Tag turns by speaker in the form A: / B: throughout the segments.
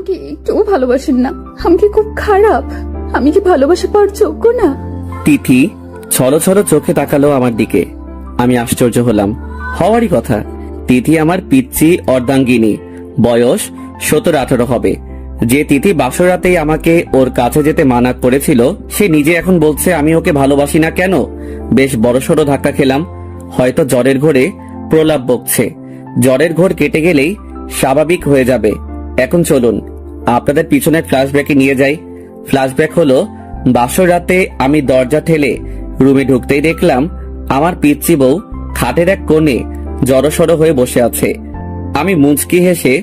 A: আমাকে একটুও ভালোবাসেন না? আমি কি খুব খারাপ? আমি কি ভালোবাসা পাওয়ার যোগ্য না?
B: তিথি ছলছল চোখে তাকালো আমার দিকে। আমি আশ্চর্য হলাম। হওয়ারই কথা। তিথি আমার পিচ্চি অর্ধাঙ্গিনী, বয়স 17-18 হবে। যে তিথি বাসরাতেই আমাকে ওর কাছে যেতে মানা করেছিল, সে নিজে এখন বলছে আমি ওকে ভালোবাসি না কেন। বেশ বড়সড় ধাক্কা খেলাম। হয়তো জ্বরের ঘোরে প্রলাপ বকছে। জ্বরের ঘোর কেটে গেলেই স্বাভাবিক হয়ে যাবে। এখন চলুন আপনাদের পিছনে ফ্ল্যাশব্যাকে নিয়ে যাই। ফ্ল্যাশব্যাক হলো, বাসর রাতে আমি দরজা ঠেলে রুমে ঢুকতেই দেখলাম আমার পিচ্চি বউ খাটের এক কোণে জড়সড় হয়ে বসে আছে। আমি মুচকি হেসে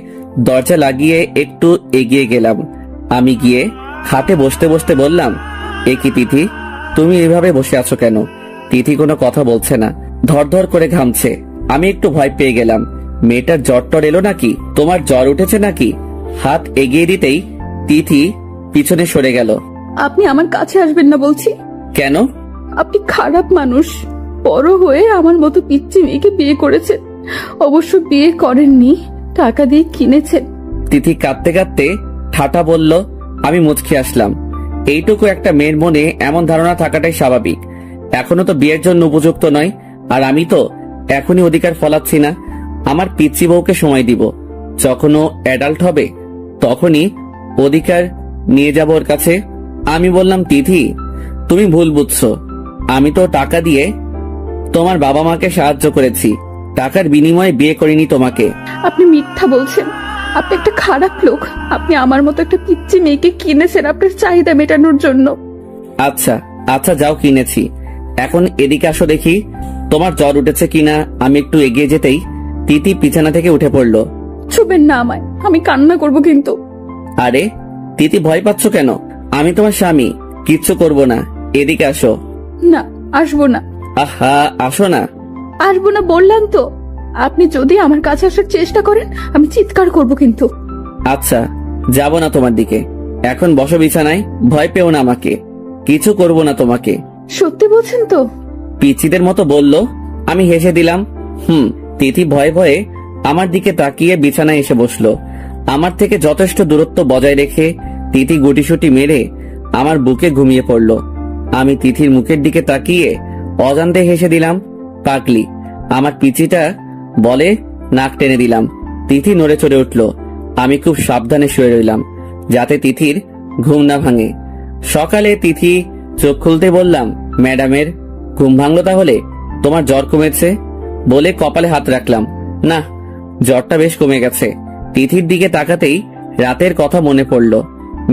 B: দরজা লাগিয়ে একটু এগিয়ে গেলাম। আমি গিয়ে খাটে বসতে বসতে বললাম, এ কি তিথি, তুমি এভাবে বসে আছো কেন? তিথি কোনো কথা বলছে না, ধরধর করে ঘামছে। আমি একটু ভয় পেয়ে গেলাম। মেয়েটার জ্বর টর এলো নাকি? তোমার জ্বর উঠেছে নাকি? হাত এগিয়ে দিতেই তিথি পিছনে সরে গেল।
A: আপনি আমার কাছে আসবেন না বলছি।
B: কেন?
A: আপনি খারাপ মানুষ। বড় হয়ে আমার মতো পিচ্চি মেয়েকে বিয়ে করেছেন। অবশ্য বিয়ে করেননি, টাকা দিয়ে কিনেছেন।
B: তিথি কাঁদতে কাঁদতে ঠাটা বলল। আমি মুচকি আসলাম। এইটুকু একটা মেয়ের মনে এমন ধারণা থাকাটাই স্বাভাবিক। এখনো তো বিয়ের জন্য উপযুক্ত নয়, আর আমি তো এখনই অধিকার ফলাচ্ছি না। আমার পিচ্চি বউকে সময় দিব। যখন ও অ্যাডাল্ট হবে তখনই অধিকার নিয়ে যাব ওর কাছে। আমি বললাম, তিথি তুমি ভুল বুঝছো। আমি তো টাকা দিয়ে তোমার বাবা মাকে সাহায্য করেছি, টাকার বিনিময়ে বিয়ে করিনি তোমাকে।
A: আপনি মিথ্যা বলছেন। আপনি একটা খারাপ লোক। আপনি আমার মতো একটা পিচ্চি মেয়েকে কিনেছেন আপনার চাহিদা মেটানোর জন্য।
B: আচ্ছা আচ্ছা, যাও কিনেছি। এখন এদিকে আসো দেখি তোমার জ্বর উঠেছে কিনা। আমি একটু এগিয়ে যেতেই তিথি বিছানা থেকে উঠে পড়লো।
A: ছুবেন না আমায়, আমি কান্না করব কিন্তু।
B: আরে তিথি, ভয় পাচ্ছ কেন? আমি তোমার স্বামী, কিচ্ছু করব না। এদিকে আসো।
A: না, আসবো না।
B: আহা, আসো না।
A: আসবো না বললাম তো। আপনি যদি আমার কাছে আসার চেষ্টা করেন আমি চিৎকার করব কিন্তু।
B: আচ্ছা, যাব না তোমার দিকে। এখন বসো বিছানায়। ভয় পেও না আমাকে, কিছু করব না তোমাকে।
A: সত্যি বলছেন তো?
B: পিচ্চিদের মতো বলল। আমি হেসে দিলাম। তিথি ভয়ে ভয়ে আমার দিকে তাকিয়ে বিছানায় এসে বসলো। আমার থেকে যথেষ্ট দূরত্ব বজায় রেখে তিথি গুটিসুটি মেরে আমার বুকে ঘুমিয়ে পড়ল। আমি তিথির মুখের দিকে তাকিয়ে অজান্তে হেসে দিলাম। পাগলি, আমার পিচিটা বলে নাক টেনে দিলাম। তিথি নড়ে চড়ে উঠল। আমি খুব সাবধানে শুয়ে রইলাম যাতে তিথির ঘুম না ভাঙে। সকালে তিথি চোখ খুলতে বললাম, ম্যাডামের ঘুম ভাঙলো তাহলে? তোমার জ্বর কমেছে? বলে কপালে হাত রাখলাম। না, জ্বরটা বেশ কমে গেছে। তিথির দিকে তাকাতেই রাতের কথা মনে পড়ল।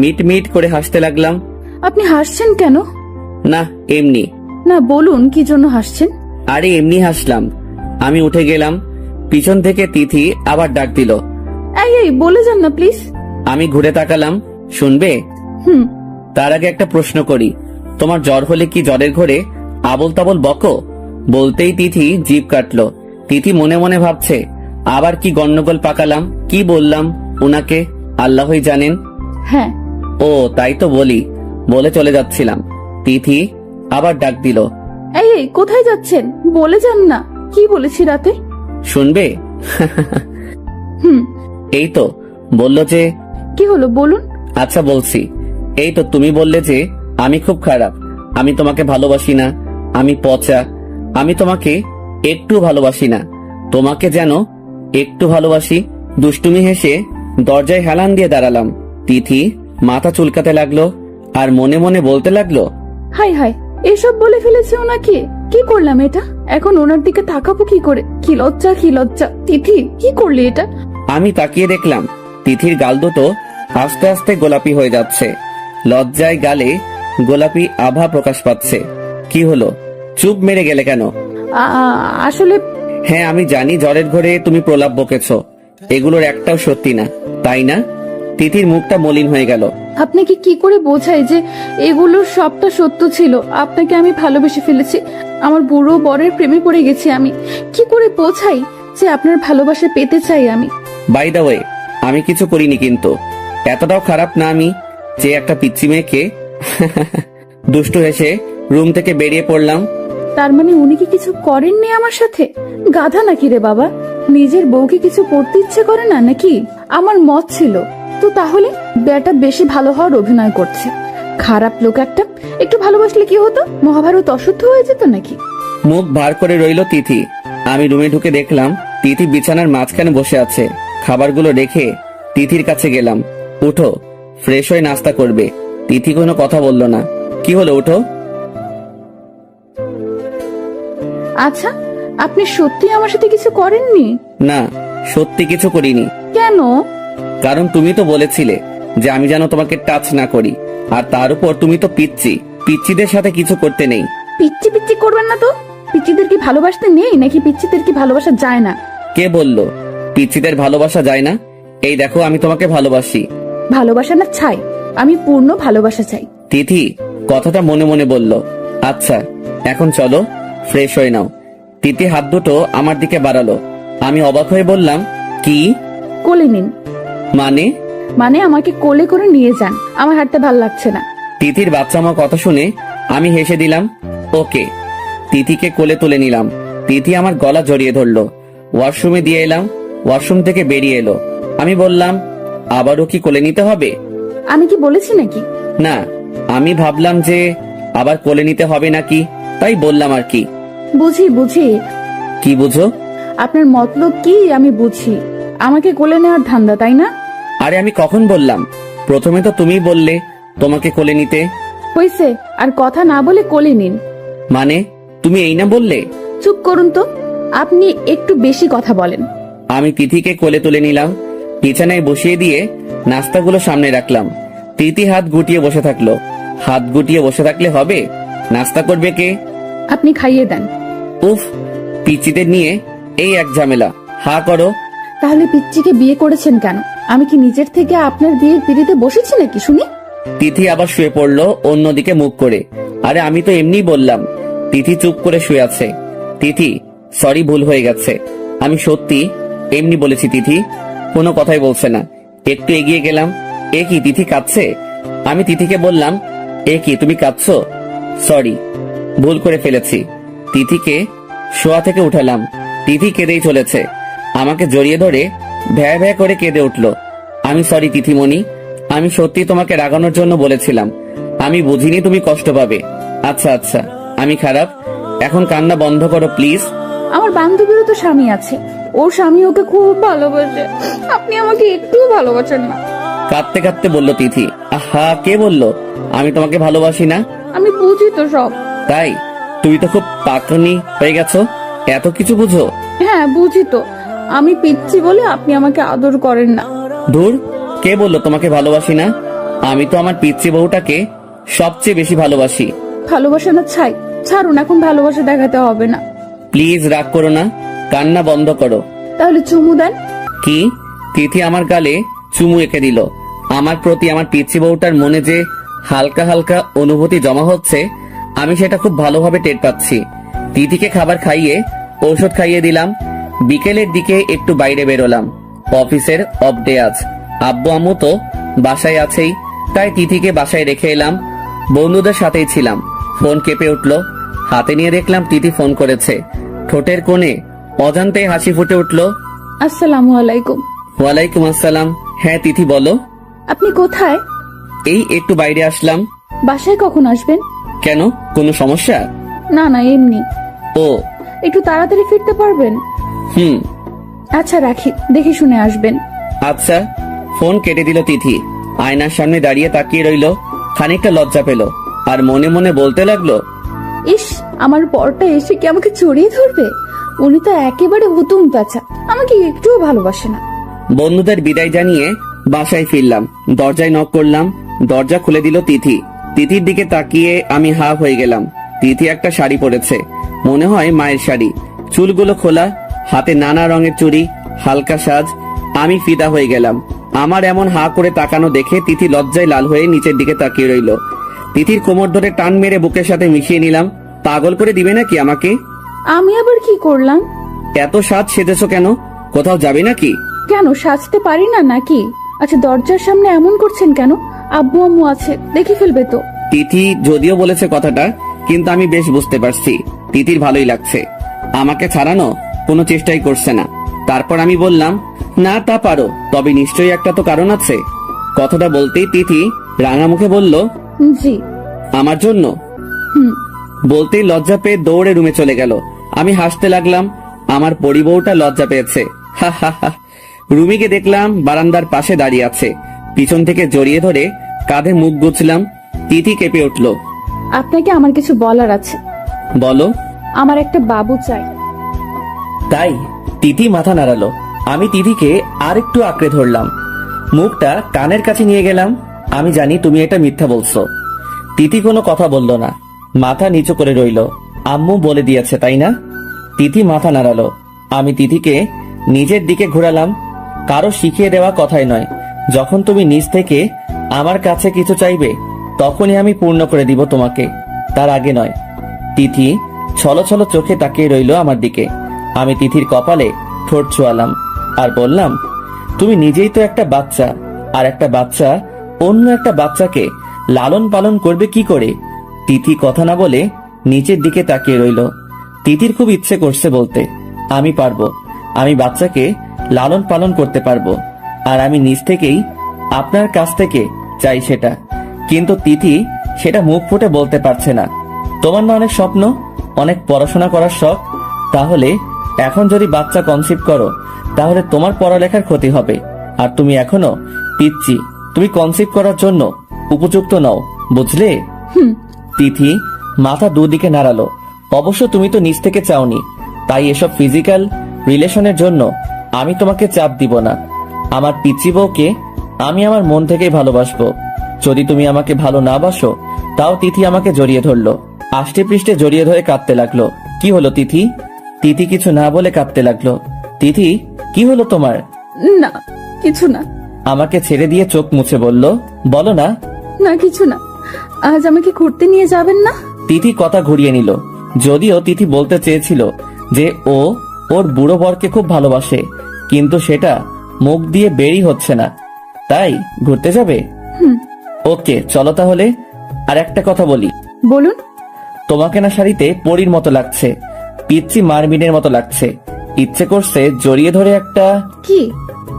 B: মিট মিট করে হাসতে লাগলাম।
A: আপনি হাসছেন কেন?
B: না, এমনি।
A: না, বলুন কি জন্য হাসছেন?
B: আরে এমনি হাসলাম। আমি উঠে গেলাম। পিছন থেকে তিথি আবার ডাক দিল।
A: এই এই, বলে যান না প্লিজ।
B: আমি ঘুরে তাকালাম। শুনবে? তার আগে একটা প্রশ্ন করি। তোমার জ্বর হলে কি জ্বরের ঘোরে আবল তাবল বকো? বলতেই তিথি জিভ কাটলো। তিথি মনে মনে ভাবছে, আবার কি গন্ডগোল পাকালাম, কি বললাম ওনাকে, আল্লাহই জানেন।
A: হ্যাঁ।
B: ও তাই তো বলি, বলে চলে যাচ্ছিলাম। তিথি আবার ডাক দিল।
A: এই এই, কোথায় যাচ্ছেন? বলে যান না। কি বলেছি রাতে?
B: শুনবে? এই তো বললো যে।
A: কি হলো বলুন।
B: আচ্ছা বলছি। এই তো তুমি বললে যে আমি খুব খারাপ, আমি তোমাকে ভালোবাসি না, আমি পচা, আমি তোমাকে একটু ভালোবাসি না, তোমাকে যেন একটু ভালোবাসি। দুষ্টুমি হেসে দরজায় হেলান দিয়ে দাঁড়ালাম। তিথি মাথা চুলকাতে লাগলো আর মনে মনে বলতে লাগলো,
A: হাই হাই, এসব বলে ফেলেছে ওনাকে। কি করলাম এটা? এখন ওনার দিকে তাকাবো কি করে? কি লজ্জা, কি লজ্জা। তিথি, কি করলি এটা?
B: আমি তাকিয়ে দেখলাম তিথির গাল দুটো আস্তে আস্তে গোলাপি হয়ে যাচ্ছে। লজ্জায় গালে গোলাপি আভা প্রকাশ পাচ্ছে। কি হলো, চুপ মেরে গেলে কেন?
A: আসলে।
B: হ্যাঁ, আমি জানি জ্বরের ঘরে তুমি প্রলাপ বকেছো, এগুলোর একটাও সত্যি না, তাই না? তিথির মুখটা মলিন হয়ে গেল।
A: আপনাকে কি করে বোঝাই যে এগুলোর সবটা সত্য ছিল? আপনাকে আমি ভালোবেসে ফেলেছি, আমার বুড়ো বরের প্রেমে পড়ে গেছি আমি। কি করে বোঝাই যে আপনার ভালোবাসা পেতে চাই আমি?
B: বাই দ্য ওয়ে, আমি কিছু করিনি, কিন্তু এতটাও খারাপ না আমি যে একটা পিচ্চি মেয়েকে। দুষ্টু হেসে রুম থেকে বেরিয়ে পড়লাম।
A: তার মানে উনি কি কিছু করেননি আমার সাথে? গাধা নাকি রে বাবা? নিজের বউকে কিছু করতে ইচ্ছে করে না নাকি? আমার মত ছিল তো তাহলে বেটা বেশি ভালো হওয়ার অভিনয় করছে। খারাপ লোক একটা। একটু ভালোবাসলে কি হতো? মহাভারত অশুদ্ধ হয়ে যেত নাকি?
B: মুখ ভার করে রইল তিথি। আমি রুমে ঢুকে দেখলাম তিথি বিছানার মাঝখানে বসে আছে। খাবারগুলো রেখে তিথির কাছে গেলাম। উঠো, ফ্রেশ হয়ে নাস্তা করবে। তিথি কোনো কথা বলল না। কি হলো, উঠো।
A: আচ্ছা, আপনি সত্যি আমার সাথে কিছু করেননি?
B: না, সত্যি কিছু করিনি।
A: কেন?
B: কারণ তুমি তো বলেছিলে যে আমি যেন তোমাকে টাচ না করি, আর তার উপর তুমি তো পিচ্ছি। পিচ্ছিদের সাথে কিছু করতে নেই।
A: পিচ্ছি পিচ্ছি করবেন না তো। পিচ্ছিদের কি ভালোবাসতে নেই নাকি পিচ্ছিদের কি ভালোবাসা যায় না?
B: কে বলল পিচ্ছিদের ভালোবাসা যায় না? এই দেখো, আমি তোমাকে ভালোবাসি।
A: ভালোবাসা না ছাই, আমি পূর্ণ ভালোবাসা চাই।
B: তিথি কথাটা মনে মনে বলল। আচ্ছা, এখন চলো, ফ্রেশ হয়ে নাও। তিথি হাত দুটো আমার দিকে বাড়ালো। আমি অবাক হয়ে বললাম, কি?
A: কোলে নিন।
B: মানে?
A: আমাকে কোলে করে নিয়ে যান, আমার হাঁটতে ভাল লাগছে না।
B: তিথির বাচ্চামা কথা শুনে আমি হেসে দিলাম। ওকে। তিথিকে কোলে তুলে নিলাম। তিথি আমার গলা জড়িয়ে ধরলো। ওয়াশরুমে দিয়ে এলাম। ওয়াশরুম থেকে বেরিয়ে এলো। আমি বললাম, আবারও কি কোলে নিতে হবে?
A: আমি কি বলেছি নাকি?
B: না, আমি ভাবলাম যে আবার কোলে নিতে হবে নাকি, তাই বললাম আর কি।
A: বুঝি।
B: কি বুঝো?
A: আপনার মতলব কি আমি বুঝি। আমাকে কোলে নেওয়ার ধান্দা, তাই না?
B: আরে আমি কখন বললাম? প্রথমে তো তুমিই বললে তোমাকে কোলে নিতে।
A: হয়েছে, আর কথা না বলে কোলে নিন।
B: মানে তুমি এই না বললে?
A: চুপ করুন তো, আপনি একটু বেশি কথা বলেন।
B: আমি তিথিকে কোলে তুলে নিলাম। বিছানায় বসিয়ে দিয়ে নাস্তাগুলো সামনে রাখলাম। তিথি হাত গুটিয়ে বসে থাকলো। হাত গুটিয়ে বসে থাকলে হবে? নাস্তা করবে কে?
A: আপনি খাইয়ে দেন।
B: উফ, পিচ্চিদের নিয়ে এই এক ঝামেলা। হা করো।
A: তাহলে পিচ্চিকে বিয়ে করেছেন কেন? আমি কি নিজের থেকে আপনার বিয়ের পিড়িতে বসেছি নাকি শুনি?
B: তিথি আবার শুয়ে পড়লো অন্যদিকে মুখ করে। আরে আমি তো এমনি বললাম। তিথি চুপ করে শুয়ে আছে। তিথি, সরি, ভুল হয়ে গেছে। আমি সত্যি এমনি বলেছি। তিথি কোনো কথাই বলছে না। একটু এগিয়ে গেলাম। এ কি, তিথি কাঁদছে? আমি তিথিকে বললাম, এ কি তুমি কাঁদছো? সরি, ভুল করে ফেলেছি। তিথিকে শোয়া থেকে উঠালাম। তিথি কেঁদেই চলেছে। আমাকে জড়িয়ে ধরে ভ্যা ভ্যা করে কেঁদে উঠলো। আমি সরি তিথিমণি, আমি সত্যি তোমাকে রাগানোর জন্য বলেছিলাম। আমি বুঝিনি তুমি কষ্ট পাবে। আচ্ছা, আমি খারাপ। এখন কান্না বন্ধ করো প্লিজ।
A: আমার বান্ধবীরও তো স্বামী আছে, ওর স্বামী ওকে খুব ভালোবাসে। আপনি আমাকে একটুও ভালোবাসেন না।
B: কাঁদতে কাঁদতে বলল তিথি। আহা, কে বললো আমি তোমাকে ভালোবাসি না?
A: আমি বুঝি তো সব।
B: তাই? তুমি তো খুব পাকনি হয়ে গেছো, এত কিছু বুঝো।
A: হ্যাঁ বুঝি তো। আমি পিচ্ছি বলে আপনি আমাকে আদর করেন না।
B: ধুর, কে বললো তোমাকে ভালোবাসি না? আমি তো আমার পিচ্চি বউটাকে সবচেয়ে বেশি ভালোবাসি।
A: ভালোবাসা না ছাই, ছাড়ুন, এখন ভালোবাসা দেখাতে হবে না।
B: প্লিজ রাগ করো না, কান্না বন্ধ করো।
A: তাহলে চুমু দেন।
B: কি? তিথি আমার গালে চুমু এঁকে দিল। আমার প্রতি আমার পিচ্চি বউটার মনে যে হালকা হালকা অনুভূতি জমা হচ্ছে, আমি সেটা খুব ভালোভাবে টের পাচ্ছি। তিথিকে খাবার খাইয়ে ঔষধ খাইয়ে দিলাম। বিকেলের দিকে একটু বাইরে বেরোলাম। অফিসের অফ ডে আজ। আব্বু আম্মু তো বাসায় আছেই, তাই তিথিকে বাসায় রেখে এলাম। বন্ধুদের সাথেই ছিলাম। ফোন কেঁপে উঠলো। হাতে নিয়ে দেখলাম তিথি ফোন করেছে। ঠোঁটের কোণে অজান্তে হাসি ফুটে উঠলো।
A: আসসালামু আলাইকুম।
B: ওয়ালাইকুম আসসালাম। হ্যাঁ তিথি বলো।
A: আপনি কোথায়?
B: এই একটু বাইরে আসলাম।
A: বাসায় কখন আসবেন?
B: কেন, কোনো সমস্যা?
A: না এমনি।
B: ও,
A: একটু তাড়াতাড়ি ফিরতে পারবেন?
B: হুম।
A: আচ্ছা রাখি, দেখে শুনে আসবেন।
B: আচ্ছা। ফোন কেটে দিল তিথি। আয়নার সামনে দাঁড়িয়ে তাকিয়ে রইল। খানিকটা লজ্জা পেল আর মনে মনে বলতে লাগলো,
A: ইস, আমার পরটা এসে কি আমাকে জড়িয়ে ধরবে? উনি তো একেবারে হুতুম পেঁচা, আমাকে একটুও ভালোবাসে না।
B: বন্ধুদের বিদায় জানিয়ে বাসায় ফিরলাম। দরজায় নক করলাম। দরজা খুলে দিল তিথি। তিথির দিকে তাকিয়ে আমি হা হয়ে গেলাম। তিথি একটা শাড়ি পরেছে, মনে হয় মায়ের শাড়ি। চুলগুলো খোলা, হাতে নানা রঙের চুড়ি, হালকা সাজ। আমি ফিদা হয়ে গেলাম। আমার এমন হা করে তাকানো দেখে তিথি লজ্জায় লাল হয়ে নিচের দিকে তাকিয়ে রইল। তিথির কোমর ধরে টান মেরে বুকের সাথে মিশিয়ে নিলাম। পাগল করে দিবে নাকি আমাকে?
A: আমি আবার কি করলাম?
B: এত সাজ সেজেছো কেন? কোথাও যাবে নাকি?
A: কেন, সাজতে পারি না নাকি? আচ্ছা, দরজার সামনে এমন করছেন কেন? আব্বু আম্মু আছে, দেখে ফেলবে তো।
B: তিথি যদিও বলেছে কথাটা, কিন্তু আমি বেশ বুঝতে পারছি তিথির ভালোই লাগছে। আমাকে ছাড়ানো কোনো চেষ্টাই করছে না। তারপর আমি বললাম, না তা পারো, তবে নিশ্চয়ই একটা তো কারণ আছে। কথাটা বলতেই তিথি রাঙা মুখে বলল,
A: জি।
B: আমার জন্য?
A: হুম।
B: বলতেই লজ্জা পেয়ে দৌড়ে রুমে চলে গেল। আমি হাসতে লাগলাম। আমার পরিবউটা লজ্জা পেয়েছে। হা হা হা। রুমিকে দেখলাম বারান্দার পাশে দাঁড়িয়ে আছে। পিছন থেকে জড়িয়ে ধরে কাঁধে মুখ গুছলাম। তিথি কেঁপে উঠল।
A: আপনাকে আমার কিছু বলার আছে।
B: বলো।
A: আমার একটা বাবু চাই।
B: তাই? তিথি মাথা নাড়ালো। আমি তিথিকে আরেকটু আঁকড়ে ধরলাম, মুখটা কানের কাছে নিয়ে গেলাম। আমি জানি তুমি এটা মিথ্যা বলছো। তিথি কোনো কথা বলল না, মাথা নিচু করে রইল। আম্মু বলে দিয়েছে তাই না? তিথি মাথা নাড়ালো। আমি তিথিকে নিজের দিকে ঘোরালাম। কারো শিখিয়ে দেওয়া কথাই নয়, যখন তুমি নিজ থেকে আমার কাছে কিছু চাইবে তখনই আমি পূর্ণ করে দিব তোমাকে, তার আগে নয়। তিথি ছলো ছলো চোখে তাকিয়ে রইল আমার দিকে। আমি তিথির কপালে ঠোঁট ছোঁয়ালাম আর বললাম, তুমি নিজেই তো একটা বাচ্চা, আর একটা বাচ্চা অন্য একটা বাচ্চাকে লালন পালন করবে কি করে? তিথি কথা না বলে নিচের দিকে তাকিয়ে রইল। তিথির খুব ইচ্ছে করছে বলতে, আমি পারবো, আমি বাচ্চাকে লালন পালন করতে পারবো, আর আমি নিজ থেকেই আপনার কাছ থেকে চাই সেটা। কিন্তু তিথি সেটা মুখ ফুটে বলতে পারছে না। তোমার না অনেক স্বপ্ন, অনেক পড়াশোনা করার শখ, তাহলে এখন যদি বাচ্চা কনসিভ করো তাহলে তোমার পড়ালেখার ক্ষতি হবে। আর তুমি এখনো পিচ্চি, তুমি কনসিভ করার জন্য উপযুক্ত নও, বুঝলে? তিথি মাথা দুদিকে নাড়ালো। অবশ্য তুমি তো নিজ থেকে চাওনি, তাই এসব ফিজিক্যাল রিলেশনের জন্য আমি তোমাকে চাপ দিব না। আমার পিচ্চি বউকে আমি আমার মন থেকেই ভালোবাসবো। যদি তুমি আমাকে ভালো না বাসো তাও। তিথি আমাকে জড়িয়ে ধরলো, আষ্টে পৃষ্ঠে জড়িয়ে ধরে কাঁদতে লাগলো। কি হলো তিথি? তিথি কিছু না বলে কাঁদতে লাগলো। তিথি কি হলো তোমার?
A: না কিছু না।
B: আমাকে ছেড়ে দিয়ে চোখ মুছে বলল, বলো না।
A: না কিছু না। আজ আমাকে ঘুরতে নিয়ে যাবেন না?
B: তিথি কথা ঘুরিয়ে নিল। যদিও তিথি বলতে চেয়েছিল যে ও ওর বুড়ো বরকে খুব ভালোবাসে, কিন্তু সেটা মুখ দিয়ে বেরই হচ্ছে না। তাই ঘুরতে যাবে? ওকে চলো তাহলে। আর একটা কথা বলি।
A: বলুন।
B: তোমাকে না শাড়িতে পরীর মতো লাগছে, পিচ্চি মারমিনের মতো লাগছে। ইচ্ছে করছে জড়িয়ে ধরে একটা
A: কি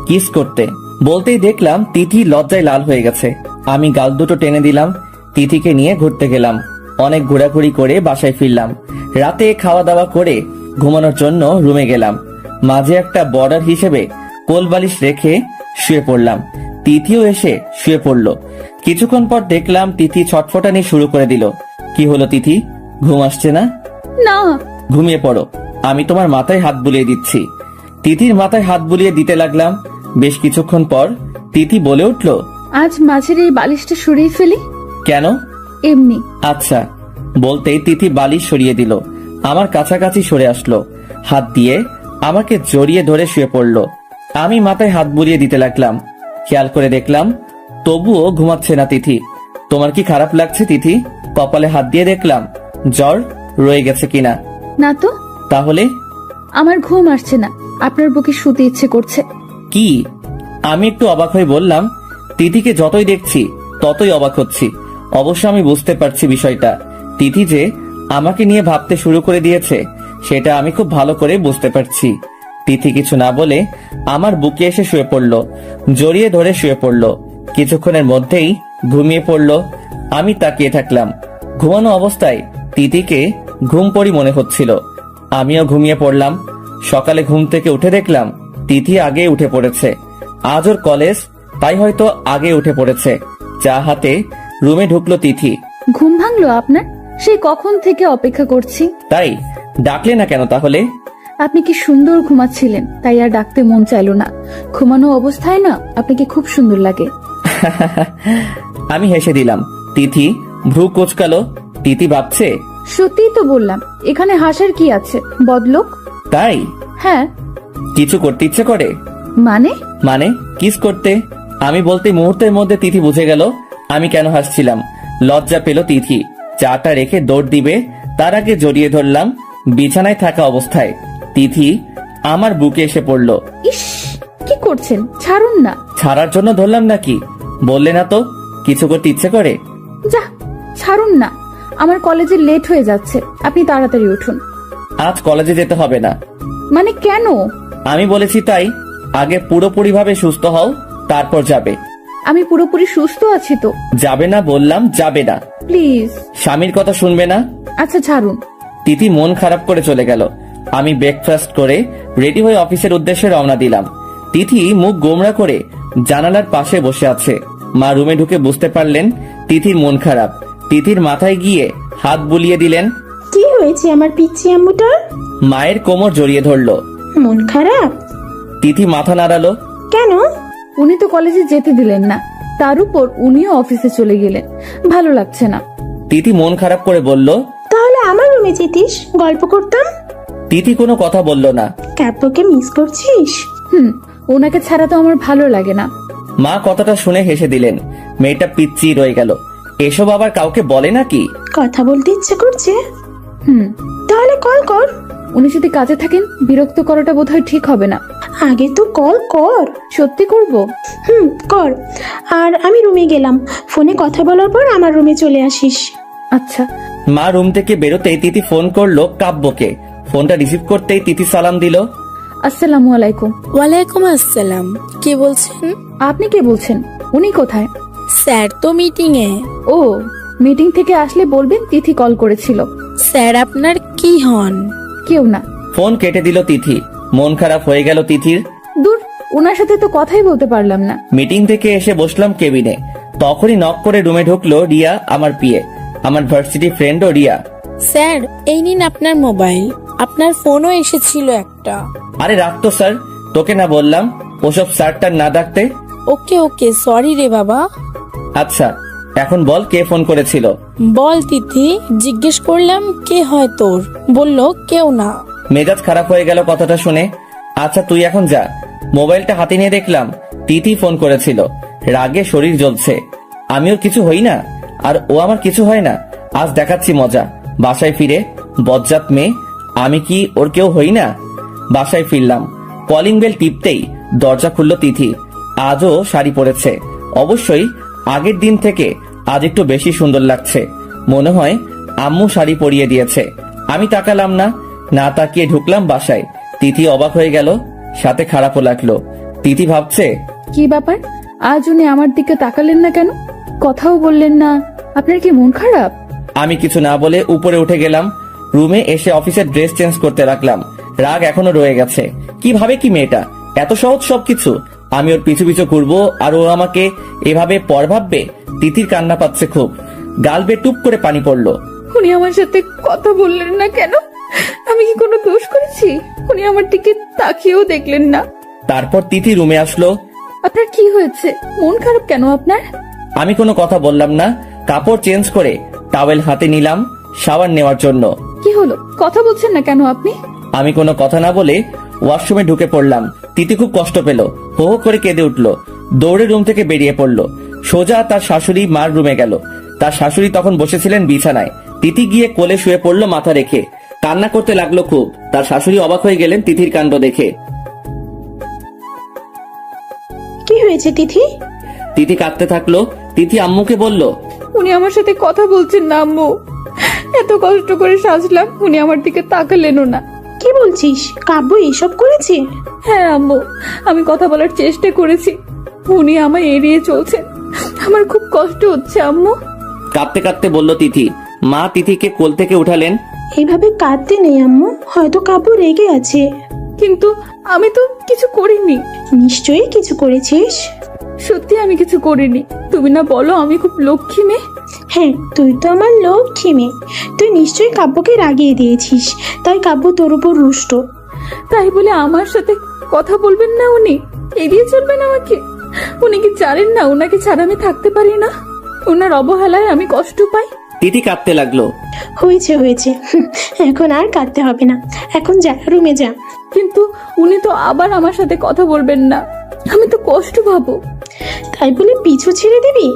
B: কিস করতে। বলতেই দেখলাম তিথি লজ্জায় লাল হয়ে গেছে। আমি গাল দুটো টেনে দিলাম। তিথিকে নিয়ে ঘুরতে গেলাম। অনেক ঘোরাঘুরি করে বাসায় ফিরলাম। রাতে খাওয়া দাওয়া করে ঘুমানোর জন্য রুমে গেলাম। মাঝে একটা বর্ডার হিসেবে কোল বালিশ রেখে শুয়ে পড়লাম। তিথিও এসে শুয়ে পড়ল। কিছুক্ষণ পর দেখলাম তিথি ছটফটানি শুরু করে দিল। কি হলো তিথি, ঘুম আসছে না?
A: না।
B: ঘুমিয়ে পড়ো, আমি তোমার মাথায় হাত বুলিয়ে দিচ্ছি। তিথির মাথায় হাত বুলিয়ে দিতে লাগলাম। বেশ কিছুক্ষণ পর তিথি বলে উঠল,
A: আজ মাঝের এই বালিশটা সরিয়ে ফেলি।
B: কেন?
A: এমনি।
B: আচ্ছা। বলতেই তিথি বালিশ সরিয়ে দিল, আমার কাছাকাছি সরে আসলো, হাত দিয়ে আমাকে জড়িয়ে ধরে শুয়ে পড়ল। আমি মাথায় হাত বুলিয়ে দিতে লাগলাম। খেয়াল করে দেখলাম তবুও ঘুমাচ্ছে না তিথি। তোমার কি খারাপ লাগছে তিথি? কপালে হাত দিয়ে দেখলাম জ্বর রয়ে গেছে কিনা।
A: না তো।
B: তাহলে?
A: আমার ঘুম আসছে না, আপনার বুকে শুতে ইচ্ছে করছে।
B: কি? আমি একটু অবাক হয়ে বললাম। তিথিকে যতই দেখছি ততই অবাক হচ্ছি। অবশ্য আমি বুঝতে পারছি বিষয়টা। তিথি যে আমাকে নিয়ে ভাবতে শুরু করে দিয়েছে সেটা আমি খুব ভালো করে বুঝতে পারছি। তিথি কিছু না বলে আমার বুকে এসে শুয়ে পড়ল, জড়িয়ে ধরে শুয়ে পড়ল। কিছুক্ষণের মধ্যেই ঘুমিয়ে পড়ল। আমি তাকিয়ে থাকলাম। ঘুমানো অবস্থায় তিথিকে ঘুম পড়ি মনে হচ্ছিল। আমিও ঘুমিয়ে পড়লাম। সকালে ঘুম থেকে উঠে দেখলাম তিথি আগে উঠে পড়েছে। আজ ওর কলেজ, তাই হয়তো আগে উঠে পড়েছে। চা হাতে রুমে ঢুকলো তিথি।
A: ঘুম ভাঙলো আপনার? সেই কখন থেকে অপেক্ষা করছি।
B: তাই ডাকলে না কেন তাহলে?
A: আপনি কি সুন্দর ঘুমাচ্ছিলেন, তাই আর ডাকতে মন চাইলো না। ঘুমানো অবস্থায় না আপনাকে খুব সুন্দর লাগে।
B: আমি হেসে দিলাম। তিথি ভ্রু কোচকালো। তিথি ভাবছে,
A: সত্যিই তো বললাম, এখানে হাসার কি আছে, বদলোক।
B: তাই?
A: হ্যাঁ।
B: কিছু করতে ইচ্ছে করে?
A: মানে?
B: মানে কিস করতে। আমি বলতে মুহূর্তের মধ্যে তিথি বুঝে গেল আমি কেন হাসছিলাম। লজ্জা পেল তিথি। চাটা রেখে দৌড় দিবে তার আগে জড়িয়ে ধরলাম। বিছানায় থাকা অবস্থায় তিথি আমার বুকে এসে পড়ল।
A: ইস, কি করছেন, ছাড়ুন না।
B: ছাড়ার জন্য ধরলাম নাকি? বললে না তো কিছু করতে ইচ্ছে করে।
A: যা, ছাড়ুন না। আমার কলেজে লেট হয়ে যাচ্ছে, আপনি তাড়াতাড়ি উঠুন।
B: আজ কলেজে যেতে হবে না।
A: মানে কেন?
B: আমি বলেছি তাই। আগে পুরোপুরি ভাবে সুস্থ হও, তারপর যাবে।
A: আমি পুরোপুরি সুস্থ আছি তো।
B: যাবে না বললাম, যাবে না।
A: প্লিজ।
B: স্বামীর কথা শুনবে না?
A: আচ্ছা ছাড়ুন।
B: তিথি মন খারাপ করে চলে গেল। আমি ব্রেকফাস্ট করে রেডি হয়ে অফিসের উদ্দেশ্যে রওনা দিলাম। তিথি মুখ গোমড়া করে জানালার পাশে বসে আছে। মা রুমে ঢুকে বুঝতে পারলেন তিথির মন খারাপ। তিথির মাথায় গিয়ে হাত বুলিয়ে দিলেন।
C: কি হয়েছে আমার পিচ্চি আম্মুটার?
B: মায়ের কোমর জড়িয়ে ধরলো।
C: মন খারাপ?
B: তিথি মাথা নাড়ালো।
C: কেন?
A: উনি তো কলেজে যেতে দিলেন না, তার উপর উনিও অফিসে চলে গেলেন, ভালো লাগছে না।
B: তিথি মন খারাপ করে বলল,
C: তাহলে আমার রুমে যেতিস, গল্প করতাম।
B: তিথি কোনো কথা বলল না।
C: কাব্যকে মিস করছিস?
A: ওনাকে ছাড়া তো আমার ভালো লাগে না।
B: মা কথাটা শুনে হেসে দিলেন। মেয়েটা পিচ্চি রয়ে গেল। এসব আবার কাউকে বলে নাকি?
C: কথা বলতে ইচ্ছে করছে?
A: হুম।
C: তাহলে কল কর।
A: উনি যদি কাজে থাকেন বিরক্ত করাটা বোধহয় ঠিক হবে না।
C: আগে তো কল কর।
A: সত্যি করব?
C: কর। আর আমি রুমে গেলাম, ফোনে কথা বলার পর আমার রুমে চলে আসিস।
A: আচ্ছা।
B: মা রুম থেকে বেরোতেই তিথি ফোন করলো কাব্যকে। ফোনটা রিসিভ করতেই তিথি সালাম দিল।
A: আসসালামু আলাইকুম।
D: ওয়ালাইকুম আসসালাম। কে বলছেন?
A: আপনি কে বলছেন? উনি কোথায়?
D: স্যার তো মিটিং এ।
A: ও, মিটিং থেকে আসলে বলবেন তিথি কল করেছিল।
D: স্যার আপনার কি হন?
A: কেউ না।
B: ফোন কেটে দিল তিথি। মন খারাপ হয়ে গেল তিথির।
A: দূর, ওনার সাথে তো কথাই বলতে পারলাম না।
B: মিটিং থেকে এসে বসলাম কেবিনে। তখনই নক করে রুমে ঢুকলো রিয়া, আমার পিএ, আমার ভার্সিটি ফ্রেন্ডও রিয়া।
D: স্যার এই নিন আপনার মোবাইল, আপনার ফোনও এসেছিল একটা।
B: আরে রাখতো স্যার, তোকে না বললাম ওসব স্যারটার না ডাকতে?
D: ওকে ওকে, সরি রে বাবা।
B: আচ্ছা এখন বল কে ফোন করেছিল?
D: বল তিথি, জিজ্ঞেস করলাম কে হয় তোর, বলল কেউ না।
B: মেজাজ খারাপ হয়ে গেল কথাটা শুনে। আচ্ছা তুই এখন যা। মোবাইলটা হাতে নিয়ে দেখলাম তিথি ফোন করেছিল। রাগে শরীর জ্বলছে। আমিও কিছু হই না আর ও আমার কিছু হয় না। আজ দেখাচ্ছি মজা। বাসায় ফিরে বজ্জাত মেয়ে, আমি কি ওর কেউ হই না? বাসায় ফিরলাম। কলিং বেল টিপতেই দরজা খুলল তিথি। আজও শাড়ি পরেছে। অবশ্যই আগের দিন থেকে আজ একটু বেশি সুন্দর লাগছে। মনে হয় আম্মু শাড়ি পরিয়ে দিয়েছে। আমি তাকালাম না, না তাকিয়ে ঢুকলাম বাসায়। তিথি অবাক হয়ে গেল, সাথে খারাপও লাগলো। তিথি ভাবছে,
A: কি ব্যাপার, আজ উনি আমার দিকে তাকালেন না কেন? কথাও বললেন না। আপনার কি মন খারাপ?
B: আমি কিছু না বলে উপরে উঠে গেলাম। রুমে এসে অফিসের ড্রেস চেঞ্জ করতে রাখলাম। রাগ এখনো রয়ে গেছে। কিভাবে কি মেয়েটা এত সহজ সবকিছু? আমি ওর পিছু পিছু ঘুরবো আর ও আমাকে এভাবে পর ভাববে? তিথির কান্না পাচ্ছে খুব। গাল বেয়ে টুপ করে পানি পড়লো।
A: উনি আমার সাথে কথা বললেন না কেন? আমি কি কোনো দোষ করেছি? উনি আমার দিকে তাকিয়েও দেখলেন না।
B: তারপর তিথি রুমে আসলো।
A: আপনার কি হয়েছে? মন খারাপ কেন আপনার?
B: আমি কোনো কথা বললাম না। কাপড় চেঞ্জ করে টাওয়েল হাতে নিলাম শাওয়ার নেওয়ার জন্য।
A: কি হলো, কথা বলছেন না কেন আপনি?
B: আমি কোনো কথা না বলে ওয়াশরুমে ঢুকে পড়লাম। তিথি খুব কষ্ট পেল, হো হো করে কেঁদে উঠলো। দৌড়ে রুম থেকে বেরিয়ে পড়লো। সোজা তার শাশুড়ি মার রুমে গেল। তার শাশুড়ি তখন বসেছিলেন বিছানায়। তিথি গিয়ে কোলে শুয়ে পড়লো মাথা রেখে। কান্না করতে লাগলো খুব। তার শাশুড়ি অবাক হয়ে গেলেন তিথির কাণ্ড দেখে।
C: কি হয়েছে তিথি?
B: তিথি কাঁদতে থাকলো। তিথি আম্মুকে বলল,
A: উনি আমার সাথে কথা বলছেন না আম্মু। এত কষ্ট করে সাজলাম, উনি আমার দিকে তাকালেনও না।
C: কি বলছিস? কাব্য এসব করেছে?
A: হ্যাঁ আম্মু, আমি কথা বলার চেষ্টা করেছি, উনি আমায় এড়িয়ে চলছেন। আমার খুব কষ্ট হচ্ছে আম্মু।
B: কাঁদতে কাঁদতে বলল তিথি। মা তিথিকে কোল থেকে উঠালেন।
C: এইভাবে কাঁদতে নেই আম্মু, হয়তো কাব্য রেগে আছে।
A: কিন্তু আমি তো কিছু করিনি।
C: নিশ্চয়ই কিছু করেছিস।
A: সত্যি আমি কিছু করিনি। তুমি না বলো আমি খুব লক্ষ্মী মেয়ে?
C: হ্যাঁ, তুই তো আমার লক্ষ্মী মেয়ে। তুই নিশ্চয়ই কাব্যকে রাগিয়ে দিয়েছিস, তাই কাব্য তোর উপর রুষ্ট।
A: তাই বলে আমার সাথে কথা বলবেন না উনি? এড়িয়ে চলবেন আমাকে? উনি কি জানেন না ওনাকে ছাড়া আমি থাকতে পারি না? ওনার অবহেলায় আমি কষ্ট পাই।
B: তিথি কাঁদতে লাগলো।
C: হয়েছে হয়েছে, এখন আর কাঁদতে হবে না। এখন যা, রুমে যা।
A: কিন্তু উনি তো আবার আমার সাথে কথা বলবেন না, আমি তো কষ্ট পাবো।
C: তাই বলে পিছু ছেড়ে দিবি?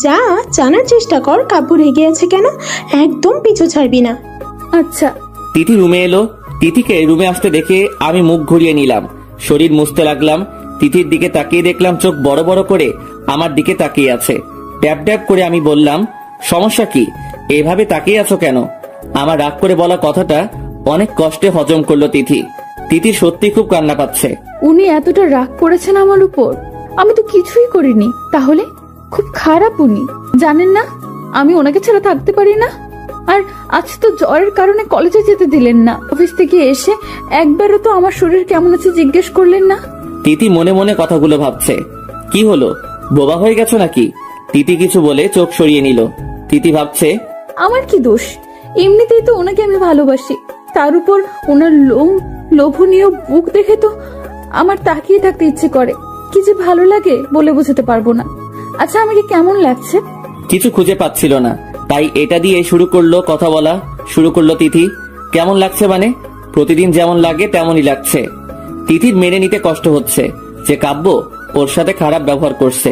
C: যা, জানার চেষ্টা কর কাব্য রেগে আছে কেন। একদম পিছু ছাড়বি না।
A: আচ্ছা।
B: তিথি রুমে এলো। তিথিকে রুমে আসতে দেখে আমি মুখ ঘুরিয়ে নিলাম, শরীর মুছতে লাগলাম। তিথির দিকে তাকিয়ে দেখলাম চোখ বড় বড় করে আমার দিকে তাকিয়ে আছে। ট্যাপ ট্যাপ করে আমি বললাম, সমস্যা কি? এভাবে তাকিয়ে আছো কেন? আমার রাগ করে বলা কথাটা অনেক কষ্টে হজম করলো তিথি। তিথি সত্যি খুব কান্না পাচ্ছে।
A: উনি এতটা রাগ করেছেন আমার উপর? আমি তো কিছুই করিনি। তাহলে খুব খারাপ উনি, জানেন না আমি ওনাকে ছাড়া থাকতে পারি না। আর আজ তো জ্বরের কারণে কলেজে যেতে দিলেন না। অফিস থেকে এসে একবারও তো আমার শরীর কেমন আছে জিজ্ঞেস করলেন না।
B: তিথি মনে মনে কথাগুলো ভাবছে। কি হলো, বোবা হয়ে গেছো নাকি? তিথি কিছু বলে চোখ সরিয়ে নিল। তিথি ভাবছে,
A: আমার কি দোষ? এমনিতেই তো ওনাকে আমি ভালোবাসি, তার উপর ওনার লোভনীয় বুক দেখে তো আমার তাকিয়ে থাকতে ইচ্ছে করে। কি যে ভালো লাগে বলে বোঝাতে পারবো না। আচ্ছা, আমাকে কেমন লাগছে?
B: কিছু খুঁজে পাচ্ছিল না, তাই এটা দিয়ে শুরু করলো কথা বলা। শুরু করলো তিথি, কেমন লাগছে মানে? প্রতিদিন যেমন লাগে তেমনই লাগছে। তিথির মেনে নিতে কষ্ট হচ্ছে যে কাব্য ওর সাথে খারাপ ব্যবহার করছে,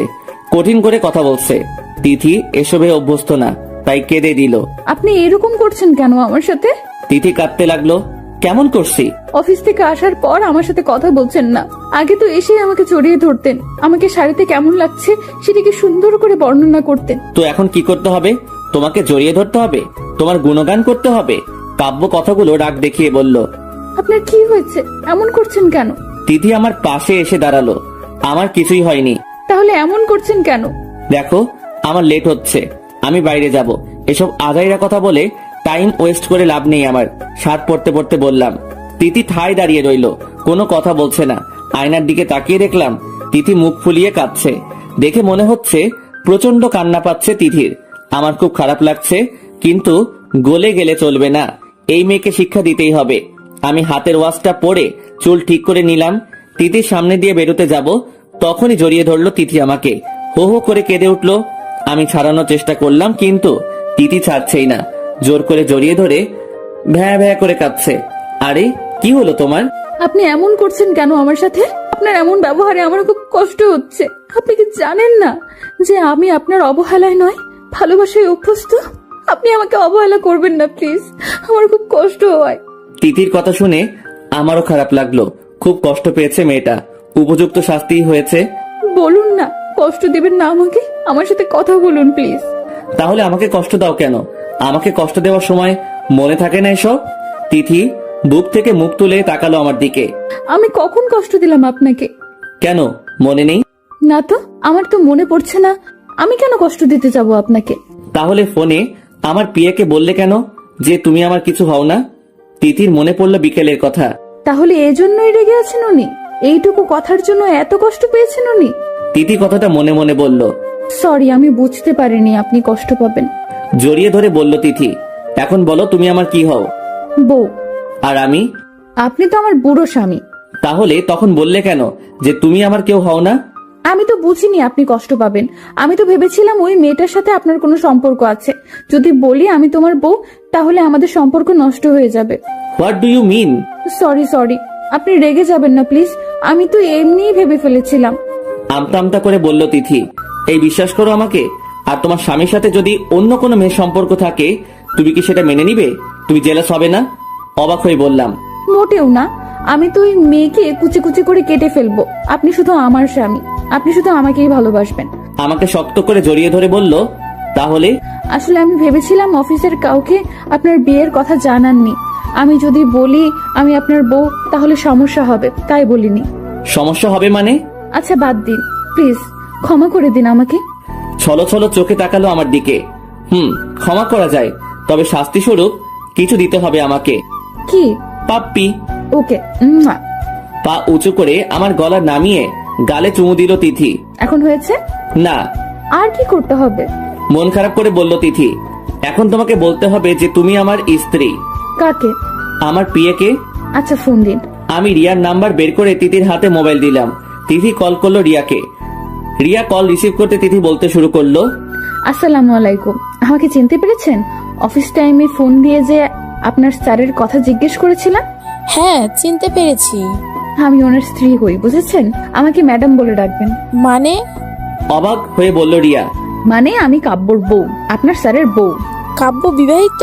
B: কঠিন করে কথা বলছে। তিথি এসবে অভ্যস্ত না, তাই কেঁদে দিল।
A: আপনি এরকম করছেন কেন আমার সাথে?
B: তিথি কাঁদতে লাগলো। কেমন করছি?
A: অফিস থেকে আসার পর আমার সাথে কথা বলছেন না। আগে তো এসেই আমাকে জড়িয়ে ধরতেন, আমাকে শাড়িতে কেমন লাগছে সেটাকে সুন্দর করে বর্ণনা করতেন।
B: তো এখন কি করতে হবে? তোমাকে জড়িয়ে ধরতে হবে? তোমার গুণগান করতে হবে? কাব্য কথাগুলো রাগ দেখিয়ে বলল।
A: আপনার কি হয়েছে? এমন করছেন কেন?
B: তিথি আমার পাশে এসে দাঁড়ালো। আমার কিছুই হয়নি।
A: তাহলে এমন করছেন কেন?
B: দেখো, আমার লেট হচ্ছে, আমি বাইরে যাব। এসব আজাইরা কথা বলে টাইম ওয়েস্ট করে লাভ নেই আমার। শার্ট পরতে পরতে বললাম। তিথি ঠায় দাঁড়িয়ে রইল, কোনো কথা বলছে না। আয়নার দিকে তাকিয়ে দেখলাম তিথি মুখ ফুলিয়ে কাঁদছে। দেখে মনে হচ্ছে প্রচন্ড কান্না পাচ্ছে তিথির। আমার খুব খারাপ লাগছে, কিন্তু গলে গেলে চলবে না। এই মেয়েকে শিক্ষা দিতেই হবে। আমি হাতের ওয়াচটা পরে চুল ঠিক করে নিলাম। তিথির সামনে দিয়ে বেরোতে যাব, তখনই জড়িয়ে ধরলো তিথি আমাকে। হো হো করে কেঁদে উঠলো। আমি ছাড়ানোর চেষ্টা করলাম, কিন্তু তিথি ছাড়ছেই না। জোর করে জড়িয়ে ধরে ভ্যা ভ্যা করে কাঁদছে। আরে কি হলো তোমার?
A: আপনি এমন করছেন কেন আমার সাথে? আপনার এমন ব্যবহারে আমার খুব কষ্ট হচ্ছে। আপনি কি জানেন না যে আমি আপনার অবহেলায় নয়, ভালোবাসায় অভ্যস্ত? আপনি আমাকে অবহেলা করবেন না প্লিজ, আমার খুব কষ্ট হয়।
B: তিথির কথা শুনে আমারও খারাপ লাগলো। খুব কষ্ট পেয়েছে মেয়েটা, উপযুক্ত শাস্তি হয়েছে।
A: বলুন না, কষ্ট দিবেন না আমাকে, আমার সাথে কথা বলুন প্লিজ।
B: তাহলে আমাকে কষ্ট দাও কেন? আমাকে কষ্ট দেওয়ার সময় মনে থাকে না এসব? তিথি বুক থেকে মুখ তুলে তাকালো আমার দিকে।
A: আমি কখন কষ্ট দিলাম আপনাকে?
B: কেন মনে নেই?
A: না তো, আমার তো মনে পড়ছে না। আমি কেন কষ্ট দিতে যাব আপনাকে?
B: তাহলে ফোনে আমার পিয়াকে বললে কেন যে তুমি আমার কিছু হও না? তিথির মনে পড়লো বিকেলের কথা।
A: তাহলে এজন্যই রেগে আছেন উনি? এইটুকু কথার জন্য এত কষ্ট পেয়েছেন উনি?
B: তিথি কথাটা মনে মনে বলল।
A: সরি, আমি বুঝতে পারিনি আপনি কষ্ট পাবেন।
B: জড়িয়ে ধরে বলল তিথি, এখন বলো তুমি আমার কি হও?
A: বউ।
B: আর আমি?
A: আপনি তো আমার বুড়ো স্বামী।
B: তাহলে তখন বললে কেন যে তুমি আমার কেউ হও না?
A: আমি তো বুঝিনি আপনি কষ্ট পাবেন। আমি তো ভেবেছিলাম ওই মেয়েটার সাথে আপনার কোনো সম্পর্ক আছে। যদি বলি আমি তোমার বউ, তাহলে আমাদের সম্পর্ক নষ্ট হয়ে যাবে।
B: What do you mean?
A: Sorry, আপনি রেগে যাবেন না প্লিজ। আমি তো এমনিই ভেবে ফেলেছিলাম।
B: আমতা আমতা করে বলল তিথি। এই বিশ্বাস করো আমাকে, আর তোমার স্বামীর সাথে যদি অন্য কোনো মেয়ের সম্পর্ক থাকে, তুমি কি সেটা মেনে নিবে? তুমি জেলাস হবে না? অবাক হয়ে বললাম।
A: মোটেও না, আমি তো ওই মেয়েকে কুচি কুচি করে কেটে ফেলবো। আপনি শুধু আমার স্বামী, আপনি শুধু আমাকেই ভালোবাসবেন।
B: আমাকে শক্ত করে জড়িয়ে ধরে বলল, তাহলে?
A: আসলে আমি ভেবেছিলাম অফিসের কাউকে আপনার বিয়ের কথা জানাননি। আমি যদি বলি আমি আপনার বউ, তাহলে সমস্যা হবে, তাই বলিনি।
B: সমস্যা হবে মানে?
A: আচ্ছা বাদ দিন প্লিজ, ক্ষমা করে দিন আমাকে।
B: ছলো ছলো চোখে তাকালো আমার দিকে। ক্ষমা করা যায়, তবে শাস্তি স্বরূপ কিছু দিতে হবে আমাকে।
A: কি?
B: পাপ্পি।
A: ওকে।
B: পা উঁচু করে আমার গলা নামিয়ে গালে চুমু দিল তিথি।
A: এখন হয়েছে?
B: না।
A: আর কি করতে হবে?
B: মন খারাপ করে বলল তিথি, এখন তোমাকে বলতে হবে যে তুমি আমার স্ত্রী।
A: কাকে?
B: আমার পিয়াকে।
A: আচ্ছা ফোন দিন।
B: আমি রিয়ার নাম্বার বের করে তিথির হাতে মোবাইল দিলাম। তিথি কল করলো রিয়াকে। রিয়া কল রিসিভ করতে তিথি বলতে শুরু করলো,
A: আসসালামু আলাইকুম। আমাকে চিনতে পেরেছেন? অফিস টাইমে ফোন দিয়ে যে আপনার স্যারের কথা জিজ্ঞেস করেছিলাম।
D: হ্যাঁ, চিনতে পেরেছি।
A: আমি ওনার স্ত্রী হই, বুঝেছেন? আমাকে ম্যাডাম বলে ডাকবেন।
D: মানে?
B: অবাক হয়ে বলল রিয়া।
A: মানে আমি কাব্যর বউ, আপনার স্যারের বউ।
D: কাব্য বিবাহিত?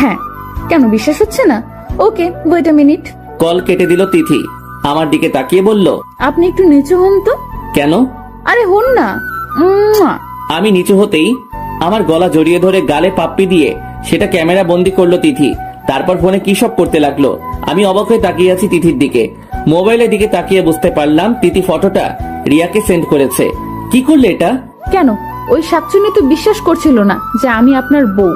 A: হ্যাঁ। কেন বিশ্বাস হচ্ছে না? ওকে, ওয়েট আ মিনিট।
B: কল কেটে দিল তিথি। আমার দিকে তাকিয়ে বলল,
A: আপনি একটু নিচু হন তো।
B: কেন?
A: আরে হন না। মুয়া।
B: আমি নিচু হতেই আমার গলা জড়িয়ে ধরে গালে পাপ্পি দিয়ে সেটা ক্যামেরা বন্দি করলো তিথি। তারপর ফোনে কি সব করতে লাগলো। আমি অবাক হয়ে তাকিয়ে আছি তিথির দিকে। মোবাইলের দিকে তাকিয়ে বুঝতে পারলাম তিথি ফটোটা রিয়াকে সেন্ড করেছে। কি করলে এটা?
A: কেন? ওই শাকচুনি তো বিশ্বাস করছিল না যে আমি আপনার বউ।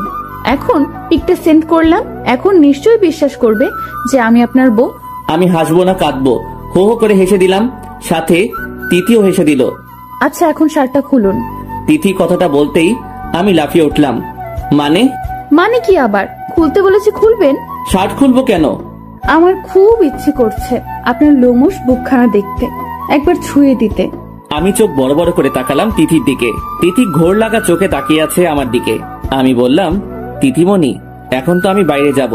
A: এখন পিকটা সেন্ড করলাম, এখন নিশ্চয়ই বিশ্বাস করবে যে আমি আপনার বউ।
B: আমি হাসবো না কাঁদবো? হো হো করে হেসে দিলাম, সাথে তিথিও হেসে দিল।
A: আচ্ছা এখন শার্টটা খুলুন।
B: তিথি কথাটা বলতেই আমি লাফিয়ে উঠলাম। মানে?
A: মানে কি আবার? খুলতে বলেছি খুলবেন।
B: শার্ট খুলবো কেন?
A: আমার খুব ইচ্ছে করছে আপনার লোমশ বুকখানা দেখতে, একবার ছুঁয়ে দিতে।
B: আমি চোখ বড় বড় করে তাকালাম তিথির দিকে। তিথি ঘোর লাগা চোখে তাকিয়ে আছে আমার দিকে। আমি বললাম, তিথিমণি, এখন তো আমি বাইরে যাব,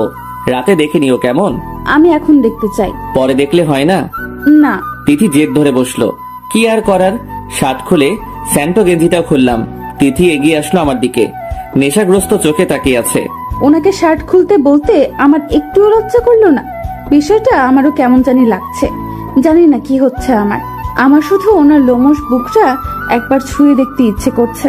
B: রাতে দেখে নিও কেমন?
A: আমি এখন দেখতে চাই।
B: পরে দেখলে হয় না?
A: না।
B: তিথি জেদ ধরে বসলো। কি আর করার, শার্ট খুলে স্যান্টো গেঞ্জিটাও খুললাম। তিথি এগিয়ে আসলো আমার দিকে, নেশাগ্রস্ত চোখে তাকিয়ে আছে।
A: ওনাকে শার্ট খুলতে বলতে আমার একটুও লজ্জা করলো না। বিষয়টা আমারও কেমন জানি লাগছে, জানি না কি হচ্ছে আমার শুধু ওনার লোমশ বুকটা একবার ছুঁয়ে দেখতে ইচ্ছে করছে।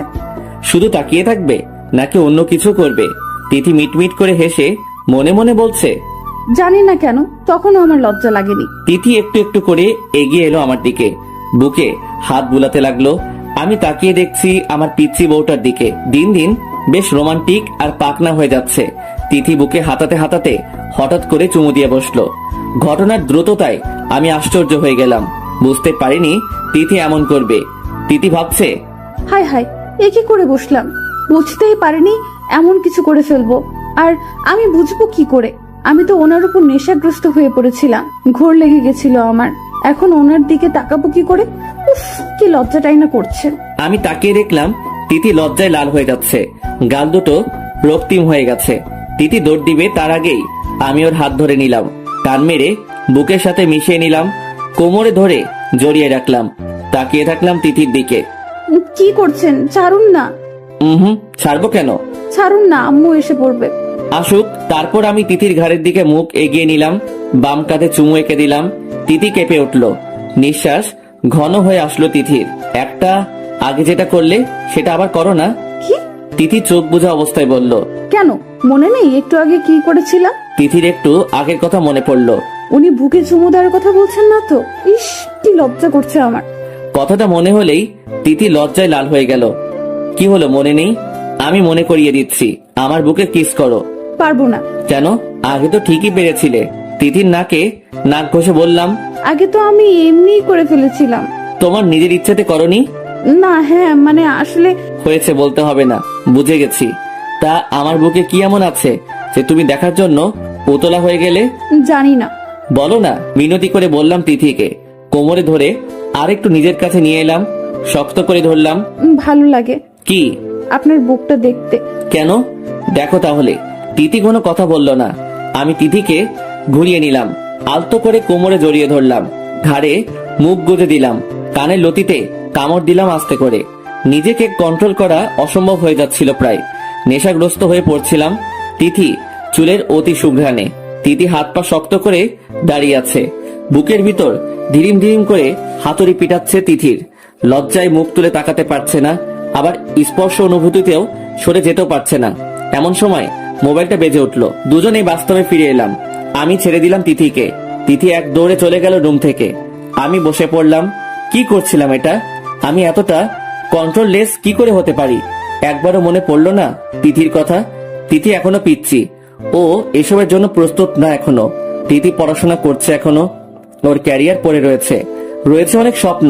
B: শুধু তাকিয়ে থাকবে নাকি অন্য কিছু করবে? তিথি মিটমিট করে হেসে মনে মনে বলছে।
A: জানি না কেন তখনও আমার লজ্জা লাগেনি।
B: তিথি একটু একটু করে এগিয়ে এলো আমার দিকে, বুকে হাত বুলাতে লাগলো। আমি তাকিয়ে দেখছি আমার পিচ্চি বউটার দিকে। দিন দিন বেশ রোমান্টিক আর পাকনা হয়ে যাচ্ছে। তিথি বুকে হাতাতে হাতাতে হঠাৎ করে চুমু দিয়ে বসলো। ঘটনার দ্রুততায় আমি আশ্চর্য হয়ে গেলাম, বুঝতে পারিনি তিথি এমন করবে। তিথি ভাবছে,
A: হায় হায়, এ কি করে বসলাম? বুঝতেই পারিনি এমন কিছু করে ফেলবো। আর আমি বুঝবো কি করে? আমি তো ওনার উপর নেশাগ্রস্ত হয়ে পড়েছিলাম, ঘোর লেগে গেছিল আমার। এখন ওনার দিকে তাকাবো কি করে? উফ, কি লজ্জাটাই না করছে।
B: আমি তাকিয়ে দেখলাম তিথি লজ্জায় লাল হয়ে যাচ্ছে, গাল দুটো রক্তিম হয়ে গেছে। তিথি দৌড় দিবে তার আগেই আমি ওর হাত ধরে নিলাম, টান মেরে বুকের সাথে মিশিয়ে নিলাম, কোমরে ধরে জড়িয়ে রাখলাম। তাকিয়ে থাকলাম তিথির দিকে।
A: কি করছেন? ছাড়ুন না।
B: ছাড়বো কেন?
A: ছাড়ুন না, আম্মু এসে পড়বে।
B: আসুক। তারপর আমি তিথির ঘাড়ের দিকে মুখ এগিয়ে নিলাম, বাম কাঁধে চুমু এঁকে দিলাম। তিথি কেঁপে উঠল, নিঃশ্বাস ঘন হয়ে আসলো তিথির। একটা, আগে যেটা করলে সেটা আবার করো না।
A: কি?
B: তিথি চোখ বুঝা অবস্থায় বলল।
A: কেন মনে নেই একটু আগে কি করেছিলাম?
B: তিথির একটু আগের কথা মনে পড়লো।
A: উনি বুকে চুমু দেওয়ার কথা বলছেন না তো? ইস, কি লজ্জা করছে আমার।
B: কথাটা মনে হলেই তিথি লজ্জায় লাল হয়ে গেল। কি হলো, মনে নেই? আমি মনে করিয়ে দিচ্ছি, আমার বুকে কিস করো।
A: পারবো না।
B: কেন? আগে তো ঠিকই পেরেছিলে। তিথির নাকে নাক ঘষে বললাম।
A: আগে তো আমি এমনিই করে ফেলেছিলাম।
B: তোমার নিজের ইচ্ছেতে করনি?
A: না, হ্যাঁ মানে আসলে।
B: হয়েছে, বলতে হবে না, বুঝে গেছি। তা আমার বুকে কি এমন আছে যে তুমি দেখার জন্য উতলা হয়ে গেলে?
A: জানি না।
B: বলো না, মিনতি করে বললাম তিথিকে। কোমরে ধরে আরেকটু নিজের কাছে নিয়ে এলাম, শক্ত করে ধরলাম।
A: ভালো লাগে
B: কি?
A: আপনার বুকটা দেখতে।
B: কেন? দেখো তাহলে। তিথি কোনো কথা বলল না। আমি তিথিকে ঘুরিয়ে নিলাম, আলতো করে কোমরে জড়িয়ে ধরলাম, ঘাড়ে মুখ গুজে দিলাম, কানের লতিতে কামড় দিলাম আস্তে করে। নিজেকে কন্ট্রোল করা অসম্ভব হয়ে যাচ্ছিল প্রায়। নেশাগ্রস্ত হয়ে পড়ছিলাম। তিথি চুলের অতি সুঘ্রাণে। তিথি হাত পা শক্ত করে দাঁড়িয়ে আছে, বুকের ভিতর ধিরিম ধিরিম করে হাতুড়ি পিটাচ্ছে তিথির। লজ্জায় মুখ তুলে তাকাতে পারছে না, আবার স্পর্শ অনুভূতিতেও সরে যেতেও পারছে না। এমন সময় মোবাইলটা বেজে উঠলো। দুজনেই বাস্তবে ফিরে এলাম। আমি ছেড়ে দিলাম তিথিকে। তিথি এক দৌড়ে চলে গেল রুম থেকে। আমি বসে পড়লাম। কি করছিলাম এটা? আমি এতটা কন্ট্রোললেস কি করে হতে পারি? একবারও মনে পড়লো না তিথির কথা? তিথি এখনো পিচ্ছি, ও এসবের জন্য প্রস্তুত না এখনো। তিথি পড়াশোনা করছে এখনো, ওর ক্যারিয়ার পড়ে রয়েছে, রয়েছে অনেক স্বপ্ন।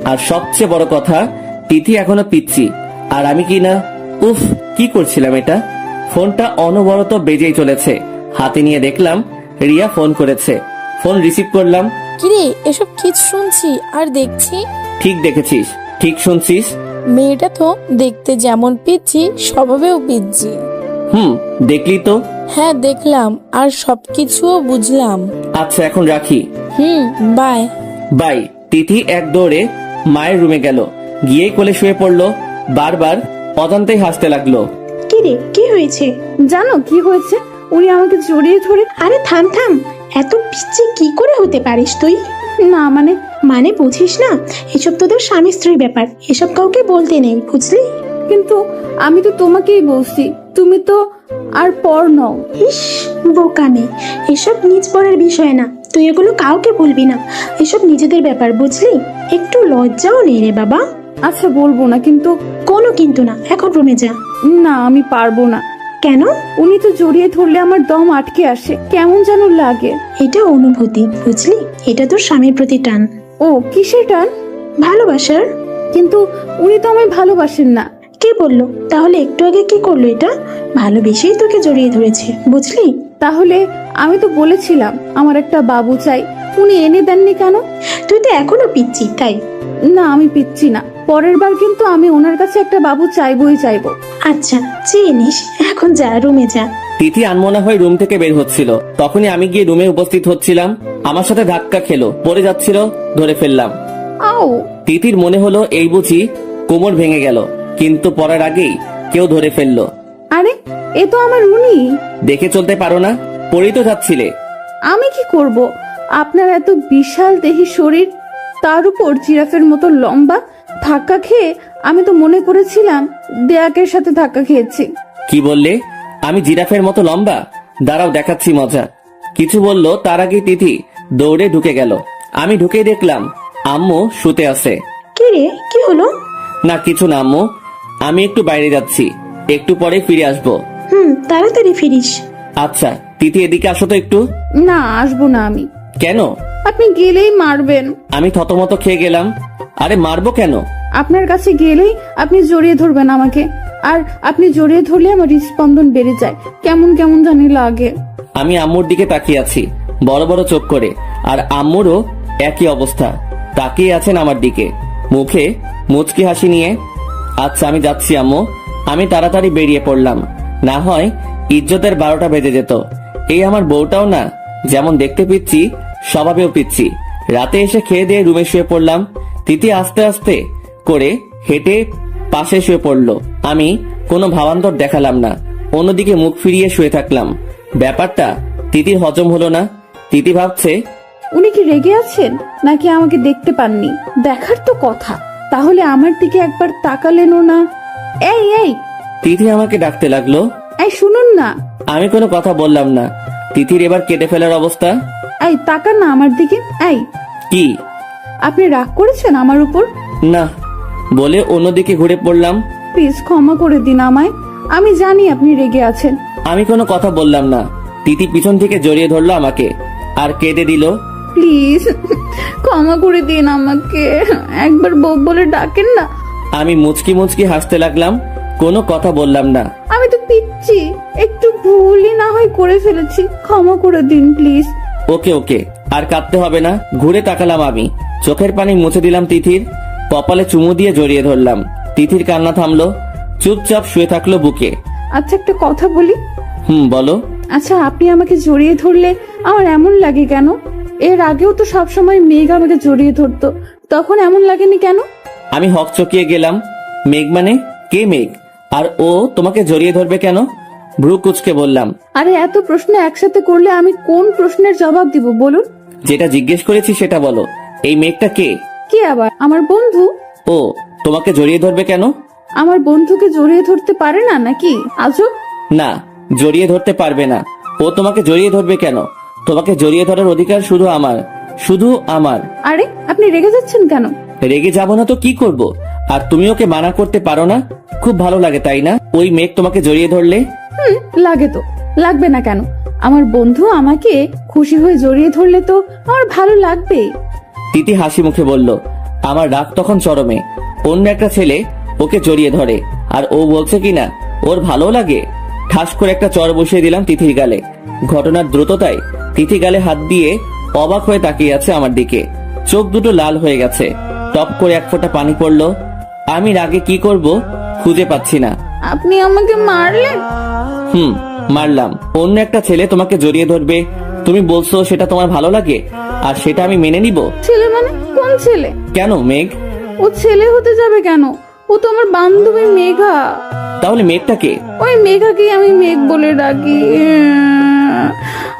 B: আর সবচেয়ে বড় কথা, তিথি এখনো পিচ্ছি, আর আমি কি না। উফ, কি করছিলাম এটা? ফোনটা অনবরত বেজেই চলেছে। হাতে নিয়ে দেখলাম রিয়া ফোন করেছে। ফোন রিসিভ করলাম।
D: কিরে, এসব কি শুনছি আর দেখছি?
B: ঠিক দেখেছিস, ঠিক শুনছিস।
D: মেয়েটা তো দেখতে যেমন পিচ্ছি, স্বভাবেও পিচ্ছি।
B: দেখলি তো।
D: হ্যাঁ দেখলাম, আর সবকিছুও বুঝলাম।
B: আচ্ছা এখন রাখি।
D: বাই।
B: বাই। তিথি এক দৌড়ে মায়ের রুমে গেল, গিয়ে কোলে শুয়ে পড়লো। বারবার অজান্তেই হাসতে লাগলো।
C: কি রে, কি হয়েছে?
A: জানো কি হয়েছে? উনি আমাকে জড়িয়ে ধরে।
C: আরে থাম থাম, এত পিচ্ছি কি করে হতে পারিস তুই?
A: না মানে।
C: মানে বুঝিস না, এসব তোদের স্বামী স্ত্রীর ব্যাপার, এসব কাউকে বলতে নেই, বুঝলি?
A: কিন্তু আমি তো তোমাকেই বলছি, তুমি তো। আর পর্ণও।
C: ইস, বোকা মেয়ে, এসব নিজ পড়ার বিষয় না, তুই এগুলো কাউকে বলবি না, এসব নিজেদের ব্যাপার, বুঝলি? একটু লজ্জাও নেই রে বাবা।
A: আচ্ছা বলবো না, কিন্তু
C: কোনো কিন্তু না, এখন রুমে যা।
A: না আমি পারবো না।
C: কেন?
A: উনি তো জড়িয়ে ধরলে আমার দম আটকে আসে, কেমন যেন লাগে।
C: এটা অনুভূতি, বুঝলি? এটা তোর স্বামীর প্রতি টান,
A: ও কিসের টান?
C: ভালোবাসার।
A: কিন্তু উনি তো আমায় ভালোবাসেন না।
C: কে বললো? তাহলে একটু আগে কি করলো? এটা ভালোবেসেই তোকে জড়িয়ে ধরেছে, বুঝলি?
A: তাহলে আমি তো বলেছিলাম আমার একটা বাবু চাই, উনি এনে দেননি কেন?
C: তুই তো এখনো পিচ্ছি, তাই?
A: না আমি পিচ্ছি না, পরের বার কিন্তু আমি ওনার কাছে একটা বাবু চাইবই চাইবো।
C: আচ্ছা চেয়ে নিস, এখন যা, রুমে যা।
B: তিথি আনমনা হয়ে রুম থেকে বের হচ্ছিল, তখনই আমি গিয়ে রুমে উপস্থিত হচ্ছিলাম। আমার সাথে ধাক্কা খেলো, পড়ে যাচ্ছিল, ধরে ফেললাম।
A: আও!
B: তিথির মনে হলো এই বুঝি কোমর ভেঙে গেল, কিন্তু পড়ার আগেই কেউ ধরে ফেললো।
A: আরে এ তো আমার উনি।
B: দেখে চলতে পারো না? পড়েই তো যাচ্ছিলে।
A: আমি কি করব? আপনার এত বিশাল দেহি শরীর, তার উপর জিরাফের মতো লম্বা, ধাক্কা খেয়ে আমি তো মনে করেছিলাম দেয়াকের সাথে ধাক্কা খেয়েছি।
B: কি বললে? আমি জিরাফের মতো লম্বা? দাঁড়াও দেখাচ্ছি মজা। কিছু বললো তার আগে তিথি দৌড়ে ঢুকে গেল। আমি ঢুকে দেখলাম আম্মু শুতে আছে।
C: কি রে, কি হলো?
B: না কিছু না আম্মু, আমি একটু বাইরে যাচ্ছি, একটু পরে ফিরে আসবো।
C: তাড়াতাড়ি ফিরিস।
B: আচ্ছা তিথি এদিকে আসো তো একটু।
A: না আসবো না আমি।
B: কেন?
A: আপনি গেলেই মারবেন।
B: আমি থতমত খেয়ে গেলাম। আরে মারবো কেন?
A: আপনার কাছে গেলেই আপনি জড়িয়ে ধরবেন আমাকে, আর আপনি জড়িয়ে ধরলে আমার হৃদস্পন্দন বেড়ে যায়, কেমন কেমন জানি লাগে।
B: আমি আম্মুর দিকে তাকিয়ে আছি বড় বড় চোখ করে, আর আম্মুরও একই অবস্থা, তাকিয়ে আছেন আমার দিকে, মুখে মুচকি হাসি নিয়ে। আচ্ছা আমি যাচ্ছি আম্মু। আমি তাড়াতাড়ি বেরিয়ে পড়লাম, না হয় ইজ্জতের 12টা বেজে যেত। এই আমার বউটাও না, যেমন দেখতে পিচ্ছি স্বভাবেও পিচ্ছি। রাতে এসে খেয়ে দিয়ে রুমে শুয়ে পড়লাম। তিথি আস্তে আস্তে করে হেঁটে পাশে শুয়ে পড়লো। আমি কোনো ভাবান্তর দেখালাম না, অন্যদিকে মুখ ফিরিয়ে শুয়ে থাকলাম। ব্যাপারটা তিথির হজম হলো না। তিথি ভাবছে
A: উনি কি রেগে আছেন, নাকি আমাকে দেখতে পাননি? দেখার তো কথা, তাহলে আমার দিকে একবার তাকালেনও না। এই এই
B: তিথি আমাকে ডাকতে লাগলো।
A: এই শুনুন না।
B: আমি কোনো কথা বললাম না। তিথির এবার কেটে ফেলার অবস্থা।
A: এই তাকান না আমার দিকে। এই
B: কি?
A: আপনি রাগ করেছেন আমার উপর?
B: না বলে অন্যদিকে ঘুরে পড়লাম।
A: প্লিজ ক্ষমা করে দিন আমায়, আমি জানি আপনি রেগে আছেন।
B: আমি কোনো কথা বললাম না। তিথি পিছন থেকে জড়িয়ে ধরলো আমাকে আর কেঁদে দিল।
A: প্লিজ ক্ষমা করে দিন আমাকে, একবার বউ বলে ডাকেন না।
B: আমি মুচকি মুচকি হাসতে লাগলাম, কোনো কথা বললাম না।
A: আমি তো পিচ্ছি, একটু ভুলই না হয় করে ফেলেছি, ক্ষমা করে দিন প্লিজ।
B: ওকে ওকে, আর কাঁদতে হবে না। ঘুরে তাকালাম আমি, চোখের পানি মুছে দিলাম তিথির, কপালে চুমু দিয়ে জড়িয়ে ধরলাম। তিথির কান্না থামলো, চুপচাপ শুয়ে থাকলো বুকে।
A: আচ্ছা একটা কথা বলি।
B: বলো।
A: আচ্ছা আপনি আমাকে জড়িয়ে ধরলে আমার এমন লাগে কেন? এর আগেও তো সবসময় মেঘ আমাকে জড়িয়ে ধরতো, তখন এমন লাগেনি কেন?
B: আমি হক চকিয়ে গেলাম। মেঘ মানে কে মেঘ? আর ও তোমাকে জড়িয়ে ধরবে কেন? ভ্রু কুচকে বললাম।
A: আরে এত প্রশ্ন একসাথে করলে আমি কোন প্রশ্নের জবাব দিব বলুন?
B: যেটা জিজ্ঞেস করেছি সেটা বলো। এই মেঘটা কে?
A: কে আবার? আমার বন্ধু।
B: ও তোমাকে জড়িয়ে ধরবে কেন?
A: আমার বন্ধুকে জড়িয়ে ধরতে পারে না নাকি? আজও
B: না, জড়িয়ে ধরতে পারবে না। ও তোমাকে জড়িয়ে ধরবে কেন? তোমাকে জড়িয়ে ধরার অধিকার শুধু আমার, শুধু আমার।
A: আরে আপনি রেগে যাচ্ছেন কেন?
B: রেগে যাব না তো কি করব? আর তুমি ওকে মানা করতে পারো না? খুব ভালো লাগে তাই না ওই মেঘ তোমাকে জড়িয়ে ধরলে?
A: লাগে তো, লাগবে না কেন? আমার বন্ধু আমাকে খুশি হয়ে জড়িয়ে ধরলে তো আমার ভালো লাগবে।
B: তিথি হাসি মুখে বলল। আমার রাগ তখন চরমে। অন্য একটা ছেলে ওকে জড়িয়ে ধরে, আর ও বলছে কিনা ওর ভালো লাগে। ঠাস করে একটা চড় বসিয়ে দিলাম তিথির গালে। ঘটনার দ্রুততায় তিথি গালে হাত দিয়ে অবাক হয়ে তাকিয়ে আছে আমার দিকে, চোখ দুটো লাল হয়ে গেছে। টপ করে এক ফোঁটা পানি পড়লো। আমি রাগে কি করব খুঁজে পাচ্ছি না।
A: আপনি আমাকে মারলেন?
B: মারলাম। অন্য একটা ছেলে তোমাকে জড়িয়ে ধরবে, তুমি বলছো সেটা তোমার ভালো লাগে, আর সেটা আমি মেনে নিব?
A: ছেলে মানে কোন ছেলে?
B: কেন মেঘ?
A: ও ছেলে হতে যাবে কেন? ও তো আমার বান্ধবী মেঘা।
B: তাহলে মেঘটা কে?
A: ওই মেঘাকেই আমি মেঘ বলে ডাকি।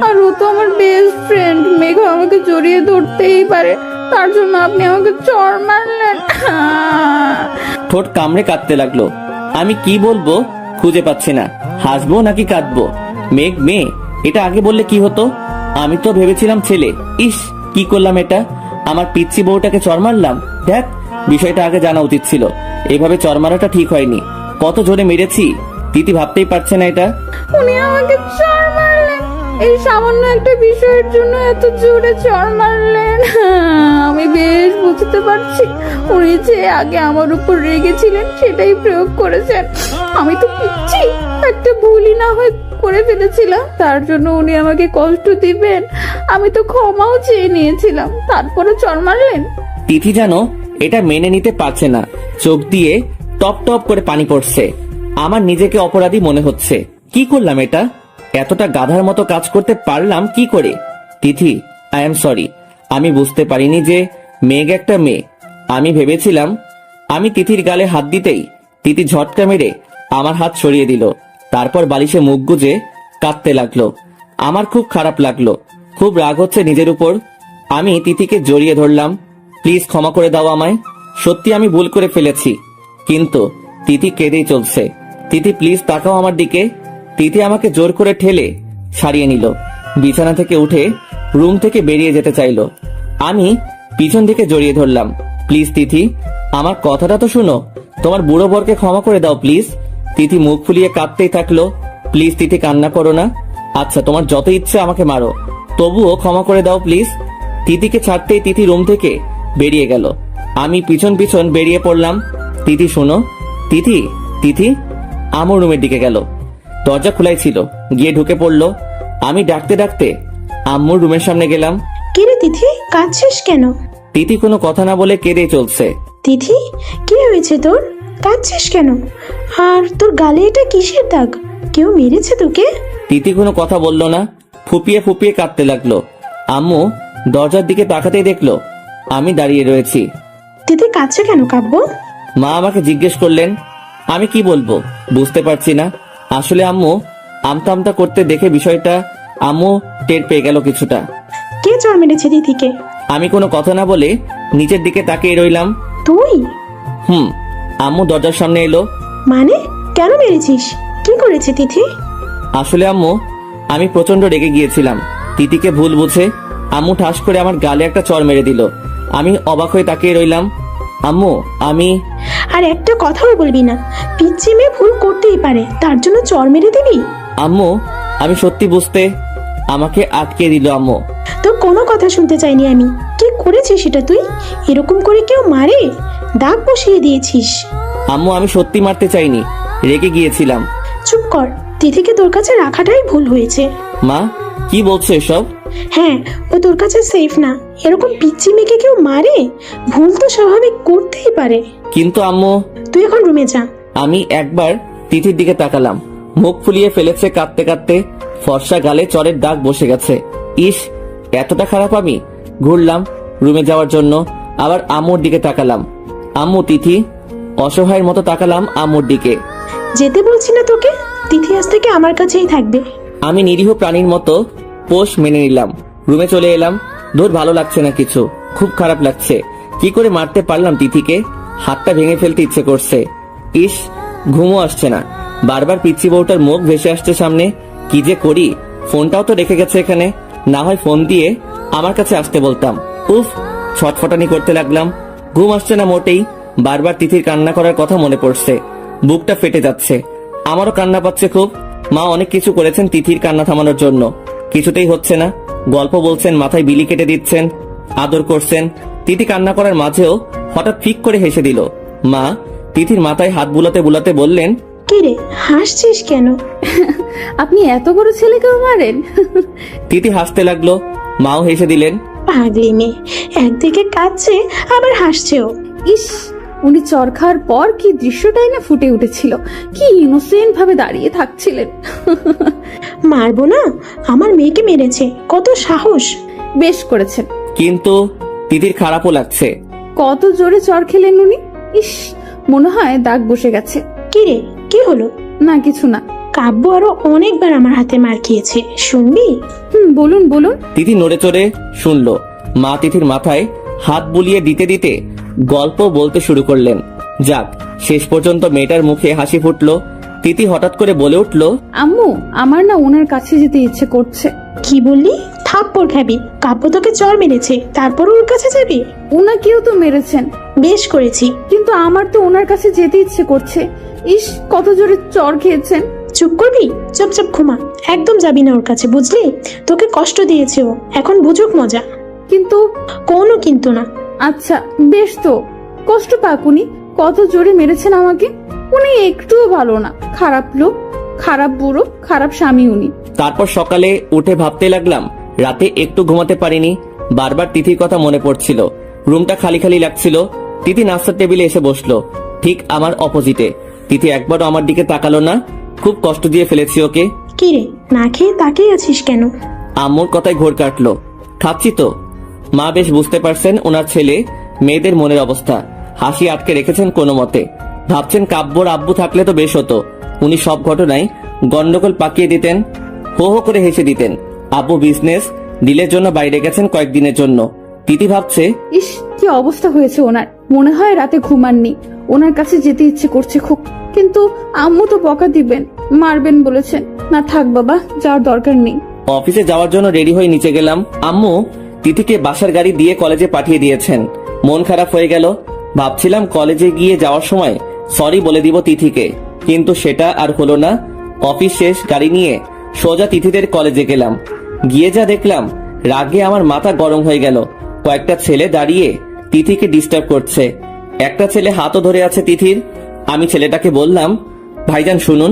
A: আর ও তো আমার বেস্ট ফ্রেন্ড। মেঘা আমাকে জড়িয়ে ধরতেই পারে, তার জন্য আপনি আমাকে চড় মারলেন।
B: ঠোঁট কামড়ে কাঁদতে লাগলো। আমি কি বলবো খুঁজে পাচ্ছি না। হাসবো নাকি কাঁদবো? মেঘ মেয়ে, এটা আগে বললে কি হতো? আমি তো ভেবেছিলাম ছেলে। ইস, কি করলাম এটা? আমার পিচ্ছি বউটাকে চড় মারলাম। দেখ, বিষয়টা আগে জানা উচিত ছিল। এভাবে চড় মারাটা ঠিক হয়নি। কত জোরে মেরেছি, তিথি ভাবতেই পারছে না এটা।
A: উনি আমাকে চড় মারলেন, এই সামান্য একটা বিষয়ের জন্য এত জোরে চড় মারলেন। আমি বেশ বুঝতে পারছি উনি যে আগে আমার উপর রেগেছিলেন সেটাই প্রয়োগ করেছেন। আমি তো পিচ্ছি, একটা ভুলই না হয় করে ফেলেছিলাম, তার জন্য উনি আমাকে কষ্ট দিবেন আমি তো ক্ষমাও চেয়ে নিয়েছিলাম, তারপরে চড় মারলেন।
B: তিথি যেন এটা মেনে নিতে পারছে না। চোখ দিয়ে টপ টপ করে পানি পড়ছে। আমার নিজেকে অপরাধী মনে হচ্ছে। কি করলাম এটা? এতটা গাধার মতো কাজ করতে পারলাম কি করে? তিথি, আই এম সরি। আমি বুঝতে পারিনি যে মেঘ একটা মেয়ে। আমি ভেবেছিলাম। আমি তিথির গালে হাত দিতেই তিথি ঝটকা মেরে আমার হাত সরিয়ে দিল। তারপর বালিশে মুখ গুজে কাঁদতে লাগলো। আমার খুব খারাপ লাগলো, খুব রাগ হচ্ছে নিজের উপর। আমি তিথিকে জড়িয়ে ধরলাম। প্লিজ ক্ষমা করে দাও আমায়, সত্যি আমি ভুল করে ফেলেছি। কিন্তু তিথি কেঁদেই চলছে। তিথি প্লিজ তাকাও আমার দিকে। তিথি আমাকে জোর করে ঠেলে ছাড়িয়ে নিল। বিছানা থেকে উঠে রুম থেকে বেরিয়ে যেতে চাইলো। আমি পিছন থেকে জড়িয়ে ধরলাম। প্লিজ তিথি, আমার কথাটা তো শুনো। তোমার বুড়ো বরকে ক্ষমা করে দাও প্লিজ। তিথি মুখ ফুলিয়ে কাঁদতেই থাকলো। প্লিজ তিথি, কান্না করো না। আচ্ছা, তোমার যত ইচ্ছে আমাকে মারো, তবুও ক্ষমা করে দাও প্লিজ। তিথিকে ছাড়তেই তিথি রুম থেকে বেরিয়ে গেল। আমি পিছন পিছন বেরিয়ে পড়লাম। তিথি শোনো। তিথি, তিথি আমার রুমের দিকে গেল। দরজা খোলাই ছিল, গিয়ে ঢুকে পড়লো। আমি ডাকতে ডাকতে আম্মুর রুমের সামনে গেলাম।
C: কি রে তিথি, কাঁদছিস কেন?
B: তিথি কোনো কথা না বলে কেঁদে চলছে।
C: তিথি, কি হয়েছে তোর? কাঁদছিস কেন? আর তোর গালে এটা কিসের দাগ? কেউ মেরেছে তোকে?
B: তিথি কোনো কথা বলল না, ফুপিয়ে ফুপিয়ে কাঁদতে লাগলো। আম্মু দরজার দিকে তাকাতেই দেখলো আমি দাঁড়িয়ে রয়েছি।
C: তিথি কাঁদছে কেন কাব্য?
B: মা আমাকে জিজ্ঞেস করলেন। আমি কি বলবো বুঝতে পারছি না। আসলে আম্মু আমতা আমতা করতে দেখে বিষয়টা আম্মু টের পেয়ে গেল কিছুটা।
C: কে চড় মেরেছে তিথিকে?
B: আমি কোনো কথা না বলে নিচের দিকে তাকিয়ে রইলাম।
C: তুই?
B: আম্মু দরজার সামনে এলো।
C: মানে কেন মেরেছিস? কি করেছে তিথি?
B: আসলে আম্মু, আমি প্রচন্ড রেগে গিয়েছিলাম। তিথিকে ভুল বুঝে আম্মু ঠাস করে আমার গালে একটা চড় মেরে দিল। আমি অবাক হয়ে তাকিয়ে রইলাম। আম্মু, আমি
C: আর একটা কথাও বলবি না। পিচ্ছি মেয়ে ভুল করতেই পারে, তার জন্য চড় মেরে দিবি?
B: আম্মু, আমি সত্যি বুঝতে আমাকে আটকে দিল আম্মু।
C: তোর কোনো কথা শুনতে চাইনি আমি। কি করেছিস সেটা তুই? এরকম করে কেউ মারে? দাগ বসিয়ে দিয়েছিস।
B: আম্মু, আমি সত্যি মারতে চাইনি, রেগে গিয়েছিলাম।
C: চুপ কর, তিথিকে তোর কাছে রাখাটাই ভুল হয়েছে।
B: মা, কি বলছো এসব?
C: হ্যাঁ, ও তোর কাছে সেফ না। এরকম পিচ্ছি মেয়েকে কেউ মারে? ভুল তো স্বাভাবিক করতেই পারে।
B: কিন্তু আম্মু,
C: তুই এখন রুমে যা।
B: আমি একবার তিথির দিকে তাকালাম। মুখ ফুলিয়ে ফেলেছে কাঁদতে কাঁদতে। ফর্সা গালে চরের দাগ বসে গেছে। ইস, এতটা খারাপ আমি? ঘুরলাম রুমে যাওয়ার জন্য, আবার আম্মুর দিকে তাকালাম। আম্মু, তিথি। অসহায়ের মতো তাকালাম আম্মুর দিকে।
C: যেতে বলছি না তোকে? তিথি আজ থেকে আমার কাছেই থাকবে।
B: আমি নিরীহ প্রাণীর মতো পোষ মেনে নিলাম। রুমে চলে এলাম। ধুর, ভালো লাগছে না কিছু, খুব খারাপ লাগছে। কি করে মারতে পারলাম তিথিকে? হাতটা ভেঙে ফেলতে ইচ্ছে করছে। ইস, ঘুমও আসছে না। বারবার পিচ্ছি বউটার মুখ ভেসে আসছে সামনে। কি যে করি? ফোনটাও তো রেখে গেছে এখানে, না হয় ফোন দিয়ে আমার কাছে আসতে বলতাম। উফ, ছটফটানি করতে লাগলাম। ঘুম আসছে না মোটেই। বারবার তিথির কান্না করার কথা মনে পড়ছে। বুকটা ফেটে যাচ্ছে। আমারও কান্না পাচ্ছে খুব। মা অনেক কিছু করেছেন তিথির কান্না থামানোর জন্য, কিছুতেই হচ্ছে না। গল্প বলছেন, মাথায় বিলি কেটে দিচ্ছেন, আদর করছেন। তিথি কান্না করার মাঝেও হঠাৎ ফিক করে হেসে দিল। মা তিথির মাথায় হাত বুলাতে বুলাতে বললেন,
C: কি রে, হাসছিস কেন?
A: আপনি এত বড় ছেলেকেও মারেন?
B: তিথি হাসতে লাগলো। মাও হেসে দিলেন।
C: পাগলি মেয়ে, একদিকে কাঁদছে আবার হাসছেও।
A: ইস, উনি চর খাওয়ার পর কি দৃশ্যটাই না ফুটে উঠেছিল। কি ইনোসেন্ট ভাবে দাঁড়িয়ে থাকছিলেন।
C: মারবো না? আমার মেয়েকে মেরেছে, কত সাহস!
A: বেশ করেছেন।
B: কিন্তু তিথির খারাপও লাগছে।
A: কত জোরে চর খেলেন উনি। ইস, মনে হয় দাগ বসে গেছে।
C: কি রে, কি হলো?
A: না, কিছু না।
C: কাব্য আরো অনেকবার আমার হাতে মার খেয়েছে, শুনবি?
A: বলুন বলুন।
B: তিথি নড়ে চড়ে শুনলো। মা তিথির মাথায় হাত বুলিয়ে দিতে দিতে গল্প বলতে শুরু করলেন। যাক, শেষ পর্যন্ত মেয়েটার মুখে হাসি ফুটলো। তিথি হঠাৎ করে বলে উঠল,
A: আম্মু, আমার না ওনার কাছে যেতে ইচ্ছে করছে।
C: কি বললি? থাপ্পড় খাবি? কাব্য তোকে চর মেরেছে, তারপর ওর কাছে যাবি?
A: ওনাকেও তো মেরেছেন।
C: বেশ করেছি।
A: কিন্তু আমার তো ওনার কাছে যেতে ইচ্ছে করছে। ইস, কত জোরে চড় খেয়েছেন।
C: চুপ করবি? চুপচাপ ঘুমা। একদম যাবি না ওর কাছে, বুঝলি? তোকে কষ্ট দিয়েছে ও, এখন বুঝুক মজা।
A: কিন্তু
C: কোনো কিন্তু না।
A: আচ্ছা বেশ, তো কষ্ট পাক উনি। কত জোরে মেরেছেন আমাকে। উনি একটুও ভালো না, খারাপ লোক, খারাপ বুড়ো, খারাপ স্বামী উনি।
B: তারপর সকালে উঠে ভাবতে লাগলাম, রাতে একটু ঘুমাতে পারিনি। বারবার তিথির কথা মনে পড়ছিল। রুমটা খালি খালি লাগছিল। তিথি নাস্তার টেবিলে এসে বসলো, ঠিক আমার অপোজিটে। তিথি একবারও আমার দিকে তাকালো না। খুব কষ্ট দিয়ে ফেলেছি ওকে।
C: কি রে, না খেয়ে তাকিয়ে আছিস কেন?
B: আম্মুর কথায় ঘোর কাটলো। খাচ্ছি তো। মা বেশ বুঝতে পারছেন ওনার ছেলে মেয়েদের মনের অবস্থা। হাসি আটকে রেখেছেন কোনো মতে। ভাবছেন কাব্যর আব্বু থাকলে তো বেশ হতো, উনি সব ঘটনায় গন্ডগোল পাকিয়ে দিতেন, হো হো করে হেসে দিতেন। আব্বু বিজনেস ডিলের জন্য বাইরে গেছেন কয়েকদিনের জন্য। তিথি ভাবছে,
A: ইস, কি অবস্থা হয়েছে ওনার। মনে হয় রাতে ঘুমাননি। ওনার কাছে যেতে ইচ্ছে করছে খুব। কিন্তু আম্মু তো বকা দিবেন, মারবেন বলেছেন। না থাক বাবা, যাওয়ার দরকার নেই।
B: অফিসে যাওয়ার জন্য রেডি হয়ে নিচে গেলাম। আম্মু তিথিকে বাসার গাড়ি দিয়ে কলেজে পাঠিয়ে দিয়েছেন। মন খারাপ হয়ে গেল। ভাবছিলাম কলেজে গিয়ে যাওয়ার সময় সরি বলে দিব তিথিকে, কিন্তু সেটা আর হলো না। অফিস শেষ, গাড়ি নিয়ে সোজা তিথিদের কলেজে গেলাম। গিয়ে যা দেখলাম, রাগে আমার মাথা গরম হয়ে গেল। কয়েকটা ছেলে দাঁড়িয়ে তিথিকে ডিস্টার্ব করছে। একটা ছেলে হাতও ধরে আছে তিথির। আমি ছেলেটাকে বললাম, ভাইজান শুনুন,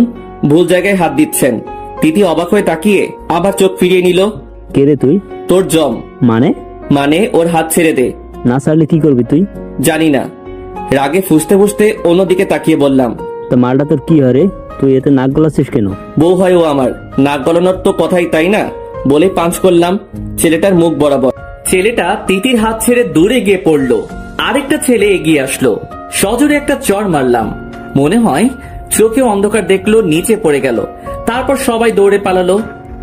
B: ভুল জায়গায় হাত দিচ্ছেন। তিথি অবাক হয়ে তাকিয়ে আবার চোখ ফিরিয়ে নিল।
E: কে রে তুই?
B: তোর জম। মানে ওর হাত ছেড়ে দে।
E: না ছাড়লে কি করবি তুই?
B: জানি না। রাগে ফুসতে ফুসতে অন্যদিকে তাকিয়ে বললাম,
E: তা মালটা তোর কি হয় রে? তুই এতে নাক গলাচ্ছিস কেন?
B: বউ হয় ও আমার, নাক গলানোর তো কথাই তাই না, বলে পাঞ্চ করলাম ছেলেটার মুখ বরাবর। ছেলেটা তিতির হাত ছেড়ে দূরে গিয়ে পড়লো। আরেকটা ছেলে এগিয়ে আসলো, সজোরে একটা চড় মারলাম। মনে হয় চোখে অন্ধকার দেখলো, নিচে পড়ে গেল। তারপর সবাই দৌড়ে পালালো।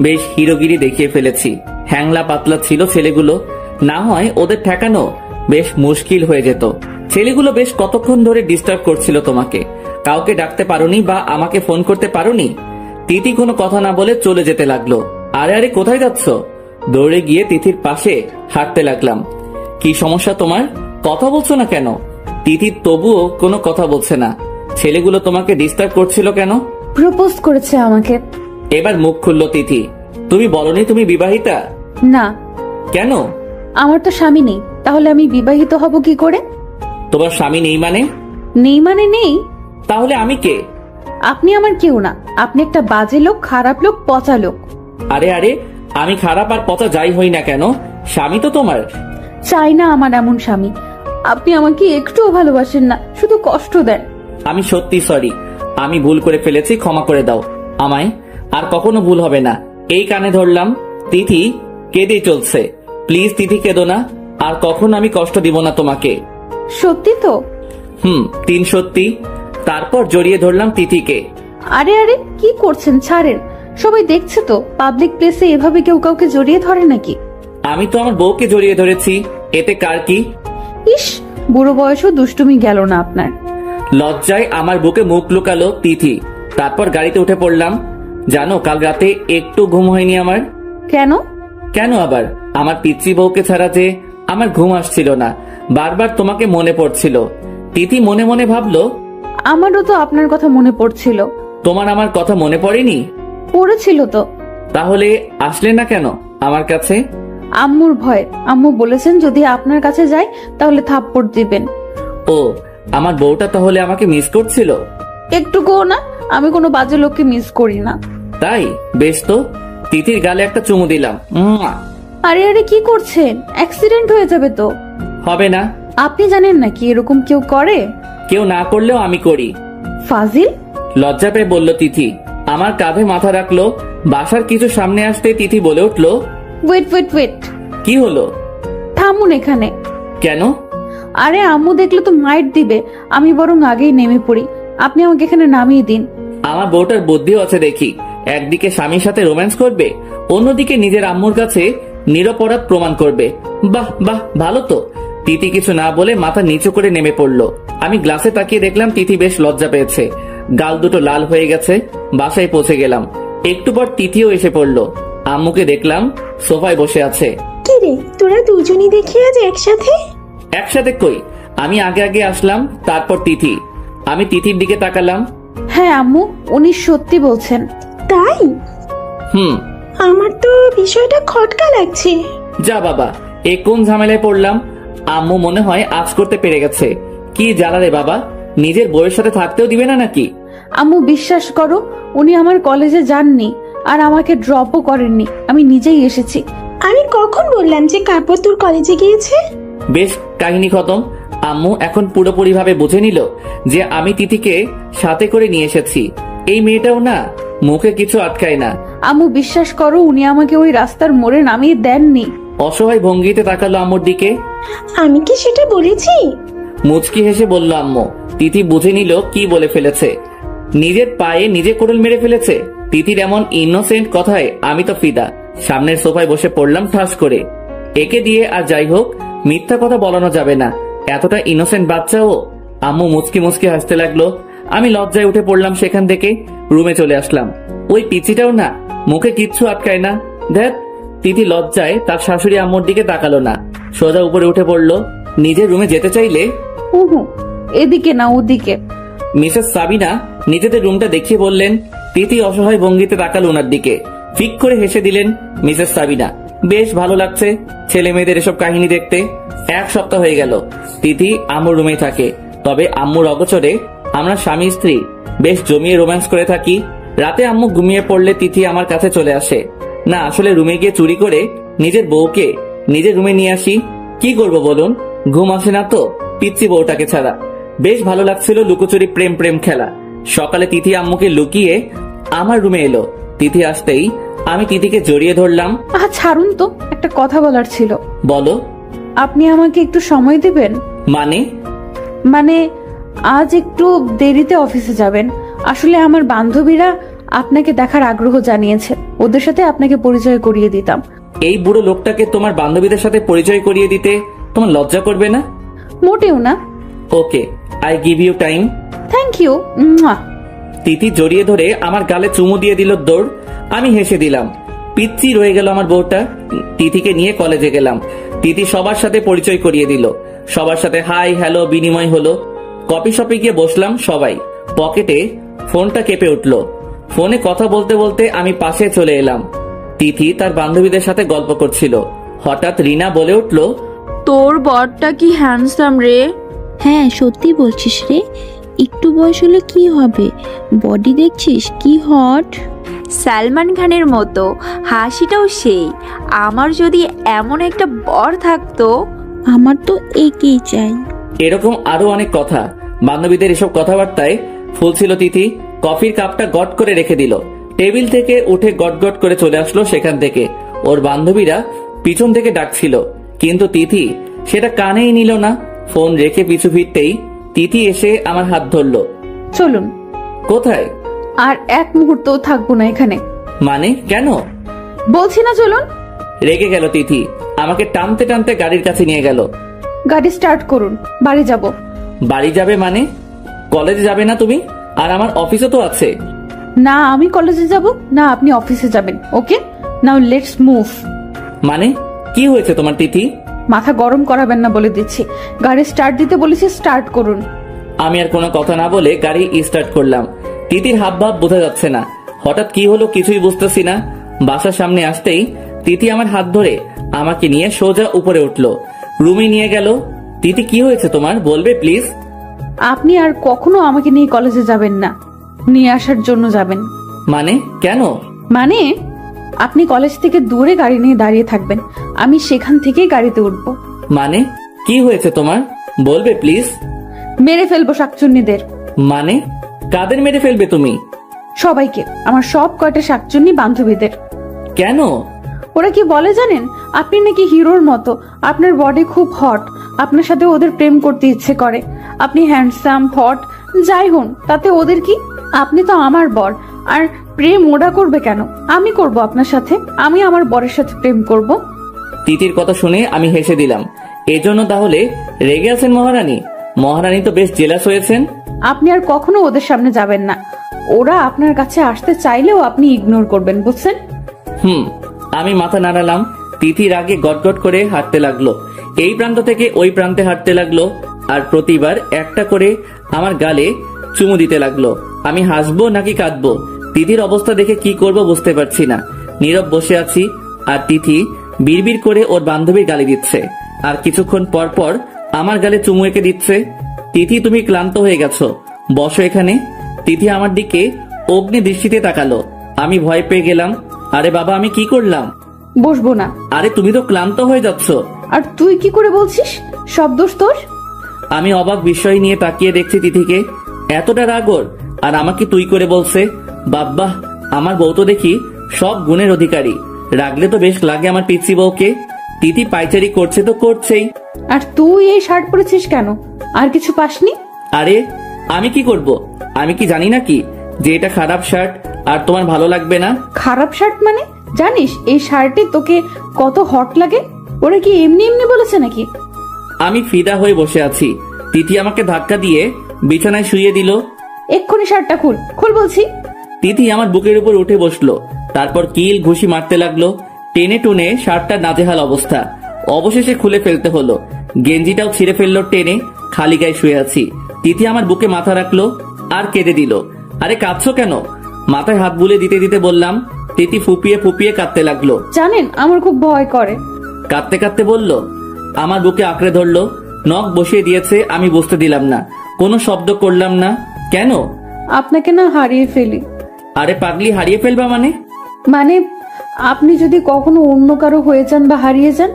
B: বেশ হিরোগিরি দেখিয়ে ফেলেছি। হ্যাংলা পাতলা ছিল ছেলেগুলো, না হয় ওদের ঠেকানো বেশ মুশকিল হয়ে যেত। ছেলেগুলো বেশ কতক্ষণ ধরে ডিস্টার্ব করছিল তোমাকে। কাউকে ডাকতে পারোনি বা আমাকে ফোন করতে পারোনি? তিথি কোনো কথা না বলে চলে যেতে লাগলো। আরে আরে, কোথায় যাচ্ছ? দৌড়ে গিয়ে তিথির পাশে হাঁটতে লাগলাম। কি সমস্যা তোমার? কথা বলছো না কেন? তিথি তবুও কোনো কথা বলছে না। ছেলেগুলো তোমাকে ডিস্টার্ব করছিল কেন?
A: প্রপোজ করেছে আমাকে।
B: এবার মুখ খুললো তিথি। তুমি বলনি তুমি বিবাহিতা?
A: না।
B: কেন?
A: আমার তো স্বামী নেই, তাহলে আমি বিবাহিত হব কি করে?
B: তোমার স্বামী নেই মানে?
A: নেই মানে নেই।
B: তাহলে আমি কে?
A: আপনি আমার কেউ না। আপনি একটা বাজে লোক, খারাপ লোক, পচা লোক।
B: আরে আরে, আমি খারাপ আর পচা যাই হই না কেন, স্বামী তো তোমার।
A: চাই না আমার এমন স্বামী। আপনি আমাকে একটুও ভালোবাসেন না, শুধু কষ্ট দেন।
B: আমি সত্যি সরি, আমি ভুল করে ফেলেছি, ক্ষমা করে দাও আমায়। আর কখনো ভুল হবে না। এই কানে ধরলাম। তিথি কেঁদে চলছে। প্লিজ তিথি কেঁদো না, আর কখনো আমি কষ্ট দিব না তোমাকে।
A: সত্যি তো?
B: 3 সত্যি। তারপর জড়িয়ে ধরলাম তিথিকে।
A: আরে আরে, কি করছেন? ছাড়েন, সবাই দেখছে তো। পাবলিক প্লেসে এভাবে কেউ কাউকে জড়িয়ে ধরে নাকি?
B: আমি তো আমার বউকে জড়িয়ে ধরেছি, এতে কার কি?
A: ইস, বুড়ো বয়সও দুষ্টুমি গেল না আপনার।
B: লজ্জায় আমার বুকে মুখ লুকালো তিথি। তারপর গাড়িতে উঠে পড়লাম। জানো, কাল রাতে একটু ঘুম হয়নি আমার।
A: কেন?
B: কেন আবার? আমার পিতৃ বউকে ছাড়া যে আমার ঘুম আসছিল না। বারবার তোমাকে মনে পড়ছিল। তিথি মনে মনে ভাবলো,
A: আমারও তো আপনার কথা মনে পড়ছিল।
B: তোমার আমার কথা মনে পড়েনি?
A: পড়েছিল তো।
B: তাহলে আসলে না কেন আমার কাছে?
A: আম্মুর ভয়। আম্মু বলেছেন যদি আপনার কাছে যাই তাহলে থাপ্পড় দিবেন।
B: ও, আমার বউটা তাহলে আমাকে মিস করছিল?
A: একটুকুও না। আমি কোনো বাজে লোককে মিস করি না।
B: তাই? বেশ তো। তিথির গালে একটা চুমু দিলাম।
A: আরে আরে, কি করছেন? অ্যাক্সিডেন্ট হয়ে যাবে তো।
B: হবে না।
A: আপনি জানেন না কি এরকম কেউ করে?
B: কেউ না করলেও আমি করি।
A: ফাজিল।
B: লজ্জা পেয়ে বলল তিথি। আমার কাঁধে মাথা রাখলো। বাসার কিছু সামনে আসতে তিথি বলে উঠলো,
A: ওয়েট ওয়েট ওয়েট।
B: কি হলো?
A: থামুন এখানে।
B: কেন?
A: আরে আম্মু দেখলে তো মাইট দিবে। আমি বরং আগেই নেমে পড়ি। আপনি আমাকে এখানে নামিয়ে দিন।
B: আমার বউটার বুদ্ধিও আছে দেখি। একদিকে স্বামীর সাথে রোম্যান্স করবে, অন্যদিকে নিজের আম্মুর কাছে নিরপরাধ প্রমাণ করবে। বাহ বাহ, ভালো তো। তিথি কিছু না বলে মাথা নিচু করে নেমে পড়লো। আমি গ্লাসে তাকিয়ে দেখলাম তিথি বেশ লজ্জা পেয়েছে। গাল দুটো লাল হয়ে গেছে। বাসায় পৌঁছে গেলাম। একটু পর তিথিও এসে পড়লো। আম্মুকে দেখলাম সোফায় বসে আছে।
C: কি রে, তোরা দুজনই দেখি আজ একসাথে?
B: একসাথে কই, আমি আগে আগে আসলাম, তারপর তিথি। আমি তিথির দিকে তাকালাম।
A: হ্যাঁ আম্মু, উনি সত্যি বলছেন।
C: তাই?
B: হুম।
C: আমার তো বিষয়টা খটকা লাগছে।
B: যা বাবা, এ কোন ঝামেলায় পড়লাম। আম্মু মনে হয় আজ করতে পেরে গেছে। কি জ্বালা রে বাবা, নিজের বউয়ের সাথে থাকতেও দিবে না নাকি?
A: আম্মু বিশ্বাস করো, উনি আমার কলেজে যাননি আর আমাকে ড্রপও করেননি, আমি নিজেই এসেছি।
C: আমি কখন বললাম যে কাপড় তোর কলেজে গিয়েছে?
B: বেশ, কাহিনী খতম। আম্মু এখন পুরোপুরি ভাবে বুঝে নিল যে আমি তিথিকে সাথে করে নিয়ে এসেছি। এই মেয়েটাও না, মুখে কিছু আটকায় না।
A: আম্মু বিশ্বাস করো, উনি আমাকে ওই রাস্তার মোড়ে নামিয়ে দেননি।
B: অসহায় ভঙ্গিতে তাকালো আম্মুর দিকে।
C: আমি কি সেটা বলেছি?
B: মুচকি হেসে বলল আম্মু। তিথি বুঝে নিল কি বলে ফেলেছে। নিজের পায়ে নিজে কোড়ল মেরে ফেলেছে। তিথির এমন ইনোসেন্ট কথায় আমি তো ফিদা। সামনের সোফায় বসে পড়লাম ঠাস করে। একে দিয়ে আর যাই হোক, মিথ্যা কথা বলানো যাবে না। এতটা ইনোসেন্ট বাচ্চাও। আম্মু মুচকি মুচকি হাসতে লাগলো। আমি লজ্জায় উঠে পড়লাম সেখান থেকে। রুমে চলে আসলাম। ওই পিচিটাও না, মুখে কিচ্ছু আটকায় না। দেখ, তিথি লজ্জায় তার শাশুড়ি আম্মুর দিকে তাকালো না, সোজা উপরে উঠে পড়লো। নিজের রুমে যেতে চাইলে
A: উহু, এদিকে না ওদিকে।
B: মিসেস সাবিনা নিজেদের রুমটা দেখিয়ে বললেন। তিথি অসহায় ভঙ্গিতে তাকালো ওনার দিকে। ফিক করে হেসে দিলেন মিসেস সাবিনা। বেশ ভালো লাগছে ছেলে মেয়েদের এসব কাহিনী দেখতে। 1 সপ্তাহ হয়ে গেল তিথি আম্মুর রুমে থাকে। তবে আম্মুর অগোচরে আমরা স্বামী স্ত্রী বেশ জমিয়ে রোম্যান্স করে থাকি। রাতে আম্মু ঘুমিয়ে পড়লে তিথি আমার কাছে চলে আসে। না, আসলে রুমে গিয়ে চুরি করে নিজের বউকে নিজের রুমে নিয়ে আসি। কি করব বলুন, ঘুম আসে না তো পিচ্ছি বউটাকে ছাড়া। বেশ ভালো লাগছিল লুকোচুরি প্রেম প্রেম খেলা। সকালে তিথি আম্মুকে লুকিয়ে আমার রুমে এলো। তিথি আসতেই আমি তিথিকে জড়িয়ে ধরলাম।
A: ছাড়ুন তো, একটা কথা বলার ছিল।
B: বলো।
A: আপনি আমাকে একটু সময় দিবেন? মানে আজ একটু দেরিতে অফিসে যাবেন। আসলে আমার বান্ধবীরা আপনাকে দেখার আগ্রহ জানিয়েছে, ওদের সাথে আপনাকে পরিচয় করিয়ে দিতাম।
B: এই বুড়ো লোকটাকে তোমার বান্ধবীদের সাথে পরিচয় করিয়ে দিতে তোমার লজ্জা করবে না?
A: মোটেও না।
B: Okay, I give you time.
A: Thank you.
B: Tithi জড়িয়ে ধরে আমার গালে চুমু দিয়ে দিল দৌড়। আমি হেসে দিলাম। পিচ্ছি রয়ে গেল আমার বউটা। তিথিকে নিয়ে কলেজে গেলাম। তিথি সবার সাথে পরিচয় করিয়ে দিল। সবার সাথে হাই হ্যালো বিনিময় হলো। কফি শপে গিয়ে বসলাম সবাই। পকেটে ফোনটা কেঁপে উঠলো। ফোনে কথা বলতে বলতে আমি পাশে চলে এলাম। তিথি তার বান্ধবীদের সাথে গল্প করছিল। হঠাৎ রিনা বলে উঠল,
A: তোর বরটা কি হ্যান্ডসাম রে।
F: হ্যাঁ, সত্যি বলছিস রে। একটু বয়স হলে কি হবে, বডি দেখছিস কি হট।
G: সালমান খানের মতো, হাসিটাও সেই। আমার যদি এমন একটা বর থাকতো।
F: আমার তো একেই চাই।
B: এরকম আরো অনেক কথা। বান্ধবীদের এসব কথাবার্তায় ফুলছিল তিথি। কফির কাপটা গট করে রেখে দিল। টেবিল থেকে উঠে গট গট করে চলে আসলো সেখান থেকে। ওর বান্ধবীরা পিছন থেকে ডাকছিল, কিন্তু তিথি সেটা কানেই নিল না। ফোন রেখে পিছু ফিরতেই তিথি এসে আমার হাত ধরলো।
A: চলুন।
B: কোথায়?
A: আর এক মুহূর্তও থাকবো না এখানে।
B: মানে কেন?
A: বলছি না চলুন।
B: রেগে গেল তিথি, আমাকে টানতে টানতে গাড়ির কাছে নিয়ে গেল।
A: গাড়ি স্টার্ট করুন, বাড়ি যাব।
B: বাড়ি যাবে মানে? কলেজে যাবে না তুমি? আর আমার অফিসও তো আছে।
A: না আমি কলেজে যাব, না আপনি অফিসে যাবেন। ওকে, নাও লেটস মুভ।
B: মানে কি হয়েছে তোমার তিথি?
A: মাথা গরম করাবেন না বলে দিচ্ছি। গাড়ি স্টার্ট দিতে বলেছি, স্টার্ট করুন।
B: আমি আর কোনো কথা না বলে গাড়ি স্টার্ট করলাম। তিথির হাব ভাব বোঝা যাচ্ছে না। হঠাৎ কি হলো কিছুই বুঝতেছি না। বাসার সামনে আসতেই তিথি আমার হাত ধরে আমাকে নিয়ে সোজা উপরে উঠলো। রুমে নিয়ে গেল। তিথি কি হয়েছে তোমার, বলবে প্লিজ?
A: আপনি আর কখনো আমাকে নিয়ে কলেজে যাবেন না, নিয়ে আসার জন্য যাবেন।
B: মানে কেন?
A: মানে আপনি কলেজ থেকে দূরে গাড়ি নিয়ে দাঁড়িয়ে থাকবেন, আমি সেখান থেকেই গাড়িতে উঠবো।
B: মানে কি হয়েছে তোমার, বলবে প্লিজ?
A: মেরে ফেলবো শাকচুন্নিদের।
B: মানে কাদের মেরে ফেলবে তুমি?
A: সবাইকে, আমার সব কয়টা শাকচুন্নি বান্ধবীদের।
B: কেন?
A: ওরা কি বলে জানেন, আপনি নাকি হিরোর মতো, আপনার বডি খুব হট, আপনার সাথে ওদের প্রেম করতে ইচ্ছে করে। আপনি হ্যান্ডসাম হট যাই হন, তাতে ওদের কি? আপনি তো আমার বর, আর প্রেম ওরা করবে কেন? আমি করব আপনার সাথে, আমি আমার বরের সাথে প্রেম করব।
B: তিথির কথা শুনে আমি হেসে দিলাম। এজন্য তাহলে রেগে আছেন মহারানী? মহারানী তো বেশ জেলাস হয়েছেন।
A: আপনি আর কখনো ওদের সামনে যাবেন না। ওরা আপনার কাছে আসতে চাইলেও আপনি ইগনোর করবেন, বুঝছেন?
B: আমি মাথা নাড়ালাম। তিথির আগে গটগট করে হাঁটতে লাগলো, এই প্রান্ত থেকে ওই প্রান্তে হাঁটতে লাগলো, আর প্রতিবার একটা করে আমার গালে চুমু দিতে লাগলো। আমি হাসবো নাকি কাঁদবো? তিথির অবস্থা দেখে কি করব বুঝতে পারছি না। নীরব বসে আছি, আর তিথি বিড়বিড় করে ওর বান্ধবীর গালি দিচ্ছে, আর কিছুক্ষণ পর পর আমার গালে চুমু এঁকে দিচ্ছে। তিথি, তুমি ক্লান্ত হয়ে গেছো, বসো এখানে। তিথি আমার দিকে অগ্নি দৃষ্টিতে তাকালো। আমি ভয় পেয়ে গেলাম। আরে বাবা, আমি কি করলাম?
A: বসবো না।
B: আরে তুমি তো ক্লান্ত হয়ে যাচ্ছ।
A: আর তুই কি করে বলছিস সব দোষ তোর?
B: আমি অবাক বিস্ময় নিয়ে তাকিয়ে দেখছি তিথিকে, এতটা রাগর, আর আমাকে তুই করে বলছে। বাব্বাহ, আমার বউ তো দেখি সব গুণের অধিকারী। রাগলে তো বেশ লাগে আমার পিচ্ছি বউকে। তিথি পাইচারি করছে তো করছেই।
A: আর তুই এই শার্ট পরেছিস কেন? আর কিছু পাসনি?
B: আরে আমি কি করব? আমি কি জানি নাকি যে এটা খারাপ শার্ট আর তোমার ভালো লাগবে না?
A: খারাপ শার্ট মানে? জানিস এই শার্টে তোকে কত হট লাগে? ওরা কি এমনি এমনি বলেছে নাকি?
B: আমি ফিদা হয়ে বসে আছি। তিথি আমাকে ধাক্কা দিয়ে বিছানায় শুইয়ে দিল।
A: এক্ষুনি শার্টটা খুল, খুল বলছি।
B: তিথি আমার বুকের উপর উঠে বসলো, তারপর কিল ঘুষি মারতে লাগলো। টেনে টুনে শার্টটার নাজেহাল অবস্থা, অবশেষে খুলে ফেলতে হলো। গেঞ্জিটাও ছিঁড়ে ফেললো টেনে। খালি গায়ে শুয়ে আছি। তিথি আমার বুকে মাথা রাখলো আর কেঁদে দিল। আরে কাঁদছো কেন? মাথায় হাত বুলে দিতে দিতে বললাম। তিথি ফুপিয়ে ফুপিয়ে কাঁদতে লাগলো।
A: জানেন আমার খুব ভয় করে।
B: কাঁদতে কাঁদতে বলল, আমার বুকে আঁকড়ে ধরলো, নখ বসিয়ে দিয়েছে। আমি বুঝতে দিলাম না, কোনো শব্দ করলাম না। কেন?
A: আপনাকে না হারিয়ে ফেলি।
B: আরে পাগলি, হারিয়ে ফেলবা মানে?
A: মানে আপনি যদি কখনো অন্য কারো হয়ে যান বা হারিয়ে যান।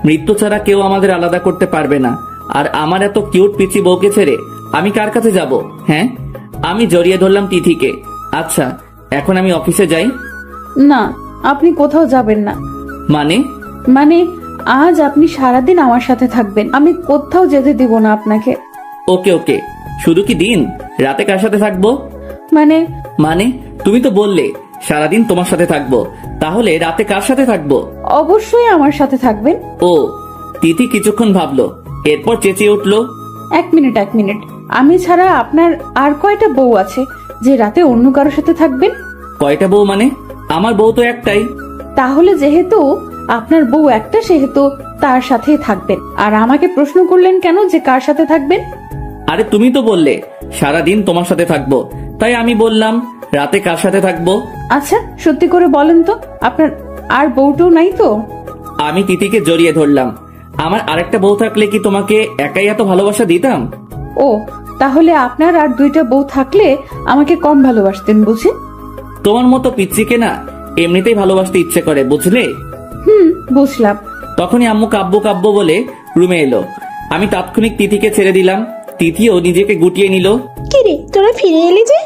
B: মৃত্যু ছাড়া কেউ আমাদের আলাদা করতে পারবে না। আর আমার এত কিউট পিচি বউকে ছেড়ে আমি কার কাছে যাব? হ্যাঁ, আমি জড়িয়ে ধরলাম তিথিকে। আচ্ছা, এখন আমি অফিসে যাই?
A: না, আপনি কোথাও যাবেন না।
B: মানে?
A: মানে আজ আপনি সারাদিন আমার সাথে থাকবেন, আমি কোথাও যেতে দিব না আপনাকে।
B: ওকে ওকে, শুধু কি দিন? রাতে কার সাথে থাকবো?
A: মানে
B: মানে তুমি তো বললে সারাদিন তোমার সাথে থাকবো, তাহলে রাতে কার সাথে থাকবো?
A: অবশ্যই আমার সাথে থাকবেন।
B: ও। তিথি কিছুক্ষণ ভাবলো, এরপর চেঁচিয়ে উঠলো,
A: এক মিনিট, এক মিনিট। আমি ছাড়া আপনার আর কয়টা বউ আছে যে রাতে অন্য কারোর সাথে থাকবেন?
B: কয়টা বউ মানে? আমার বউ তো একটাই।
A: তাহলে যেহেতু আপনার বউ একটা, সেহেতু তার সাথেই থাকবেন। আর আমাকে প্রশ্ন করলেন কেন যে কার সাথে থাকবেন?
B: আরে তুমি তো বললে সারাদিন তোমার সাথে থাকবো, তাই আমি বললাম রাতে কার সাথে থাকবো।
A: আচ্ছা সত্যি করে বলেন তো, আপনার আর বউটাও নাই তো?
B: আমি তিথিকে জড়িয়ে ধরলাম। আমার আরেকটা বউ থাকলে কি তোমাকে একাই এত ভালোবাসা দিতাম?
A: ও, তাহলে আপনার আর দুইটা বউ থাকলে আমাকে কম ভালোবাসতেন বুঝি?
B: তোমার মতো পিচ্চিকে না এমনিতেই ভালোবাসতে ইচ্ছে করে, বুঝলে?
A: বুঝলাম।
B: তখনই আম্মু কাব্য কাব্য বলে রুমে এলো। আমি তাৎক্ষণিক তিথিকে ছেড়ে দিলাম। তিথিও নিজেকে গুটিয়ে নিল।
C: কিরে তোরা ফিরে এলি যে?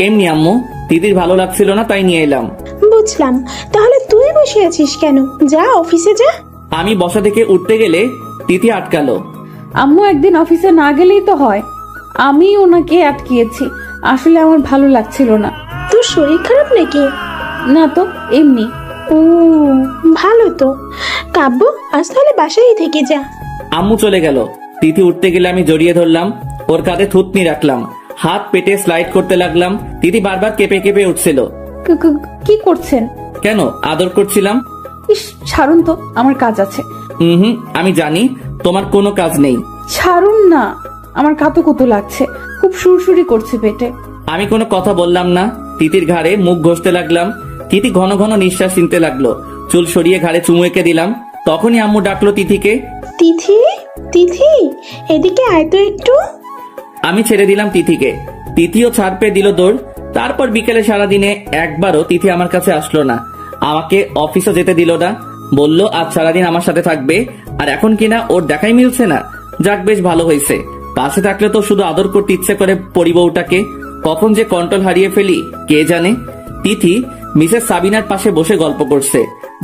B: এমনি আম্মু, তিথির ভালো লাগছিল না তাই নিয়ে এলাম।
C: বুঝলাম, তাহলে তুই বসে আছিস কেন? যা অফিসে যা।
B: আমি বসা থেকে উঠতে গেলে তিথি আটকালো।
A: আম্মু একদিন অফিসে না গেলেই তো হয়। আমি ওনাকে আটকিয়েছি, আসলে আমার ভালো লাগছিল না।
C: তোর শরীর খারাপ নাকি?
A: না তো, এমনি।
C: ও ভালো তো। কাব্য, আজ তাহলে বাসায় থেকে যা।
B: আম্মু চলে গেল। তিথি উঠতে গেলে আমি জড়িয়ে ধরলাম, ওর কাঁধে থুতনি রাখলাম, হাত পেটে স্লাইড করতে লাগলাম। তিথি বারবার কেঁপে কেঁপে উঠছিল।
A: কি করছেন?
B: কেন? আদর করছিলাম।
A: ইস, ছাড়ুন তো, আমার কাজ আছে।
B: আমি জানি তোমার কোনো কাজ নেই।
A: ছাড়ুন না, আমার কাতো কুতো লাগছে, খুব সুরসুরি করছে পেটে।
B: আমি কোনো কথা বললাম না। তিথির ঘাড়ে মুখ ঘষতে লাগলাম। তিথি ঘন ঘন নিঃশ্বাস নিতে লাগলো। চুল সরিয়ে ঘাড়ে চুমু এঁকে দিলাম। তখনই আম্মু ডাকলো তিথিকে।
C: তিথি, তিথি, এদিকে আয় তো একটু।
B: আমি ছেড়ে দিলাম তিথিকে। তিথিও ছাড় পেয়ে দিল দৌড়। তারপর বিকেলে সারাদিনে একবারও তিথি আমার কাছে আসলো না, আমাকে অফিসে যেতে দিল না। বলল আজ সারাদিন আমার সাথে থাকবে, আর এখন কিনা ওর দেখাই মিলছে না। যাক, বেশ ভালো হয়েছে। পাশে থাকলে তো শুধু আদর করতে ইচ্ছে করে পরিবউটাকে। কখন যে কন্ট্রোল হারিয়ে ফেলি কে জানে। তিথি মিসেস সাবিনার পাশে বসে গল্প করছে।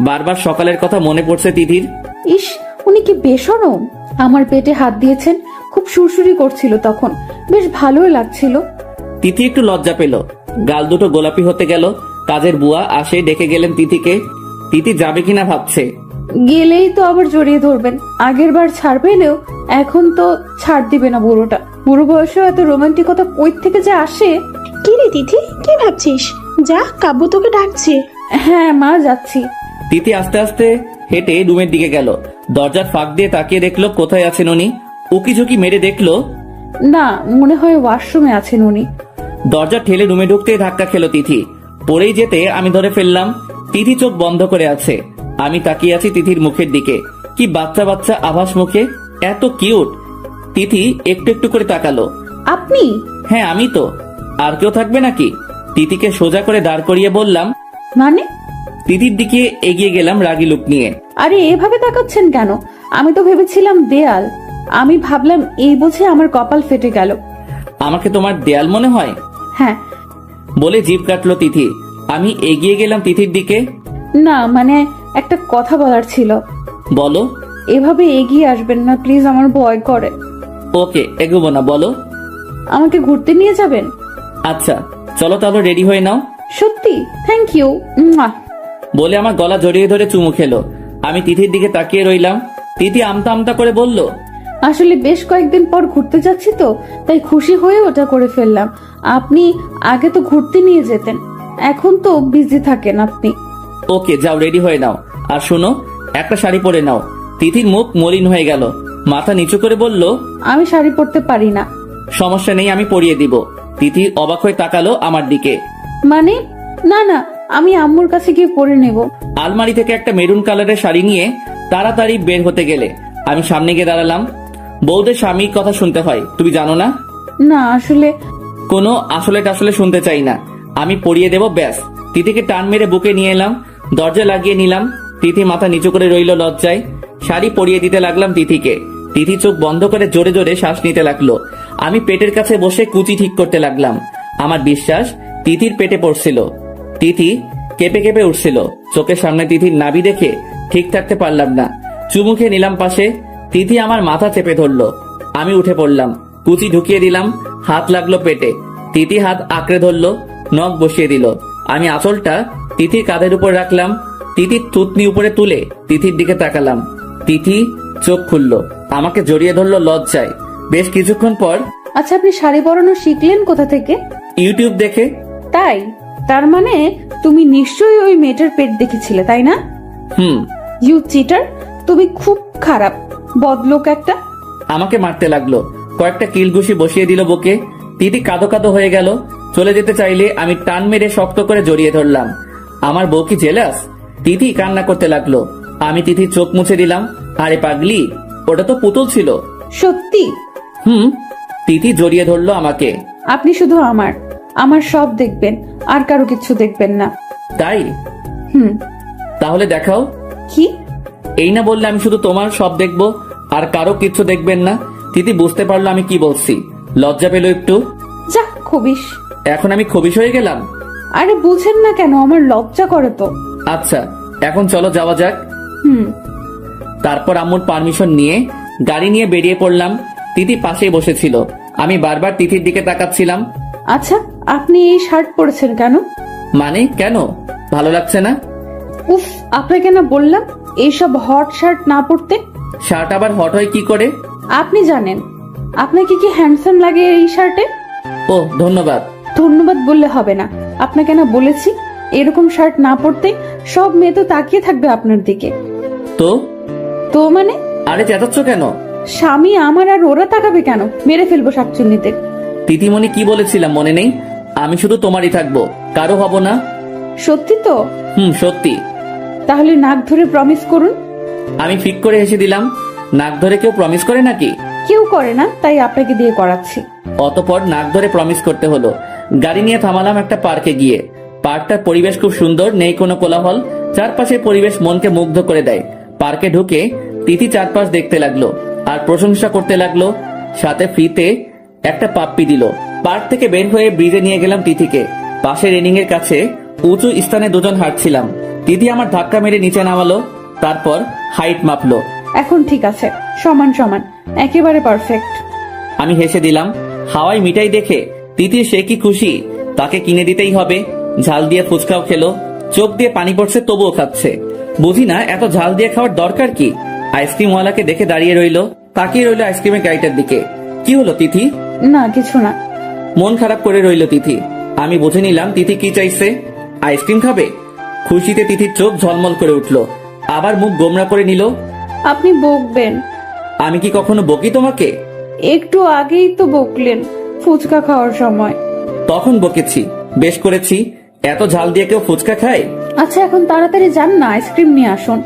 B: বারবার সকালের কথা মনে পড়ছে তিথির।
A: ইস, উনি কি বেশরম! আমার পেটে হাত দিয়েছেন, খুব সুরসুরি করছিল তখন, বেশ ভালোই লাগছিল।
B: তিথি একটু লজ্জা পেল, গাল দুটো গোলাপি হতে গেল। কাজের বুয়া আসে ডেকে গেলেন তিথিকে। তিথি যাবে কিনা ভাবছে।
A: গেলেই তো আবার জড়িয়ে ধরবেন। আগের বার ছাড় পেলেও এখন তো ছাড় দিবে না বুড়োটা। বুড়ো বয়সেও এত রোমান্টিকতা কই থেকে যে আসে।
C: কি রে তিথি, কি ভাবছিস? যা, কাব্য তোকে ডাকছে।
A: হ্যাঁ মা, যাচ্ছি।
B: তিথি আস্তে আস্তে হেঁটে রুমের দিকে গেল। দরজার ফাঁক দিয়ে তাকিয়ে দেখলো কোথায় আছেন উনি। উকি ঝুঁকি মেরে দেখলো
A: না, মনে হয় ওয়াশরুমে আছেন উনি।
B: দরজা ঠেলে রুমে ঢুকতেই ধাক্কা খেলো তিথি। পড়েই যেতে আমি ধরে ফেললাম। তিথি চোখ বন্ধ করে আছে। আমি তাকিয়ে আছি তিথির মুখের দিকে। কি বাচ্চা বাচ্চা আভাস মুখে, এত কিউট। তিথি একটু একটু করে তাকালো।
A: আপনি?
B: হ্যাঁ আমি তো, আর কেউ থাকবে নাকি? তিথিকে সোজা করে দাঁড় করিয়ে বললাম।
A: মানে?
B: তিথির দিকে এগিয়ে গেলাম রাগী লুক নিয়ে।
A: আরে এভাবে তাকাচ্ছেন কেন? আমি তো ভেবেছিলাম দেয়াল। আমি ভাবলাম এই বুঝে আমার কপাল ফেটে গেল।
B: আমাকে তোমার দেয়াল মনে হয়?
A: হ্যাঁ।
B: বলে জিভ কাটলো তিথি। আমি এগিয়ে গেলাম তিথির দিকে।
A: না মানে একটা কথা বলার ছিল।
B: বলো।
A: এভাবে এগিয়ে আসবেন না প্লিজ, আমার ভয় করে।
B: ওকে, এগোবো না, বলো।
A: আমাকে ঘুরতে নিয়ে যাবেন?
B: আচ্ছা চলো তাহলে, রেডি হয়ে নাও।
A: সত্যি? Thank you.
B: বলে আমার গলা জড়িয়ে ধরে চুমু খেলো। আমি তিথির দিকে তাকিয়ে রইলাম। তিথি আমতা আমতা করে বলল,
A: আসলে বেশ কয়েকদিন পর ঘুরতে যাচ্ছি তো, তাই খুশি হয়ে ওটা করে ফেললাম। আপনি আগে তো ঘুরতে নিয়ে যেতেন, এখন তো বিজি থাকেন আপনি।
B: ওকে যাও, রেডি হয়ে নাও। আর শোনো, একটা শাড়ি পরে নাও। তিথির মুখ মলিন হয়ে গেল। মাথা নিচু করে বলল,
A: আমি শাড়ি পরতে পারি না।
B: সমস্যা নেই, আমি পরিয়ে দিব। তিথি অবাক হয়ে তাকালো আমার দিকে।
A: মানে? না না, আমি আম্মুর কাছে গিয়ে পরে নেব।
B: আলমারি থেকে একটা মেরুন কালারের শাড়ি নিয়ে তাড়াতাড়ি বের হতে গেলে আমি সামনে গিয়ে দাঁড়ালাম। বউদের স্বামীর কথা শুনতে হয়, তুমি জানো না?
A: না আসলে।
B: কোনো আসলে টাসলে শুনতে চাই না, আমি পরিয়ে দেব ব্যাস। তিথিকে টান মেরে বুকে নিয়ে এলাম, দরজা লাগিয়ে নিলাম। তিথি মাথা নিচু করে রইল লজ্জায়। শাড়ি পরিয়ে দিতে লাগলাম তিথিকে। তিথি চোখ বন্ধ করে জোরে জোরে শ্বাস নিতে লাগলো। আমি পেটের কাছে বসে কুচি ঠিক করতে লাগলাম। আমার বিশ্বাস তিথির পেটে পড়ছিল। তিথি কেঁপে কেঁপে উঠছিল। চোখের সামনে তিথির নাভি দেখে ঠিক থাকতে পারলাম না। চুমু খেয়ে নিলাম পাশে। তিথি আমার মাথা চেপে ধরলো। আমি উঠে পড়লাম, কুচি ঢুকিয়ে দিলাম। হাত লাগলো পেটে। তিথি হাত আঁকড়ে ধরলো, নখ বসিয়ে দিল। আমি আঁচলটা তিথির কাঁধের উপর রাখলাম। তিথির থুতনি উপরে তুলে তিথির দিকে তাকালাম। তিথি চোখ খুললো, আমাকে জড়িয়ে ধরলো লজ্জায়। বেশ কিছুক্ষণ পর,
A: আচ্ছা আপনি শাড়ি পরানো শিখলেন কোথা থেকে?
B: ইউটিউব দেখে।
A: তাই? তার মানে তুমি নিশ্চয়ই ওই মেয়েটার পেট দেখেছিলে, তাই না?
B: হুম।
A: ইউ চিটার, তুমি খুব খারাপ বদলোক একটা।
B: আমাকে মারতে লাগলো, কয়েকটা কিলঘুষি বসিয়ে দিল বুকে। তিথি কাঁদো কাঁদো হয়ে গেল। চলে যেতে চাইলে আমি টান মেরে শক্ত করে জড়িয়ে ধরলাম। আমার বউ কি জেলাস? তিথি কান্না করতে লাগলো। আমি তিথির চোখ মুছে দিলাম। আরে পাগলি, ওটা তো পুতুল ছিল।
A: সত্যি?
B: হুম। তিথি জড়িয়ে ধরলো আমাকে।
A: আপনি শুধু আমার সব দেখবেন, আর কারো কিছু দেখবেন না।
B: তাই?
A: হুম।
B: তাহলে দেখাও।
A: কি?
B: এই না বললে আমি শুধু তোমার সব দেখবো, আর কারো কিছু দেখবেন না? তিথি বুঝতে পারলো আমি কি বলছি। লজ্জা পেল একটু।
A: যা খবিস।
B: এখন আমি খবিশ হয়ে গেলাম?
A: আরে বুঝেন না কেন, আমার লজ্জা করে তো।
B: আচ্ছা এখন চলো যাওয়া যাক।
A: হুম।
B: তারপর আম্মুর পারমিশন নিয়ে গাড়ি নিয়ে বেরিয়ে পড়লাম। তিথি পাশেই বসেছিল। আমি বারবার তিথির দিকে তাকাচ্ছিলাম।
A: আচ্ছা আপনি এই শার্ট পরেছেন কেন?
B: মানে কেন? ভালো লাগছে না?
A: উফ, আপনাকে না বললাম এইসব হট শার্ট না পরতে।
B: শার্ট আবার হট হয় কি করে?
A: আপনি জানেন। আপনাকে কি হ্যান্ডসাম লাগে এই শার্টে?
B: ও ধন্যবাদ।
A: ধন্যবাদ বললে হবে না, আপনাকে না বলেছি এরকম শার্ট না পরতে। সব মেয়ে তো তাকিয়ে থাকবে আপনার দিকে।
B: তো
A: তো মানে?
B: আরে চেঁচাচ্ছ কেন?
A: স্বামী আমার, আর ওরা তাকাবে কেন? মেরে ফেলবো শাকচুন্নিতে।
B: তিথিমণি কি বলেছিলাম মনে নেই? আমি শুধু তোমারই থাকবো, কারো হব না।
A: সত্যি তো?
B: সত্যি।
A: তাহলে নাক ধরে প্রমিস করুন।
B: আমি ফিক করে হেসে দিলাম। নাক ধরে কেউ প্রমিস করে নাকি?
A: কেউ করে না, তাই আপনাকে দিয়ে করাচ্ছি।
B: অতপর নাক ধরে প্রমিস করতে হলো। গাড়ি নিয়ে থামালাম একটা পার্কে গিয়ে। পার্কটার পরিবেশ খুব সুন্দর, নেই কোনো কোলাহল। চারপাশের পরিবেশ মনকে মুগ্ধ করে দেয়। পার্কে ঢুকে তিথি চারপাশ দেখতে লাগলো আর প্রশংসা করতে লাগলো। সাথে ফ্রিতে একটা পাপ্পি দিল। পার্ক থেকে বের হয়ে ব্রিজে নিয়ে গেলাম তিথিকে। পাশে রেলিং এর কাছে উঁচু স্থানে দুজন হাঁটছিলাম। তিথি আমার ধাক্কা মেরে নিচে নামালো, তারপর হাইট মাপলো।
A: এখন ঠিক আছে, সমান সমান, একেবারে পারফেক্ট।
B: আমি হেসে দিলাম। হাওয়াই মিঠাই দেখে তিথির সে কি খুশি, তাকে কিনে দিতেই হবে। ঝাল দিয়ে ফুচকাও খেলো, চোখ দিয়ে পানি পড়ছে তবুও খাচ্ছে। বুঝি না এত ঝাল দিয়ে খাওয়ার দরকার কি। আইসক্রিমওয়ালাকে দেখে দাঁড়িয়ে রইলো, তাকিয়ে রইলো আইসক্রিমের গাড়িটার দিকে। কি হলো তিথি,
A: না কিছু না।
B: মন খারাপ করে রইল তিথি। আমি বুঝে নিলাম তিথি কি চাইছে। আইসক্রিম খাবে? খুশিতে তিথির চোখ ঝলমল করে উঠল, আবার মুখ গোমরা করে নিল।
A: আপনি বকবেন?
B: আমি কি কখনো বকি তোমাকে?
A: একটু আগেই তো বকলেন ফুচকা খাওয়ার সময়।
B: তখন বকেছি, বেশ করেছি। এত ঝাল দিয়ে কেউ ফুচকা খায়?
A: আচ্ছা এখন তাড়াতাড়ি যান না, আইসক্রিম নিয়ে আসুন।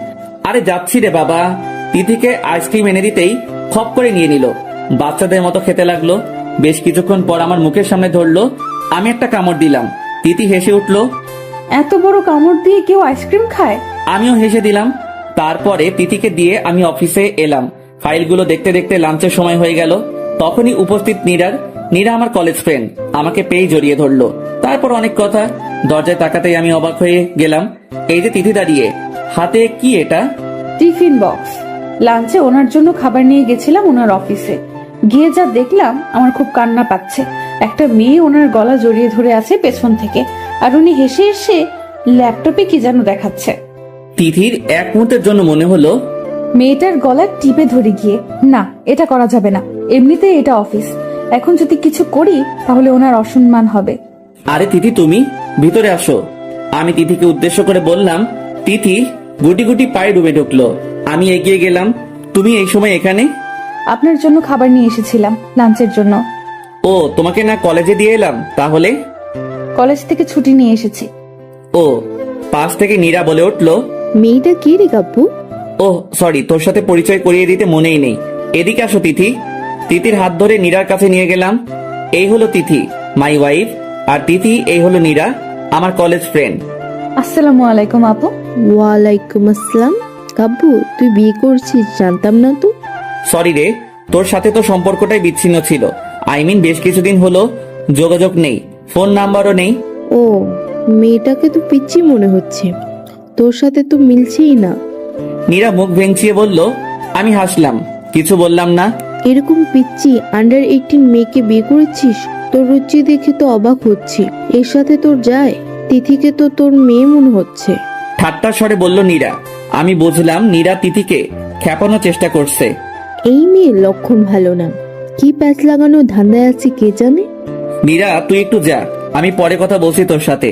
B: আরে যাচ্ছি রে বাবা। তিথিকে আইসক্রিম এনে দিতেই খপ করে নিয়ে নিল, বাচ্চাদের মতো খেতে লাগলো। বেশ কিছুক্ষণ পর আমার মুখের সামনে ধরলো, আমি একটা কামড় দিলাম। তিথি হেসে উঠলো।
A: এত বড় কামড় দিয়ে কেউ আইসক্রিম খায়?
B: আমিও হেসে দিলাম। তারপরে তিথিকে দিয়ে আমি অফিসে এলাম। ফাইলগুলো দেখতে দেখতে লাঞ্চের সময় হয়ে গেল। তখনই উপস্থিত নীরা আমার কলেজ ফ্রেন্ড, আমাকে পেয়ে জড়িয়ে ধরলো। তারপর অনেক কথা। দরজায় তাকাতেই আমি অবাক হয়ে গেলাম। এই যে তিথি দাঁড়িয়ে, হাতে কি এটা?
A: Tiffin box. লাঞ্চে ওনার জন্য খাবার নিয়ে গেছিলাম ওনার অফিসে। গিয়ে যা দেখলাম আমার খুব কান্না পাচ্ছে। একটা মেয়ে ওনার গলা জড়িয়ে ধরে আছে পেছন থেকে, আর উনি হেসে হেসে ল্যাপটপে কি যেন দেখাচ্ছে।
B: তিথির এক মুহূর্তের জন্য মনে হলো
A: মেয়েটার গলা টিপে ধরে গিয়ে, না এটা করা যাবে না, এমনিতেই এটা অফিস, এখন যদি কিছু করি তাহলে ওনার অসম্মান হবে।
B: আরে তিথি তুমি ভিতরে আসো। আমি তিথিকে উদ্দেশ্য করে বললাম। তিথি গুটি গুটি পায়ে ডুবে ঢুকলো। আমি এগিয়ে গেলাম। তুমি এই সময় এখানে?
A: আপনার জন্য খাবার নিয়ে এসেছিলাম লাঞ্চের জন্য।
B: ও, তোমাকে না কলেজে দিয়ে এলাম? তাহলে
A: কলেজ থেকে ছুটি নিয়ে এসেছি।
B: ও, পাশ থেকে নীরা বলে উঠলো,
F: মেয়েটা কে রে কাব্বু?
B: ও সরি, তোর সাথে পরিচয় করিয়ে দিতে মনেই নেই। এদিকে আসো তিথি। তিথির হাত ধরে নীরার কাছে নিয়ে গেলাম। এই হলো তিথি, মাই ওয়াইফ। আর তিথি এই হলো নীরা, আমার কলেজ ফ্রেন্ড।
A: আসসালামু আলাইকুম আপু।
F: ওয়ালাইকুম আসসালাম। কাব্বু তুই বিয়ে করছিস? জানতাম না তো।
B: সরি রে, তোর সাথে তো সম্পর্কটাই বিচ্ছিন্ন ছিল। আই মিন বেশ কিছুদিন হলো যোগাযোগ নেই, ফোন নাম্বারও নেই।
F: ও, মেয়েটাকে তো পিচ্ছি মনে হচ্ছে, তোর সাথে তো মিলছেই না।
B: নীরা মুখ ভেঙচিয়ে বলল। আমি হাসলাম, কিছু বললাম না।
F: এরকম পিচ্ছি আন্ডার 18 মেয়েকে বিয়ে করেছিস? তোর রুচি দেখে তো অবাক হচ্ছি। এর সাথে তোর যায়? তিথিকে তো তোর মেয়ে মনে হচ্ছে।
B: ঠাট্টার স্বরে বলল নীরা। আমি বুঝলাম নীরা তিথিকে খেপানোর চেষ্টা করছে।
F: এই মেয়ের লক্ষণ ভালো না, কি প্যাচ লাগানো ধান্দায় আছে কে জানে।
B: নীরা তুই একটু যা, আমি পরে কথা বলছি তোর সাথে।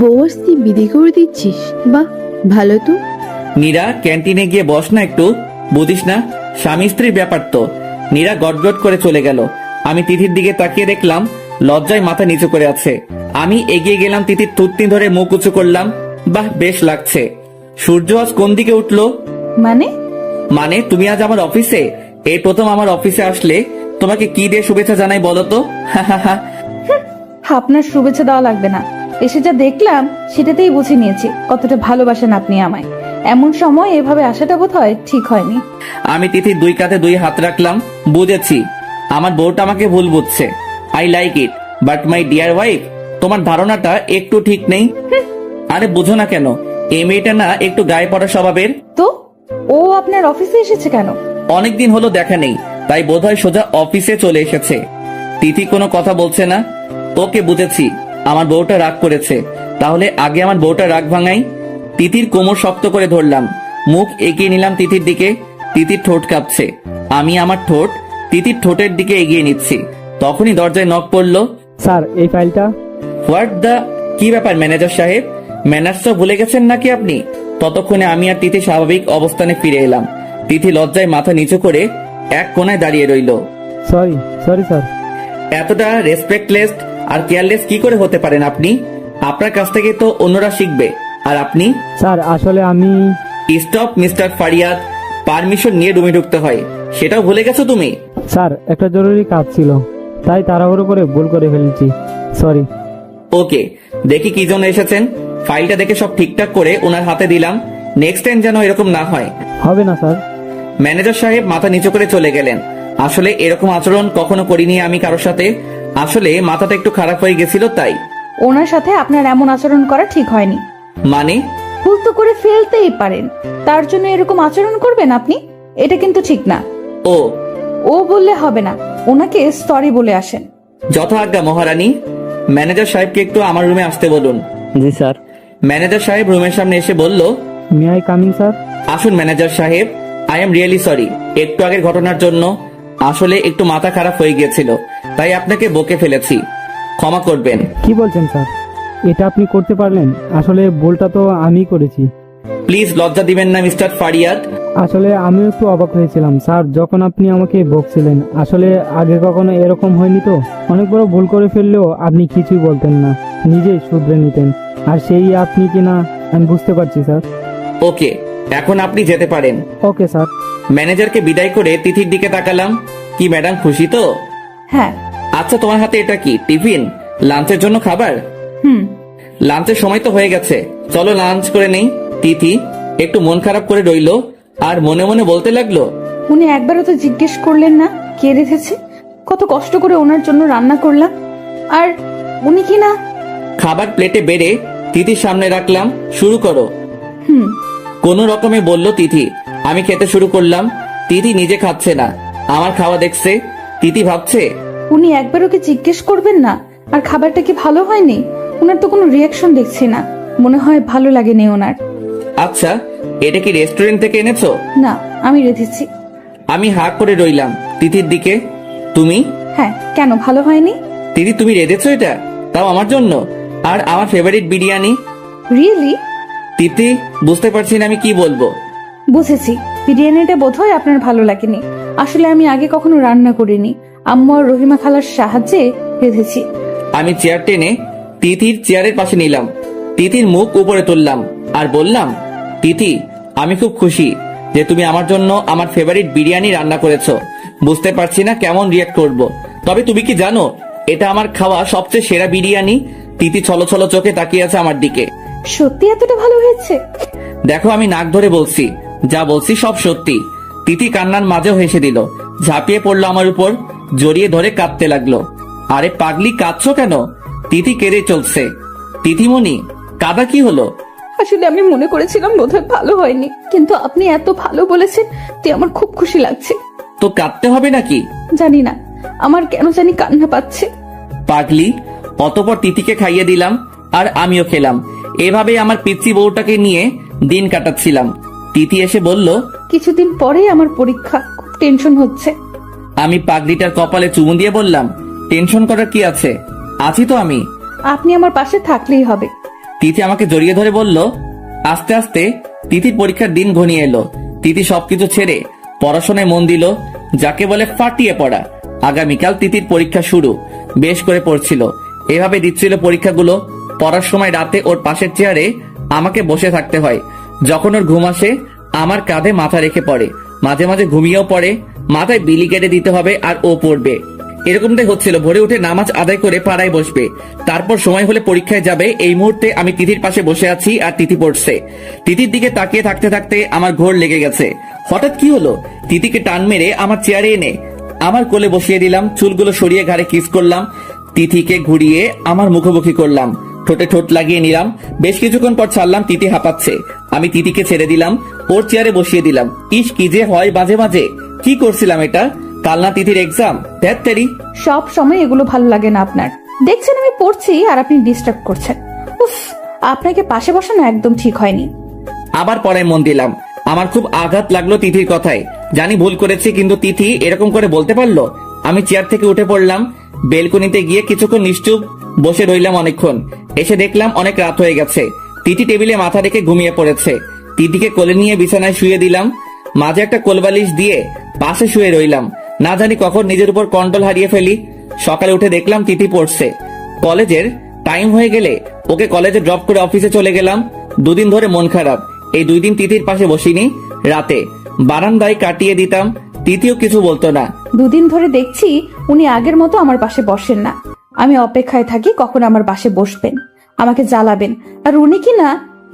F: বউ আসতে বিধি করে দিচ্ছিস? বাহ, ভালো তো।
B: নীরা ক্যান্টিনে গিয়ে বস না একটু, বুঝিস না স্বামী স্ত্রীর ব্যাপার তো। নীরা গটগট করে চলে গেল। আমি তিথির দিকে তাকিয়ে দেখলাম লজ্জায় মাথা নিচু করে আছে। আমি এগিয়ে গেলাম, তিথির থুতনি ধরে মুখ উঁচু করলাম। বাহ, বেশ লাগছে। সূর্য আজ কোন দিকে উঠলো?
A: মানে
B: তুমি আজ আমার অফিসে? এই প্রথম আমার অফিসে আসলে। তোমাকে কি দিয়ে শুভেচ্ছা জানাই বলো তো?
A: আপনার শুভেচ্ছা দেওয়া লাগবে না, এসে যা দেখলাম সেটাতেই বুঝে নিয়েছি কতটা ভালোবাসেন আপনি আমায়। এমন সময় এভাবে আসাটা বোধহয় ঠিক হয়নি।
B: আমি তিথির দুই কাঁধে দুই হাত রাখলাম। বুঝেছি, আমার বউটা আমাকে ভুল বুঝছে। I like it, but my dear wife, তোমার ধারণাটা একটু ঠিক নেই। আরে বুঝো না কেন? এই মেয়েটা না একটু গায়ে পড়া স্বভাবের।
A: তো ও আপনার অফিসে এসেছে কেন?
B: অনেকদিন হলো দেখা নেই, তাই বোধহয় সোজা অফিসে চলে এসেছে। তিথি কোনো কথা বলছে না। ওকে, বুঝেছি, আমার বউটা রাগ করেছে। তাহলে আগে আমার বউটা রাগ ভাঙাই। তিথির কোমর শক্ত করে ধরলাম, মুখ এগিয়ে নিলাম তিথির দিকে। তিথির ঠোঁট কাঁপছে। আমি আমার ঠোঁট তিথির ঠোঁটের দিকে এগিয়ে নিচ্ছি। তখনই দরজায় নক পড়লো।
E: স্যার এই ফাইলটা।
B: হোয়াট দা, কি ব্যাপার ম্যানেজার সাহেব? ম্যানার্সটা ভুলে গেছেন নাকি আপনি? ততক্ষণে আমি আর তিথি স্বাভাবিক অবস্থানে ফিরে এলাম। তিথি লজ্জায় মাথা নিচু করে এক কোণায় দাঁড়িয়ে রইল।
E: Sorry sir.
B: এতটা রেসপেক্টলেস আর কেয়ারলেস কি করে হতে পারেন আপনি? আপনার কাছ থেকে তো অন্যরা শিখবে, আর আপনি?
E: স্যার আসলে আমি।
B: স্টপ মিস্টার ফারিয়াদ, পারমিশন নিয়ে রুমে ঢুকতে হয়, সেটাও ভুলে গেছো তুমি?
E: স্যার একটা জরুরি কাজ ছিল, তাই তাড়াহুড়ো করে ভুল করে ফেলেছি, সরি।
B: ওকে, দেখি কি জন্য এসেছেন। ফাইলটা দেখে সব ঠিকঠাক করে ওনার হাতে দিলাম। নেক্সট টাইম যেন এরকম না হয়।
E: হবে না স্যার।
B: ম্যানেজার সাহেব মাথা নিচু করে চলে গেলেন। আসলে এরকম আচরণ কখনো করিনি আমি কারোর সাথে। আসলে মাথাটা একটু খারাপ হয়ে গেছিল তাই।
A: ওনার সাথে আপনার এমন আচরণ করা ঠিক হয়নি।
B: মানে?
A: ভুল তো করে ফেলতেই পারেন, তার জন্য এরকম আচরণ করবেন আপনি? এটা কিন্তু ঠিক না। ও বললে হবে না, ওনাকে সরি বলে আসেন।
B: যথা আজ্ঞা মহারানী। ম্যানেজার সাহেবকে একটু আমার রুমে আসতে বলুন।
E: জি স্যার।
B: ম্যানেজার সাহেব রুমের সামনে এসে বলল,
E: মে আই কামিং স্যার?
B: আসুন ম্যানেজার সাহেব, আই এম রিয়েলি সরি একটু আগের ঘটনার জন্য। আসলে একটু মাথা খারাপ হয়ে গিয়েছিল, তাই আপনাকে বকে ফেলেছি, ক্ষমা করবেন।
E: কি বলছেন স্যার? এটা আপনি করতে পারলেন? আসলে ভুলটা তো আমিই করেছি।
B: প্লিজ লজ্জা দিবেন না মিস্টার ফারিয়াদ।
E: আসলে আমিও একটু অবাক হয়েছিলাম স্যার যখন আপনি আমাকে বকছিলেন। আসলে আগে কখনো এরকম হয়নি তো। অনেক বড় ভুল করে ফেললেও আপনি কিছুই বলতেন না, নিজেই শুধরে নিতেন। আর সেই আপনি কিনা আমি বুঝতে পারছি স্যার।
B: ওকে, এখন আপনি যেতে পারেন।
E: Okay sir.
B: ম্যানেজারকে বিদায় করে তিথির দিকে তাকালাম। কি ম্যাডাম খুশি তো?
A: হ্যাঁ।
B: আচ্ছা, তোমার হাতে এটা কি? টিফিন? লাঞ্চের জন্য খাবার?
A: হুম।
B: লাঞ্চের সময় তো হয়ে গেছে, চলো লাঞ্চ করে নেই। তিথি একটু মন খারাপ করে রইলো আর মনে মনে বলতে লাগলো,
A: উনি একবারও তো জিজ্ঞেস করলেন না কে রেখেছে, কত কষ্ট করে ওনার জন্য রান্না করলাম, আর উনি কি না।
B: খাবার প্লেটে বেড়ে তিথির সামনে রাখলাম। শুরু করো।
A: হুম।
B: কোনো রকমে বলল তিথি। আমি খেতে শুরু করলাম। তিথি নিজে খাচ্ছে না, আমার খাওয়া দেখছে। তিথি ভাবছে,
A: উনি একবার ওকে জিজ্ঞেস করবেন না আর খাবারটা কি ভালো হয়নি? ওনার তো কোনো রিয়াকশন দেখছি না, মনে হয় ভালো লাগেনি ওনার।
B: আচ্ছা এটা কি রেস্টুরেন্ট থেকে এনেছো?
A: না, আমি রেঁধেছি।
B: আমি হাঁ করে রইলাম তিথির দিকে। তুমি?
A: হ্যাঁ, কেন ভালো হয়নি?
B: তিথি তুমি রেঁধেছো এটা, তাও আমার জন্য, আর আমার ফেভারিট বিরিয়ানি।
A: রিয়েলি?
B: তিথি বুঝতে পারছি না আমি কি বলবো।
A: বুঝেছি, বিরিয়ানিটা বোধহয় আপনার ভালো লাগেনি। আসলে আমি আগে কখনো রান্না করিনি, আম্মু আর রহিমা খালার সাহায্যে রেঁধেছি।
B: আমি চেয়ার টেনে তিথির চেয়ারের পাশে নিলাম। তিথির মুখ উপরে তুললাম আর বললাম, তিথি আমি খুব খুশি যে তুমি আমার জন্য আমার ফেভারিট বিরিয়ানি রান্না করেছো। বুঝতে পারছি না কেমন রিয়াক্ট করব, তবে তুমি কি জানো এটা আমার খাওয়া সবচেয়ে সেরা বিরিয়ানি। তিথি ছলো ছলো চোখে তাকিয়ে আছে আমার দিকে।
A: সত্যি এতটা ভালো হয়েছে?
B: দেখো আমি নাক ধরে বলছি, যা বলছি সব সত্যি। তিথি কান্নার মাঝেও হেসে দিল, ঝাঁপিয়ে পড়লো আমার উপর, জড়িয়ে ধরে কাঁদতে লাগলো। আরে পাগলি কাঁদছো কেন? তিথি কেঁদে চলছে। তিথিমণি কাদা কি হলো?
A: আসলে আমি মনে করেছিলাম বোধহয় ভালো হয়নি, কিন্তু আপনি এত ভালো বলেছেন তে আমার খুব খুশি লাগছে।
B: তো কাঁদতে হবে নাকি?
A: জানি না, আমার কেন জানি কান্না পাচ্ছে।
B: পাগলি। অতপর তিথিকে খাইয়ে দিলাম আর আমিও খেলাম। এভাবে আমার পিচ্চি বউটাকে নিয়ে দিন কাটাচ্ছিলাম। তিথি এসে বলল,
A: কিছুদিন পরেই আমার পরীক্ষা, খুব টেনশন হচ্ছে।
B: আমি পাগলিটার কপালে চুমু দিয়ে বললাম, টেনশন করার কি আছে, আছি তো আমি।
A: আপনি আমার পাশে থাকলেই হবে।
B: তিথি আমাকে জড়িয়ে ধরে বলল। আস্তে আস্তে তিথির পরীক্ষার দিন ঘনিয়ে এলো। তিথি সবকিছু ছেড়ে পড়াশোনায় মন দিল, যাকে বলে ফাটিয়ে পড়া। আগামীকাল তিথির পরীক্ষা শুরু। বেশ করে পড়ছিল, এভাবে দিচ্ছিল পরীক্ষাগুলো। পড়ার সময় রাতে ওর পাশের চেয়ারে আমাকে বসে থাকতে হয়। যখন ওর ঘুম আসে আমার কাঁধে মাথা রেখে পড়ে, মাঝে মাঝে ঘুমিয়েও পড়ে। মাথায় বিলি কেটে দিতে হবে আর ও পড়বে। এরকমটাই হচ্ছিল। ভোরে উঠে নামাজ আদায় করে পাড়ায় বসবে, তারপর সময় হলে পরীক্ষায় যাবে। এই মুহূর্তে আমি তিথির পাশে বসে আছি আর তিথি পড়ছে। তিথির দিকে তাকিয়ে থাকতে থাকতে আমার ঘোর লেগে গেছে। হঠাৎ কি হলো, তিথিকে টান মেরে আমার চেয়ারে এনে আমার কোলে বসিয়ে দিলাম। চুলগুলো সরিয়ে ঘাড়ে কিস করলাম। তিথিকে ঘুরিয়ে আমার মুখোমুখি করলাম, ঠোঁটে ঠোঁট লাগিয়ে নিলাম। বেশ কিছুক্ষণ পর ছাড়লাম, তিথি হাঁপাচ্ছে। আমি তিথিকে ছেড়ে দিলাম, ওর চেয়ারে বসিয়ে দিলাম। ইস কি যে হয় মাঝে মাঝে, কি করছিলাম এটা? কাল না তিথির এক্সাম, ধ্যাত্তেরি।
A: সব সময় এগুলো ভালো লাগে না আপনার। দেখছেন আমি পড়ছি আর আপনি ডিস্টার্ব করছেন। উফ, আপনাকে পাশে বসানো একদম ঠিক হয়নি।
B: আবার পড়ায় মন দিলাম। আমার খুব আঘাত লাগলো তিথির কথায়। জানি ভুল করেছি, কিন্তু তিথি এরকম করে বলতে পারলো। আমি চেয়ার থেকে উঠে পড়লাম, বেলকনিতে গিয়ে কিছুক্ষণ নিশ্চুপ বসে রইলাম। অনেকক্ষণ এসে দেখলাম অনেক রাত হয়ে গেছে। তিথি টেবিলে মাথা রেখে ঘুমিয়ে পড়েছে। তিথিকে কোলে নিয়ে বিছানায় শুয়ে দিলাম, মাঝে একটা কোলবালিশ দিয়ে পাশে শুয়ে রইলাম। না জানি কখন নিজের উপর কন্ট্রোল হারিয়ে ফেলি। সকালে উঠে দেখলাম তিথি পড়ছে। কলেজের টাইম হয়ে গেলে ওকে কলেজে ড্রপ করে অফিসে চলে গেলাম। দুদিন ধরে মন খারাপ। এই 2 দিন তিথির পাশে বসিনি। রাতে বারান্দায় কাটিয়ে দিতাম, তিথিও কিছু বলতো না।
A: 2 দিন ধরে দেখছি উনি আগের মতো আমার পাশে বসেন না। আমি অপেক্ষায় থাকি কখন আমার পাশে বসবেন, আমাকে জ্বালাবেন। আর উনি কি না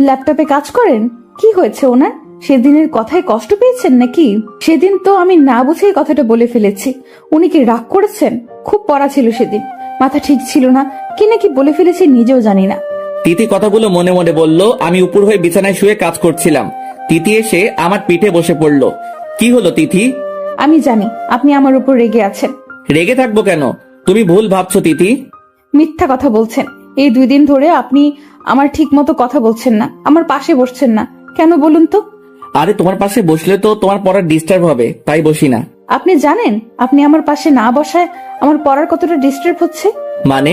A: ল্যাপটপে কাজ করেন। কি হয়েছে ওনার? সেদিনের কথায় কষ্ট পেয়েছেন নাকি? সেদিন তো আমি না বুঝেই কথাটা বলে ফেলেছি। উনি কি রাগ করেছেন? খুব পড়া ছিল সেদিন, মাথা ঠিক ছিল না, কি নাকি বলে ফেলেছি নিজেও জানি না।
B: তিথি কথাগুলো মনে মনে বলল। আমি উপর হয়ে বিছানায় শুয়ে কাজ করছিলাম। তিথি এসে আমার পিঠে বসে পড়লো। কি হলো তিথি?
A: আমি জানি আপনি আমার উপর রেগে আছেন।
B: রেগে থাকবো কেন? তুমি ভুল ভাবছো তিথি।
A: মিথ্যা কথা বলছেন। এই 2 দিন ধরে আপনি আমার ঠিক মতো কথা বলছেন না, আমার পাশে বসছেন না। কেন বলুন তো?
B: আরে তোমার পাশে বসলে তো তোমার পড়া ডিস্টার্ব হবে, তাই বসি না।
A: আপনি জানেন আপনি আমার পাশে না বসায় আমার পড়ার কতটা ডিস্টার্ব হচ্ছে?
B: মানে?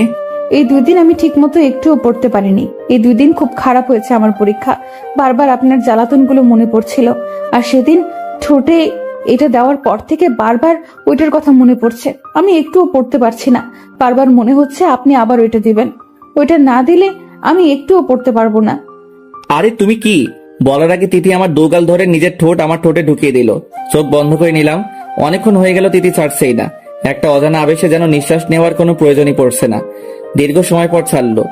A: এই 2 দিন আমি ঠিক মতো একটুও পড়তে পারিনি। এই 2 দিন খুব খারাপ হয়েছে আমার পরীক্ষা। বারবার আপনার জ্বালাতনগুলো মনে পড়ছিল। আর সেদিন ঠোঁটে এটা দেওয়ার পর থেকে বারবার ওইটার কথা মনে পড়ছে। আমি একটুও পড়তে পারছি না। বারবার মনে হচ্ছে আপনি আবার ওইটা দিবেন। ওইটা না দিলে আমি একটুও পড়তে পারবো না।
B: আরে তুমি কি বলার আগে তিথি আমার দোগাল ধরে নিজের ঠোঁট আমার ঠোঁটে ঢুকিয়ে দিল। চোখ বন্ধ করে নিলাম। অনেকক্ষণ হয়ে গেল তিথি ছাড়ছেই না। একটা অজানা আবেশে যেন নিঃশ্বাস নেওয়ার কোনো প্রয়োজনই পড়ছে না। দীর্ঘ সময় পর ছাড়লো।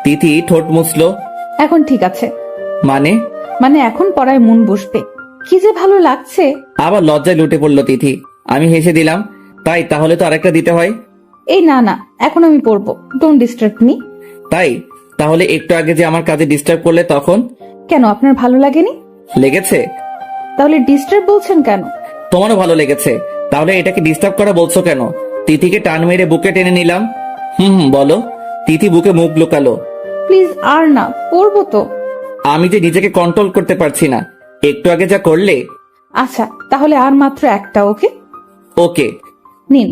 B: তিথি ঠোঁট মুছলো।
A: এখন ঠিক আছে।
B: মানে?
A: এখন পড়ায় মন বসবে। কি যে ভালো লাগছে।
B: আবার লজ্জায় লুটে পড়লো তিথি। আমি হেসে দিলাম। তাই তাহলে তো আরেকটা দিতে হয়।
A: এই না না, এখন আমি পড়বো। Don't disturb me.
B: তাই তাহলে একটু আগে যে আমার কাজে ডিস্টার্ব করলে তখন?
A: কেন, আপনার ভালো লাগেনি?
B: লেগেছে।
A: তাহলে ডিস্টার্ব বলছেন কেন?
B: তোমারও ভালো লেগেছে, তাহলে এটাকে ডিস্টার্ব করা বলছো কেন? তিথিকে টান মেরে বুকে টেনে নিলাম। বলো। তিথি বুকে মুখ লুকালো।
A: প্লিজ আর না, পড়বো তো।
B: আমি যে নিজেকে কন্ট্রোল করতে পারছি না। একটু আগে যা করলে।
A: আচ্ছা তাহলে আর মাত্র একটা। ওকে
B: ওকে।
A: নিন।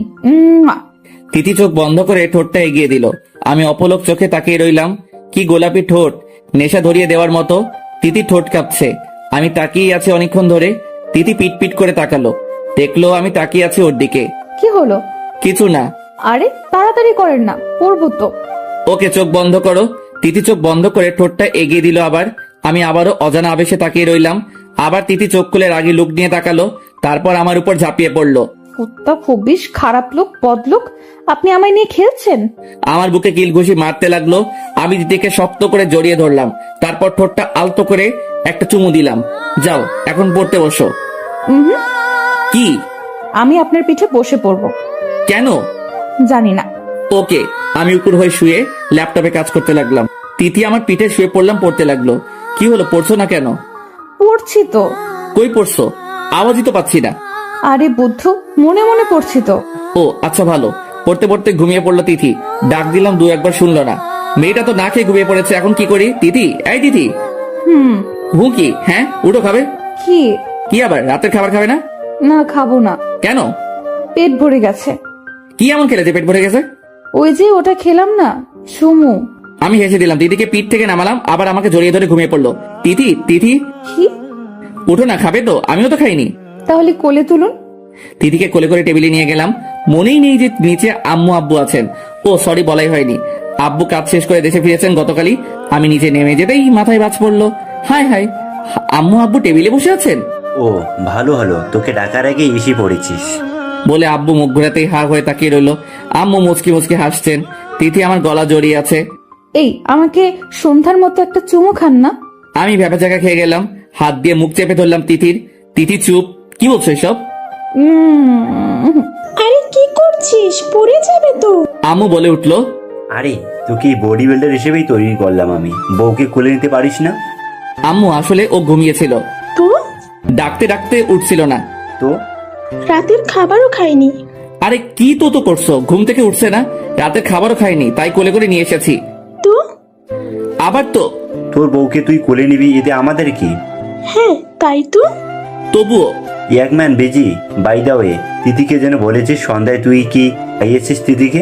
B: তিথি চোখ বন্ধ করে ঠোঁটটা এগিয়ে দিল। আমি অপলক চোখে তাকিয়ে রইলাম। কি গোলাপি ঠোঁট, নেশা ধরিয়ে দেওয়ার মতো। তিথি ঠোঁট কাঁপছে। আমি তাকিয়ে আছি অনেকক্ষণ ধরে। তিথি পিট পিট করে তাকালো। দেখলো আমি তাকিয়ে আছি ওর দিকে।
A: কি হলো?
B: কিছু না।
A: আরে তাড়াতাড়ি করেন না, পড়বো তো।
B: ওকে, চোখ বন্ধ করো। তিথি চোখ বন্ধ করে ঠোঁটটা এগিয়ে দিল আবার। আমি আবারও অজানা আবেশে তাকিয়ে রইলাম। আবার তিথি চোখ খুলে রাগী লুক নিয়ে তাকালো। তারপর আমার উপর ঝাঁপিয়ে পড়লো।
A: কুত্তা খবিশ, খারাপ লোক, বদলোক। আপনি আমায় নিয়ে খেলছেন?
B: আমার বুকে কিল ঘুষি মারতে লাগলো। আমি তিথিকে শক্ত করে জড়িয়ে ধরলাম। তারপর ঠোঁটটা আলতো করে একটা চুমু দিলাম। যাও এখন পড়তে বসো। কি?
A: আমি আপনার পিঠে বসে পড়বো।
B: কেন?
A: জানি না।
B: ওকে। আমি উপর হয়ে শুয়ে ল্যাপটপে কাজ করতে লাগলাম। তিথি আমার পিঠে শুয়ে পড়লাম, পড়তে লাগলো। কি হলো, পড়ছো না কেন?
A: পড়ছি তো।
B: কই পড়ছো? আওয়াজই তো পাচ্ছি না।
A: আরে বুদ্ধু, মনে মনে পড়ছি তো।
B: ও আচ্ছা, ভালো। পড়তে পড়তে ঘুমিয়ে পড়লো তিথি। ডাক দিলাম 2-1 বার শুনলো না। মেয়েটা তো না খেয়ে ঘুমিয়ে পড়েছে। এখন কি করি? তিথি, এই তিথি। হু কি? হ্যাঁ, উঠো, খাবে।
A: কি?
B: কি আবার রাতের খাবার খাবে না?
A: না, খাবো না।
B: কেন?
A: পেট ভরে গেছে।
B: কি এমন খেলে যে পেট ভরে গেছে?
A: ওই যে ওটা খেলাম না, সুমু।
B: আমি হেসে দিলাম। তিথিকে পিঠ থেকে নামালাম। আবার আমাকে জড়িয়ে ধরে ঘুমিয়ে পড়লো। তিথি, তিথি
A: কি?
B: উঠো না, খাবে তো? আমিও তো খাইনি।
A: তাহলে কোলে তুলুন।
B: তিথিকে কোলে করে টেবিলে নিয়ে গেলাম। মনেই নেই যে নিচে আম্মু আব্বু আছেন। ও সরি, বলাই হয়নি। আব্বু কাজ শেষ করে দেশে ফিরেছেন গতকালই। আমি নিচে নেমে যেতেই মাথায় বাজ পড়লো। হায় হায়, আম্মু আব্বু টেবিলে বসে আছেন।
H: ও ভালো হলো, তোকে ডাকার আগে এসে পড়েছিস
B: বলে আব্বু মুখ ঘোরাতেই হা হয়ে তাকিয়ে রইলো। আম্মু মুচকি মুচকি হাসছেন। তিথি আমার গলা জড়িয়ে আছে।
A: এই, আমাকে সন্ধ্যার মতো একটা চুমু খান না।
B: আমি ভ্যাপা চাকা খেয়ে গেলাম। হাত দিয়ে মুখ চেপে ধরলাম তিথির। তিথি চুপ। কি বলছো এসব?
C: আরে কি করছিস, পড়ে যাবে তো।
B: আম্মু বলে উঠলো।
H: আরে তোকে বডি বিল্ডার হিসেবেই তৈরি করলাম আমি, বউকে কোলে নিতে পারিস না?
B: আম্মু আসলে ও ঘুমিয়েছিল।
C: তো
B: ডাকতে ডাকতে উঠছিল না।
H: তো
C: রাতের খাবারও খাইনি।
B: আরে কি তো করছো? ঘুম থেকে উঠছে না, রাতের খাবারও খাইনি, তাই কোলে করে নিয়ে এসেছি।
C: তো
B: আবার তো?
H: তোর বউকে তুই কোলে নিবি, এতে আমাদের কি?
C: হ্যাঁ তাই তো।
B: তবুও
H: ইয়াকম্যান বেজি, বাই দা ওয়ে, তিথিকে যেন বলেছিস সন্ধ্যায় তুই কি খাইয়েছিস তিথিকে?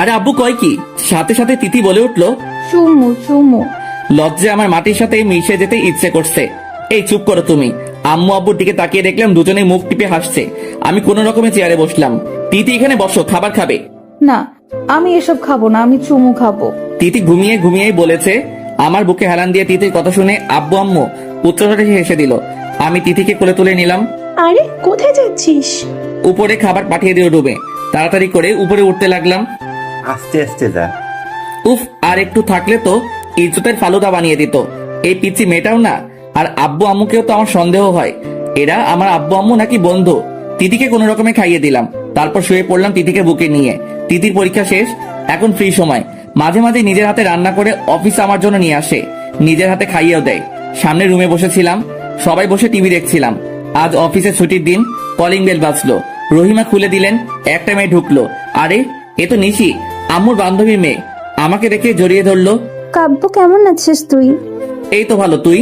B: আরে আব্বু কয় কি? সাথে সাথে তিথি বলে উঠলো।
A: চুমু চুমু।
B: লজ্জে আমার মাটির সাথে মিশে যেতে ইচ্ছে করছে। এই চুপ করো তুমি। আম্মু আব্বুর দিকে তাকিয়ে দেখলাম দুজনেই মুখ টিপে হাসছে। আমি কোন রকমে চেয়ারে বসলাম। তিথি এখানে বসো, খাবার খাবে।
A: না, আমি এসব খাবো না, আমি চুমু খাবো।
B: তিথি ঘুমিয়ে ঘুমিয়েই বলেছে। আমার বুকে হেলান দিয়ে তিথির কথা শুনে আব্বু আম্মু উচ্চস্বরে হেসে দিল। আমি তিথিকে কোলে তুলে নিলাম।
C: আরে কোথায় যাচ্ছিস?
B: উপরে খাবার পাঠিয়ে দিও রুমে। তাড়াতাড়ি করে উপরে উঠতে লাগলাম।
H: আস্তে আস্তে যা।
B: উফ, আর একটু থাকলে তো ইজ্জতের ফালুদা বানিয়ে দিত। এই পিচ্ছি মেয়েটাও না। আর আব্বু আম্মুকেও তো আমার সন্দেহ হয়, এরা আমার আব্বু আম্মু নাকি বন্ধু। তিথিকে কোনো রকমে খাইয়ে দিলাম। তারপর শুয়ে পড়লাম তিথিকে বুকে নিয়ে। তিথির পরীক্ষা শেষ, এখন ফ্রি সময়। মাঝে মাঝে নিজের হাতে রান্না করে অফিস আমার জন্য নিয়ে আসে, নিজের হাতে খাইয়েও দেয়। সামনে রুমে বসেছিলাম, সবাই বসে টিভি দেখছিলাম। আজ অফিসে ছুটির দিন। কলিং বেল বাজলো। রহিমা খুলে দিলেন। একটা মেয়ে ঢুকলো। আরে এ তো নিশি, আম্মুর বান্ধবীর মেয়ে। আমাকে দেখে জড়িয়ে ধরলো।
I: কাব্য, কেমন আছিস তুই?
B: এই তো ভালো, তুই?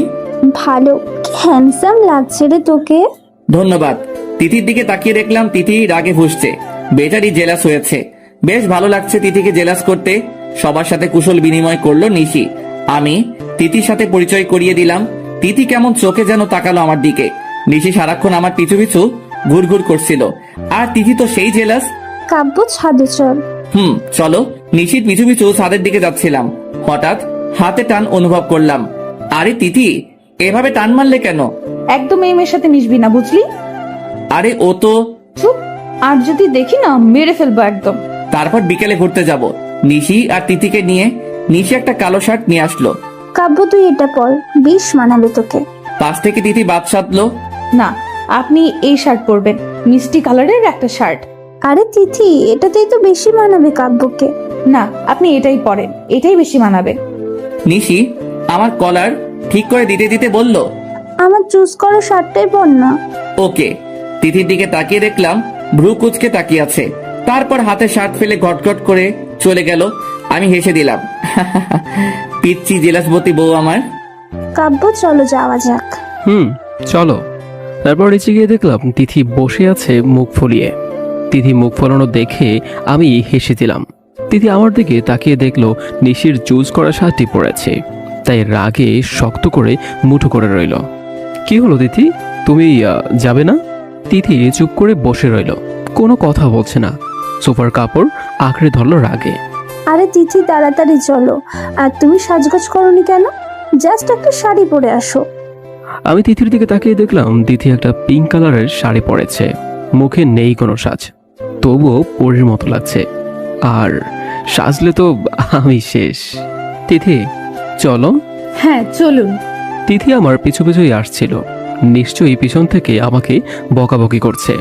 I: ভালো। কি হ্যান্ডসাম লাগছে রে তোকে।
B: ধন্যবাদ। তিথির দিকে তাকিয়ে দেখলাম তিথি রাগে ফুঁসছে, বেচারি জেলাস হয়েছে। বেশ ভালো লাগছে তিথিকে জেলাস করতে। সবার সাথে কুশল বিনিময় করলো নিশি। আমি তিথির সাথে পরিচয় করিয়ে দিলাম। তিথি কেমন চোখে যেন তাকালো আমার দিকে। নিশি সারাক্ষণ আমার পিছু পিছু ঘুরঘুর করছিল, আর তিথি তো সেই জেলাস।
I: কাব্য ছাদে চল।
B: চলো। নিশির পিছু পিছু ছাদের দিকে যাচ্ছিলাম, হঠাৎ হাতে টান অনুভব করলাম। আরে তিথি, এভাবে টান মারলে কেন?
A: একদম এই মেয়ের সাথে মিশবি না, বুঝলি?
B: আরে ও তো।
A: চুপ। আর যদি দেখি না, মেরে ফেলবো একদম।
B: তারপর বিকেলে ঘুরতে যাব নিশি আর তিথিকে নিয়ে। নিশি একটা কালো শার্ট নিয়ে আসলো।
I: কাব্য তুই এটা পর, বেশ মানাবে তোকে।
B: পাশ থেকে তিথি বাদ সাধলো।
A: না, আপনি এই শার্ট পরবেন, মিষ্টি কালারের একটা শার্ট।
I: আরে তিথি, এটাতেই তো বেশি মানাবে কাব্যকে।
A: না, আপনি এটাই পরেন, এটাই বেশি মানাবে।
B: নিশি আমার কলার ঠিক করে দিতে দিতে বলল,
I: আমার চুজ করা শার্টটাই পর না।
B: ওকে। তিথির দিকে তাকিয়ে দেখলাম ভ্রু কুচকে তাকিয়ে আছে। তারপর হাতে শার্ট ফেলে ঘটঘট করে চলে গেল। আমি হেসে দিলাম। পিচ্ছি জেলাসবতী বউ আমার।
I: কাব্য চলো যাওয়া যাক।
J: চলো। তারপর নিচে গিয়ে দেখলাম তিথি বসে আছে মুখ ফুলিয়ে। তিথি মুখ ফোলানো দেখে আমি হেসে দিলাম। তিথি আমার দিকে তাকিয়ে দেখলো নিশির চুজ করা শার্টটি পরেছে, তাই রাগে শক্ত করে মুঠো করে রইল। কি হলো তিথি, তুমি যাবে না? তিথি চুপ করে বসে রইল, কোনো কথা বলছে না। সোফার কাপড় আঁকড়ে ধরলো রাগে।
I: আরে তিথি, তাড়াতাড়ি চলো। আর তুমি সাজগোজ করনি কেন? জাস্ট একটা শাড়ি পরে আসো।
J: আমি তিথির দিকে তাকিয়ে দেখলাম তিথি একটা পিঙ্ক কালারের শাড়ি পরেছে, মুখে নেই কোনো সাজ, তবুও পরীর মতো লাগছে। আর সাজলে তো আমি শেষ। তিথি চলো।
A: হ্যাঁ চলুন।
J: তিথি আমার পিছু পিছুই আসছিল, নিশ্চয়ই পিছন থেকে আমাকে বকাবকি করছে।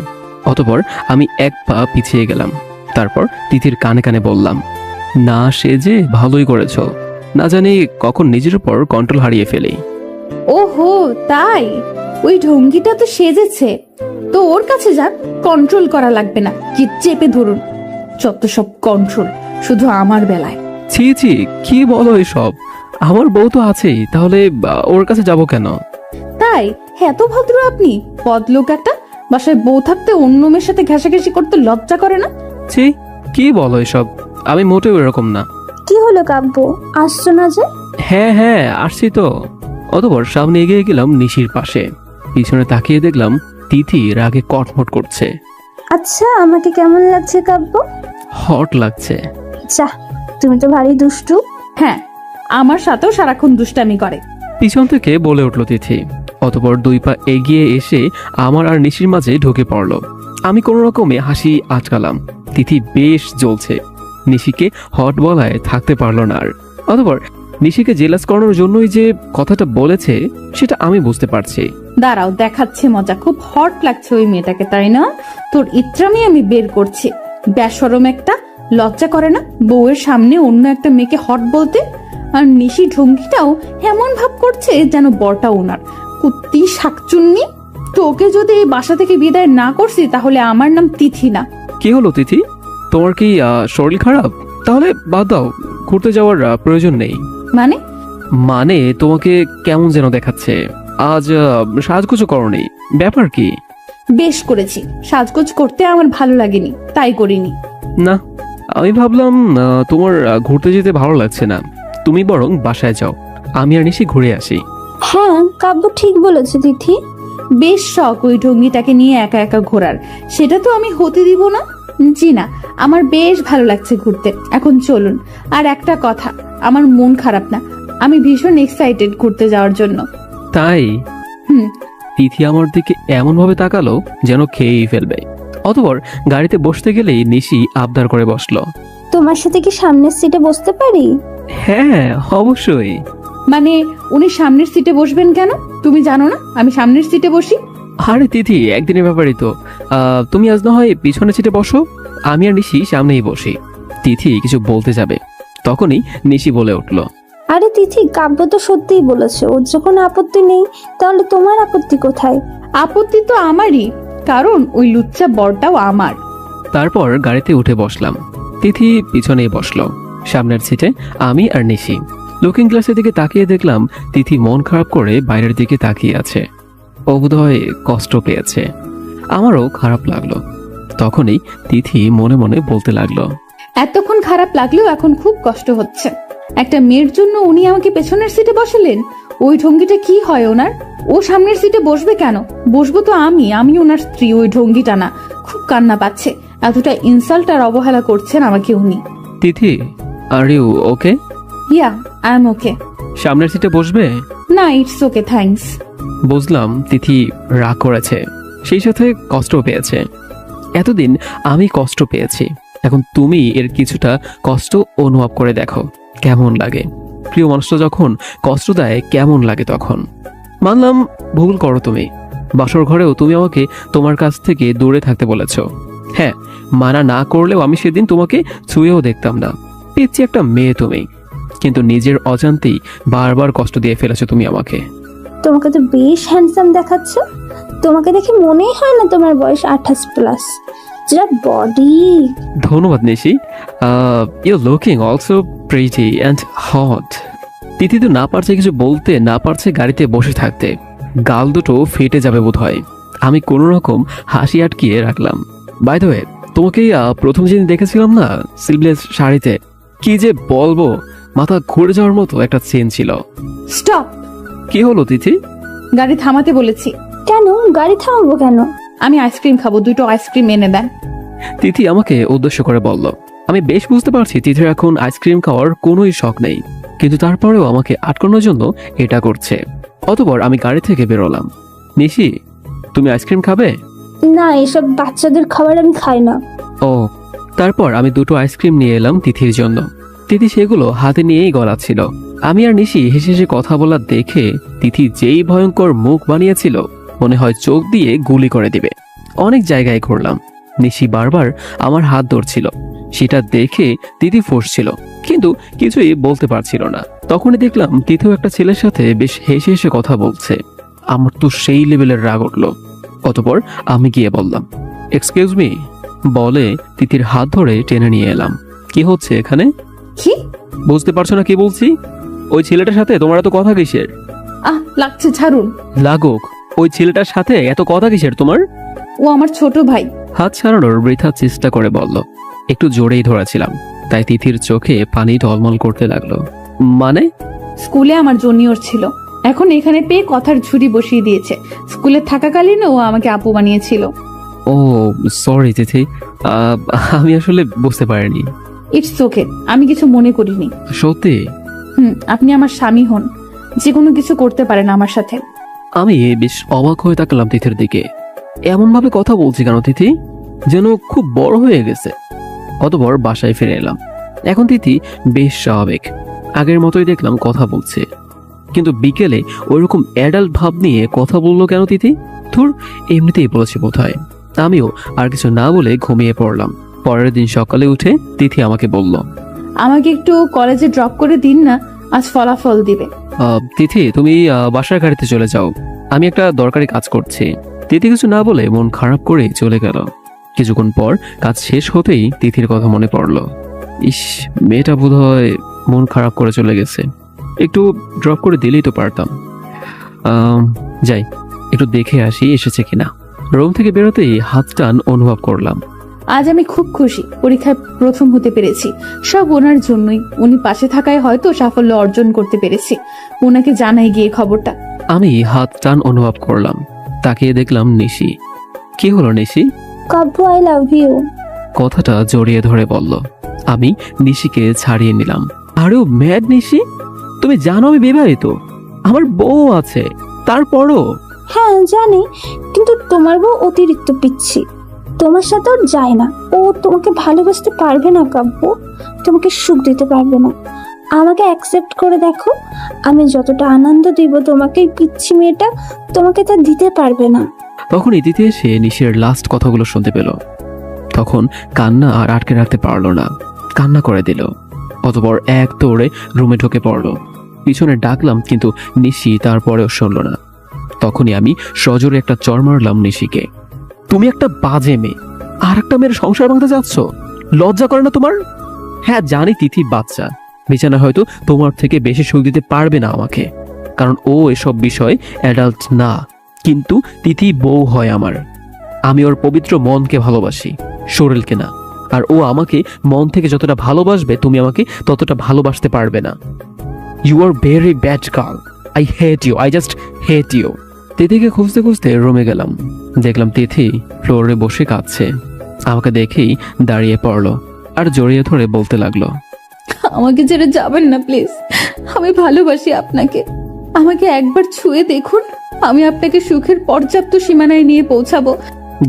J: অতঃপর আমি এক পা পিছিয়ে গেলাম। তারপর তিথির কানে কানে বললাম, না সেজে ভালোই করেছো, না জানি কখন নিজের উপর কন্ট্রোল হারিয়ে ফেলি।
A: ওহো তাই, ওই ঢঙ্গিটা তো সেজেছে, তো ওর কাছে যান, কন্ট্রোল করা লাগবে না, কি চেপে ধরুন। যত সব কন্ট্রোল শুধু আমার বেলায়।
J: ছি ছি, কি বলো এসব? আমার বউ তো আছেই, তাহলে ওর কাছে যাব কেন?
A: তাই এত ভদ্র আপনি? বদলোক একটা, বাসায় বউ থাকতে অন্য মেয়ের সাথে ঘেঁষাঘেঁষি করতে লজ্জা করে না?
J: ছি, কি বলো এসব? আমি মোটেও এরকম না।
I: কি হলো কাব্য, আসছো না যে?
J: হ্যাঁ হ্যাঁ, আসছি তো। অতঃপর সামনে এগিয়ে গেলাম নিশির পাশে। পিছনে তাকিয়ে দেখলাম তিথি রাগে কটমট করছে।
I: আচ্ছা, আমাকে কেমন লাগছে কাব্য?
J: হট লাগছে।
I: যা, তুমি তো ভারী দুষ্টু।
A: হ্যাঁ, আমার সাথেও সারাক্ষণ দুষ্টামি করে।
J: পিছন থেকে বলে উঠল তিথি। অতঃপর দুই পা এগিয়ে এসে আমার আর নিশির মাঝে ঢুকে পড়ল। আমি কোনো রকমে হাসি আটকালাম। তিথি বেশ জ্বলছে, নিশিকে হট বলায় থাকতে পারলো না আর। অতঃপর নিশিকে জেলাস করানোর জন্যই যে কথাটা বলেছে সেটা আমি বুঝতে পারছি।
A: দাঁড়াও, দেখাচ্ছে মজা। খুব হট লাগছে ওই মেয়েটাকে, তাই না? তোর ইত্রামি আমি বের করছি। বেশরম একটা, লজ্জা করে না বউয়ের সামনে অন্য একটা মেয়েকে হট বলতে? আর নিশি ঢঙ্গিটাও এমন ভাব করছে যেন বরটা ওনার। কুত্তি শাকচুন্নি, তোকে যদি এই বাসা থেকে বিদায় না করছি তাহলে আমার নাম তিথি না।
J: কি হলো তিথি, তোমার কি শরীর খারাপ? তাহলে বাদ দাও, ঘুরতে যাওয়ার প্রয়োজন নেই।
A: মানে
J: তোমাকে কেমন যেন দেখাচ্ছে আজ। সাজগোজও করনি, ব্যাপার কি?
A: বেশ করেছি, সাজগোজ করতে আমার ভালো লাগেনি তাই করিনি।
J: না, আমি ভাবলাম তোমার ঘুরতে যেতে ভালো লাগছে না, তুমি বরং বাসায় যাও, আমি আর নিশি ঘুরে আসি।
I: হ্যাঁ, কাব্য ঠিক বলেছে তিথি।
A: বেশ শখ ওই ঢঙ্গিটাকে নিয়ে একা একা ঘোরার, সেটা তো আমি হতে দিব না। জি না, আমার বেশ ভালো লাগছে ঘুরতে। এখন চলুন। আর একটা কথা, আমার মন খারাপ না, আমি ভীষণ এক্সাইটেড ঘুরতে যাওয়ার জন্য।
J: তাই?
A: হুম।
J: তিথি আমার দিকে এমন ভাবে তাকালো যেন খেয়েই ফেলবে। অতঃপর গাড়িতে বসতে গেলেই নিশি আবদার করে বসলো।
I: তোমার সাথে কি সামনের সিটে বসতে পারি?
J: হ্যাঁ অবশ্যই।
A: মানে উনি সামনের সিটে বসবেন কেন? তুমি জানো না আমি সামনের সিটে বসি?
J: আরে তিথি, একদিনের ব্যাপারই তো। তুমি আজ না হয় পিছনে সিটে বসো, আমি আর নিশি সামনেই বসি। তিথি কিছু বলতে যাবে, তখনই নিশি বলে উঠলো,
I: আরে তিথি, কাব্য তো সত্যিই বলেছে, ওর যখন আপত্তি নেই তাহলে তোমার আপত্তি কোথায়?
A: আপত্তি তো আমারই, কারণ ওই লুচ্চা বরটাও আমার।
J: তারপর গাড়িতে উঠে বসলাম। তিথি পিছনেই বসলো, সামনের সিটে আমি আর নিশি। লুকিং গ্লাসের দিকে তাকিয়ে দেখলাম তিথি মন খারাপ করে বাইরের দিকে তাকিয়ে আছে। ও বোধহয় কষ্ট পেয়েছে। আমারও খারাপ লাগলো। তখনই তিথি মনে মনে বলতে লাগলো,
A: এতক্ষণ খারাপ লাগলেও এখন খুব কষ্ট হচ্ছে। একটা মেয়ের জন্য উনি আমাকে পেছনের সিটে বসালেন। ওই ঢঙ্গিটা কি হয় ওনার? ও সামনের সিটে বসবে কেন? বসবো তো আমি ওনার স্ত্রী। ওই ঢঙ্গিটা না, খুব কান্না পাচ্ছে। এতটা ইনসাল্ট আর অবহেলা করছেন আমাকে উনি।
J: Tithi are you okay?
A: Yeah, I am okay.
J: সামনের সিটে বসবে?
A: না, ইটস ওকে, থ্যাঙ্কস।
J: বুঝলাম তিথি রাগ করেছে, সেই সাথে কষ্ট পেয়েছে। এতদিন আমি কষ্ট পেয়েছি, এখন তুমি এর কিছুটা কষ্ট অনুভব করে দেখো কেমন লাগে। প্রিয় মানুষটা যখন কষ্ট দেয় কেমন লাগে তখন। মানলাম ভুল করো তুমি, বাসর ঘরেও তুমি আমাকে তোমার কাছ থেকে দূরে থাকতে বলেছো। হ্যাঁ, মানা না করলেও আমি সেদিন তোমাকে ছুঁয়েও দেখতাম না। পিচ্ছি একটা মেয়ে তুমি, কিন্তু নিজের অজান্তেই বারবার কষ্ট দিয়ে ফেলেছো তুমি আমাকে।
I: তোমাকে তো বেশ হ্যান্ডসাম দেখাচ্ছে। তোমাকে দেখে মনেই হয় না তোমার বয়স 28+। যা বডি!
J: ধন্যবাদ Nishi, you looking also pretty and hot. Tithi তো না পারছে কিছু বলতে, না পারছে গাড়িতে বসে থাকতে। গাল দুটো ফেটে যাবে বোধ হয়। আমি কোনো রকম হাসি আটকিয়ে রাখলাম। বাই দ্য ওয়ে, তোমাকে প্রথম যেদিন দেখেছিলাম না স্লিভলেস শাড়িতে, কি যে বলবো, মাথা ঘুরে যাওয়ার মতো একটা চেন ছিল।
A: স্টপ!
J: কি হলো তিথি?
A: গাড়ি থামাতে বলেছি।
I: কেন গাড়ি থামাবো কেন?
A: আমি আইসক্রিম খাবো, 2টো আইসক্রিম এনে দেন।
J: তিথি আমাকে উদ্দেশ্য করে বলল। আমি বেশ বুঝতে পারছি তিথির এখন আইসক্রিম খাওয়ার কোনোই শখ নেই, কিন্তু তারপরেও আমাকে আটকানোর জন্য এটা করছে। অতঃপর আমি গাড়ি থেকে বেরোলাম। নিশি, তুমি আইসক্রিম খাবে?
I: না, এসব বাচ্চাদের খাবার আমি খাই না।
J: ও, তারপর আমি 2টো আইসক্রিম নিয়ে এলাম তিথির জন্য। তিথি সেগুলো হাতে নিয়েই গলাচ্ছিল। আমি আর নিশি হেসে হেসে কথা বলা দেখে তিথি যেই ভয়ঙ্কর মুখ বানিয়েছিল, মনে হয় চোখ দিয়ে গুলি করে দিবে। অনেক জায়গায় ঘুরলাম, নিশি বারবার আমার হাত ধরছিল। সেটা দেখে তিথি ফসছিল, কিন্তু কিছুই বলতে পারছিল না। তখনই দেখলাম তিথিও একটা ছেলের সাথে বেশ হেসে হেসে কথা বলছে। আমার তো সেই লেভেলের রাগ উঠল। অতঃপর আমি গিয়ে বললাম, এক্সকিউজ মি বলে তিথির হাত ধরে টেনে নিয়ে এলাম। কি হচ্ছে এখানে?
A: কি
J: বুঝতে পারছো না কি বলছি? ওই ছেলেটার সাথে তোমার এত কথা কিসের?
A: লাগছে, ছাড়ুন।
J: লাগুক, ওই ছেলেটার সাথে এত কথা কিসের তোমার?
A: ও আমার ছোট ভাই।
J: হাত ছাড়ানোর বৃথা চেষ্টা করে বলল। একটু জোরেই ধরেছিলাম, তাই তিথির চোখে পানি টলমল করতে লাগলো। মানে?
A: স্কুলে আমার জুনিয়র ছিল, এখন এখানে পেয়ে কথার ঝুড়ি বসিয়ে দিয়েছে। স্কুলে থাকাকালীন ও আমাকে আপু বানিয়েছিল।
J: ও সরি তিথি, আমি আসলে বুঝতে পারিনি।
A: ইটস ওকে, আমি কিছু মনে করিনি।
J: সত্যি?
A: আপনি আমার স্বামী হন, যে কোনো কিছু করতে পারেন আমার সাথে।
J: আমি বেশ অবাক হয়ে তাকালাম তিথির দিকে। এমন ভাবে কথা বলছি কেন তিথি? যেন খুব বড় হয়ে গেছে। অতঃপর বাসায় ফিরে এলাম। এখন তিথি বেশ স্বাভাবিক, আগের মতোই দেখলাম কথা বলছে। কিন্তু বিকেলে ওইরকম অ্যাডাল্ট ভাব নিয়ে কথা বললো কেন তিথি? ধুর, এমনিতেই বলেছে বোধহয়। আমিও আর কিছু না বলে ঘুমিয়ে পড়লাম। পরের দিন সকালে উঠে তিথি আমাকে বলল,
A: আমাকে একটু কলেজে ড্রপ করে দিন না, আজ ফলাফল দিবে।
J: তিথি তুমি বাসার গাড়িতে চলে যাও, আমি একটা দরকারি কাজ করছি। তিথি কিছু না বলে মন খারাপ করে চলে গেল। কিছুক্ষণ পর কাজ শেষ হতেই তিথির কথা মনে পড়লো। ইস, মেয়েটা বোধহয় মন খারাপ করে চলে গেছে। একটু ড্রপ করে দিলেই তো পারতাম। যাই, একটু দেখে আসি এসেছে কিনা। রুম থেকে বেরোতেই হাত টান অনুভব করলাম।
A: আজ আমি খুব খুশি, পরীক্ষায় প্রথম হতে পেরেছি। সব ওনার জন্যই। উনি পাশে থাকায় হয়তো সাফল্য অর্জন করতে পেরেছি। ওনাকে জানাই গিয়ে খবরটা।
J: আমি হাত টান অনুভব করলাম। তাকিয়ে দেখলাম নিশি। কি হলো নিশি?
I: কাব্য, আই লাভ ইউ।
J: কথাটা জড়িয়ে ধরে বলল। আমি নিশিকে ছাড়িয়ে নিলাম। আরেও ম্যাড নিশি, তুমি জানো আমি বিবাহিত, আমার বউ আছে, তারপরও?
I: হ্যাঁ জানি, কিন্তু তোমার বউ অতিরিক্ত পিচ্ছি। তোমার সাথে ওর যায় না। ও তোমাকে ভালোবাসতে পারবে না কাব্য, তোমাকে সুখ দিতে পারবে না। আমাকে অ্যাকসেপ্ট করে দেখো, আমি যতটা আনন্দ দিব তোমাকে, পিচ্ছি মেয়েটা তোমাকে তা দিতে পারবে না।
J: তখন ইতিতে এসে নিশির লাস্ট কথাগুলো শুনতে পেল। তখন কান্না আর আটকে রাখতে পারলো না, কান্না করে দিল। অতঃপর এক দৌড়ে রুমে ঢুকে পড়ল। পিছনে ডাকলাম, কিন্তু নিশি তারপরেও শুনল না। তখনই আমি সজোরে একটা চড় মারলাম নিশিকে। তুমি একটা বাজে মেয়ে, আর একটা মেয়ের সংসার ভাঙতে যাচ্ছ, লজ্জা করে না তোমার? হ্যাঁ জানি তিথি বাচ্চা, বিছানা হয়তো তোমার থেকে বেশি সুখ দিতে পারবে না আমাকে, কারণ ও এসব বিষয় অ্যাডাল্ট না, কিন্তু তিথি বউ হয় আমার। আমি ওর পবিত্র মনকে ভালোবাসি, শরীরকে না। আর ও আমাকে মন থেকে যতটা ভালোবাসবে তুমি আমাকে ততটা ভালোবাসতে পারবে না। You are very bad girl, I hate you, I just hate you. তিথিকে খুঁজতে খুঁজতে রুমে গেলাম, দেখলাম তিথি ফ্লোরে বসে কাঁদছে। আমাকে দেখেই দাঁড়িয়ে পড়লো আর জড়িয়ে ধরে বলতে লাগলো,
A: আমাকে ছেড়ে যাবেন না প্লিজ, আমি ভালোবাসি আপনাকে। আমাকে একবার ছুঁয়ে দেখুন, আমি আপনাকে সুখের পর্যাপ্ত সীমানায় নিয়ে পৌঁছাবো।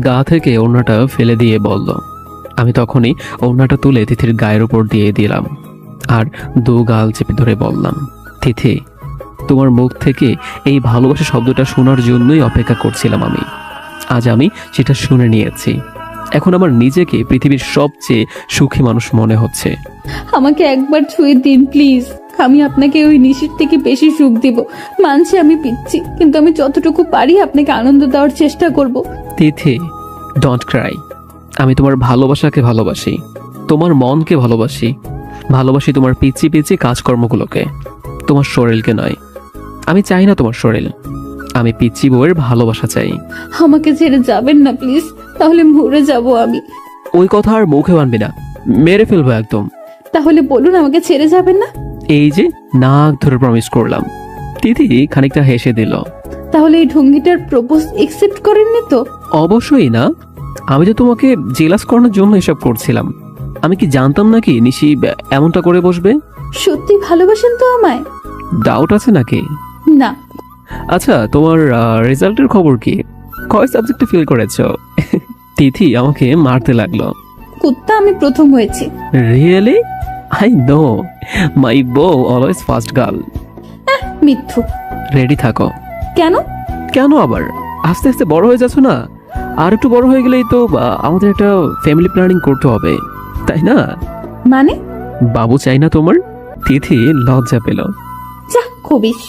J: গা থেকে ওড়নাটা ফেলে দিয়ে বলল। আমি তখনই ওড়নাটা তুলে তিথির গায়ের উপর দিয়ে দিলাম আর দু গাল চেপে ধরে বললাম, তিথি, তোমার মুখ থেকে এই ভালোবাসা শব্দটা শোনার জন্যই অপেক্ষা করছিলাম আমি। আজ আমি সেটা শুনে নিয়েছি। এখন আমার নিজেকে পৃথিবীর সবচেয়ে সুখী মানুষ মনে হচ্ছে।
A: আমাকে একবার ছুঁয়ে দিন প্লিজ, আমি আপনাকে ওই নিশির থেকে বেশি সুখ দিব। মানছি আমি পিচ্ছি, কিন্তু আমি যতটুকু পারি আপনাকে আনন্দ দেওয়ার চেষ্টা করব।
J: তিথি, ডোন্ট ক্রাই। আমি তোমার ভালোবাসাকে ভালোবাসি, তোমার মনকে ভালোবাসি, ভালোবাসি তোমার পিচ্ছি পিচ্ছি কাজকর্মগুলোকে, তোমার শরীরকে নয়। আমি চাই না তোমার শরীর, আমি পিচ্ছি বউয়ের ভালোবাসা চাই।
A: আমাকে ছেড়ে যাবেন না প্লিজ, তাহলে মরে যাব আমি।
J: ওই কথা আর মুখে আনবি না, মেরে ফেলবো একদম।
A: তাহলে বলুন আমাকে ছেড়ে যাবেন না।
J: এই যে নাক ধরে প্রমিস করলাম। তিথি খানিকটা হেসে দিল।
A: তাহলে এই ঢঙ্গিটার প্রপোজ একসেপ্ট করেননি তো?
J: অবশ্যই না, আমি তো তোমাকে জেলাস করানোর জন্য এসব করছিলাম। আমি কি জানতাম নাকি নিশি এমনটা করে বসবে?
A: সত্যি ভালোবাসেন তো আমায়?
J: ডাউট আছে নাকি?
A: না।
J: আচ্ছা, তোমার রেজাল্টের খবর কি? কয় সাবজেক্টে ফেল করেছো? তিথি আমাকে মারতে লাগলো।
A: কুত্তা, আমি প্রথম হয়েছি।
J: রিয়েলি? আই নো, মাই বউ অলওয়েজ ফার্স্ট গার্ল।
A: মিথ্যু।
J: রেডি থাকো।
A: কেন?
J: কেন আবার? আস্তে আস্তে বড় হয়ে যাচ্ছ না? আর একটু বড় হয়ে গেলেই তো আমাদের একটা ফ্যামিলি প্ল্যানিং করতে হবে, তাই না?
A: মানে?
J: বাবু চাই না তোমার? তিথি লজ্জা পেল।
A: যা খবিস।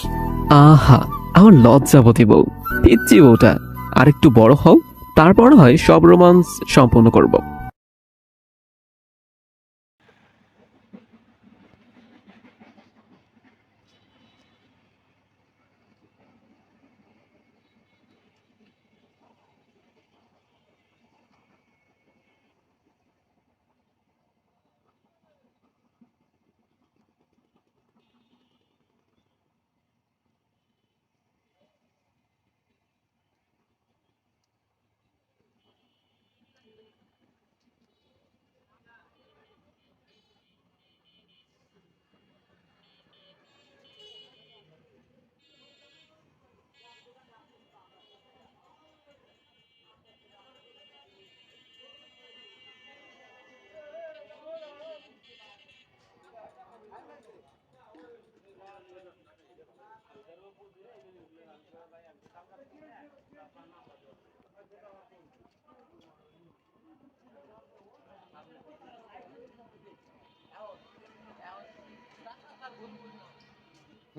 J: আহা, আমার লজ্জাবতী বউ, পিচ্ছি বউটা। আর একটু বড় হও, তারপর হয় সব রোমান্স সম্পন্ন করব।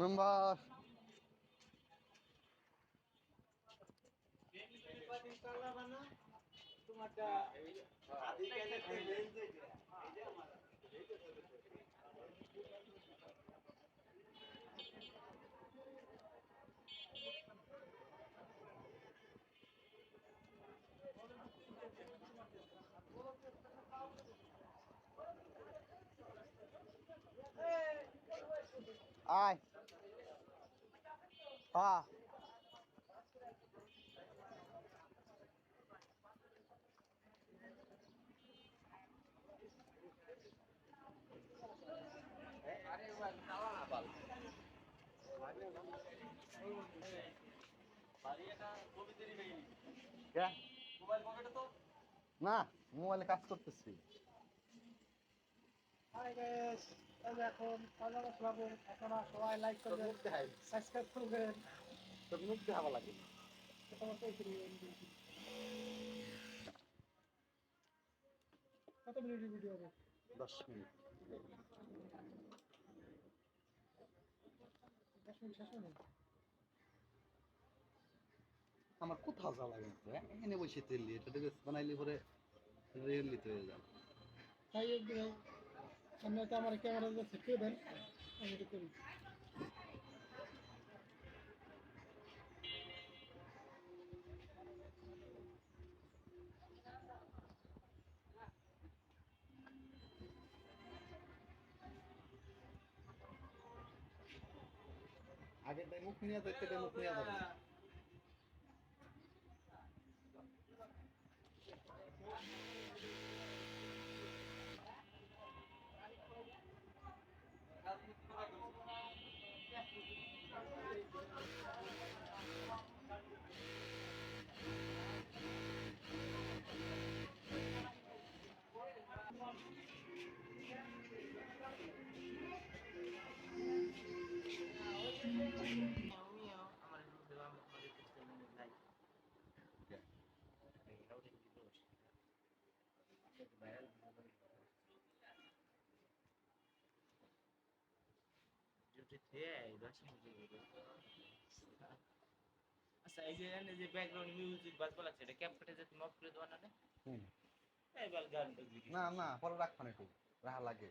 K: মেম্বার আয় হ্যাঁ না মোবাইলে কাজ করতেছি। এখন সবাই লাইক করবেন, সাবস্ক্রাইব করবেন, তোর মুখ দেখাবা লাগে। কত মিনিটের ভিডিও হবে? 10 মিনিট। 10 মিনিট শেষ হবে। আমার কোথাও যাওয়া লাগে না তো, এনে বসে তেল এটা বানাইলে পরে রিয়েলি তো হয়ে যাবে। তাই আপনি তো আমার ক্যামেরা সেট করে দেন, আমি এটা করি। আগেরটাই মুখ নিয়ে দেখতে মুখ নিয়ে যাবে।
L: আচ্ছা এই যে এনে যে ব্যাকগ্রাউন্ড মিউজিক বাজবা লাগছে এটা ক্যাপকাটে যে তুমি অফ করে দেওয়া না
K: হুম।
L: এই বাল গানটা দিবি
K: না না পরে রাখবেন একটু রাহা লাগে।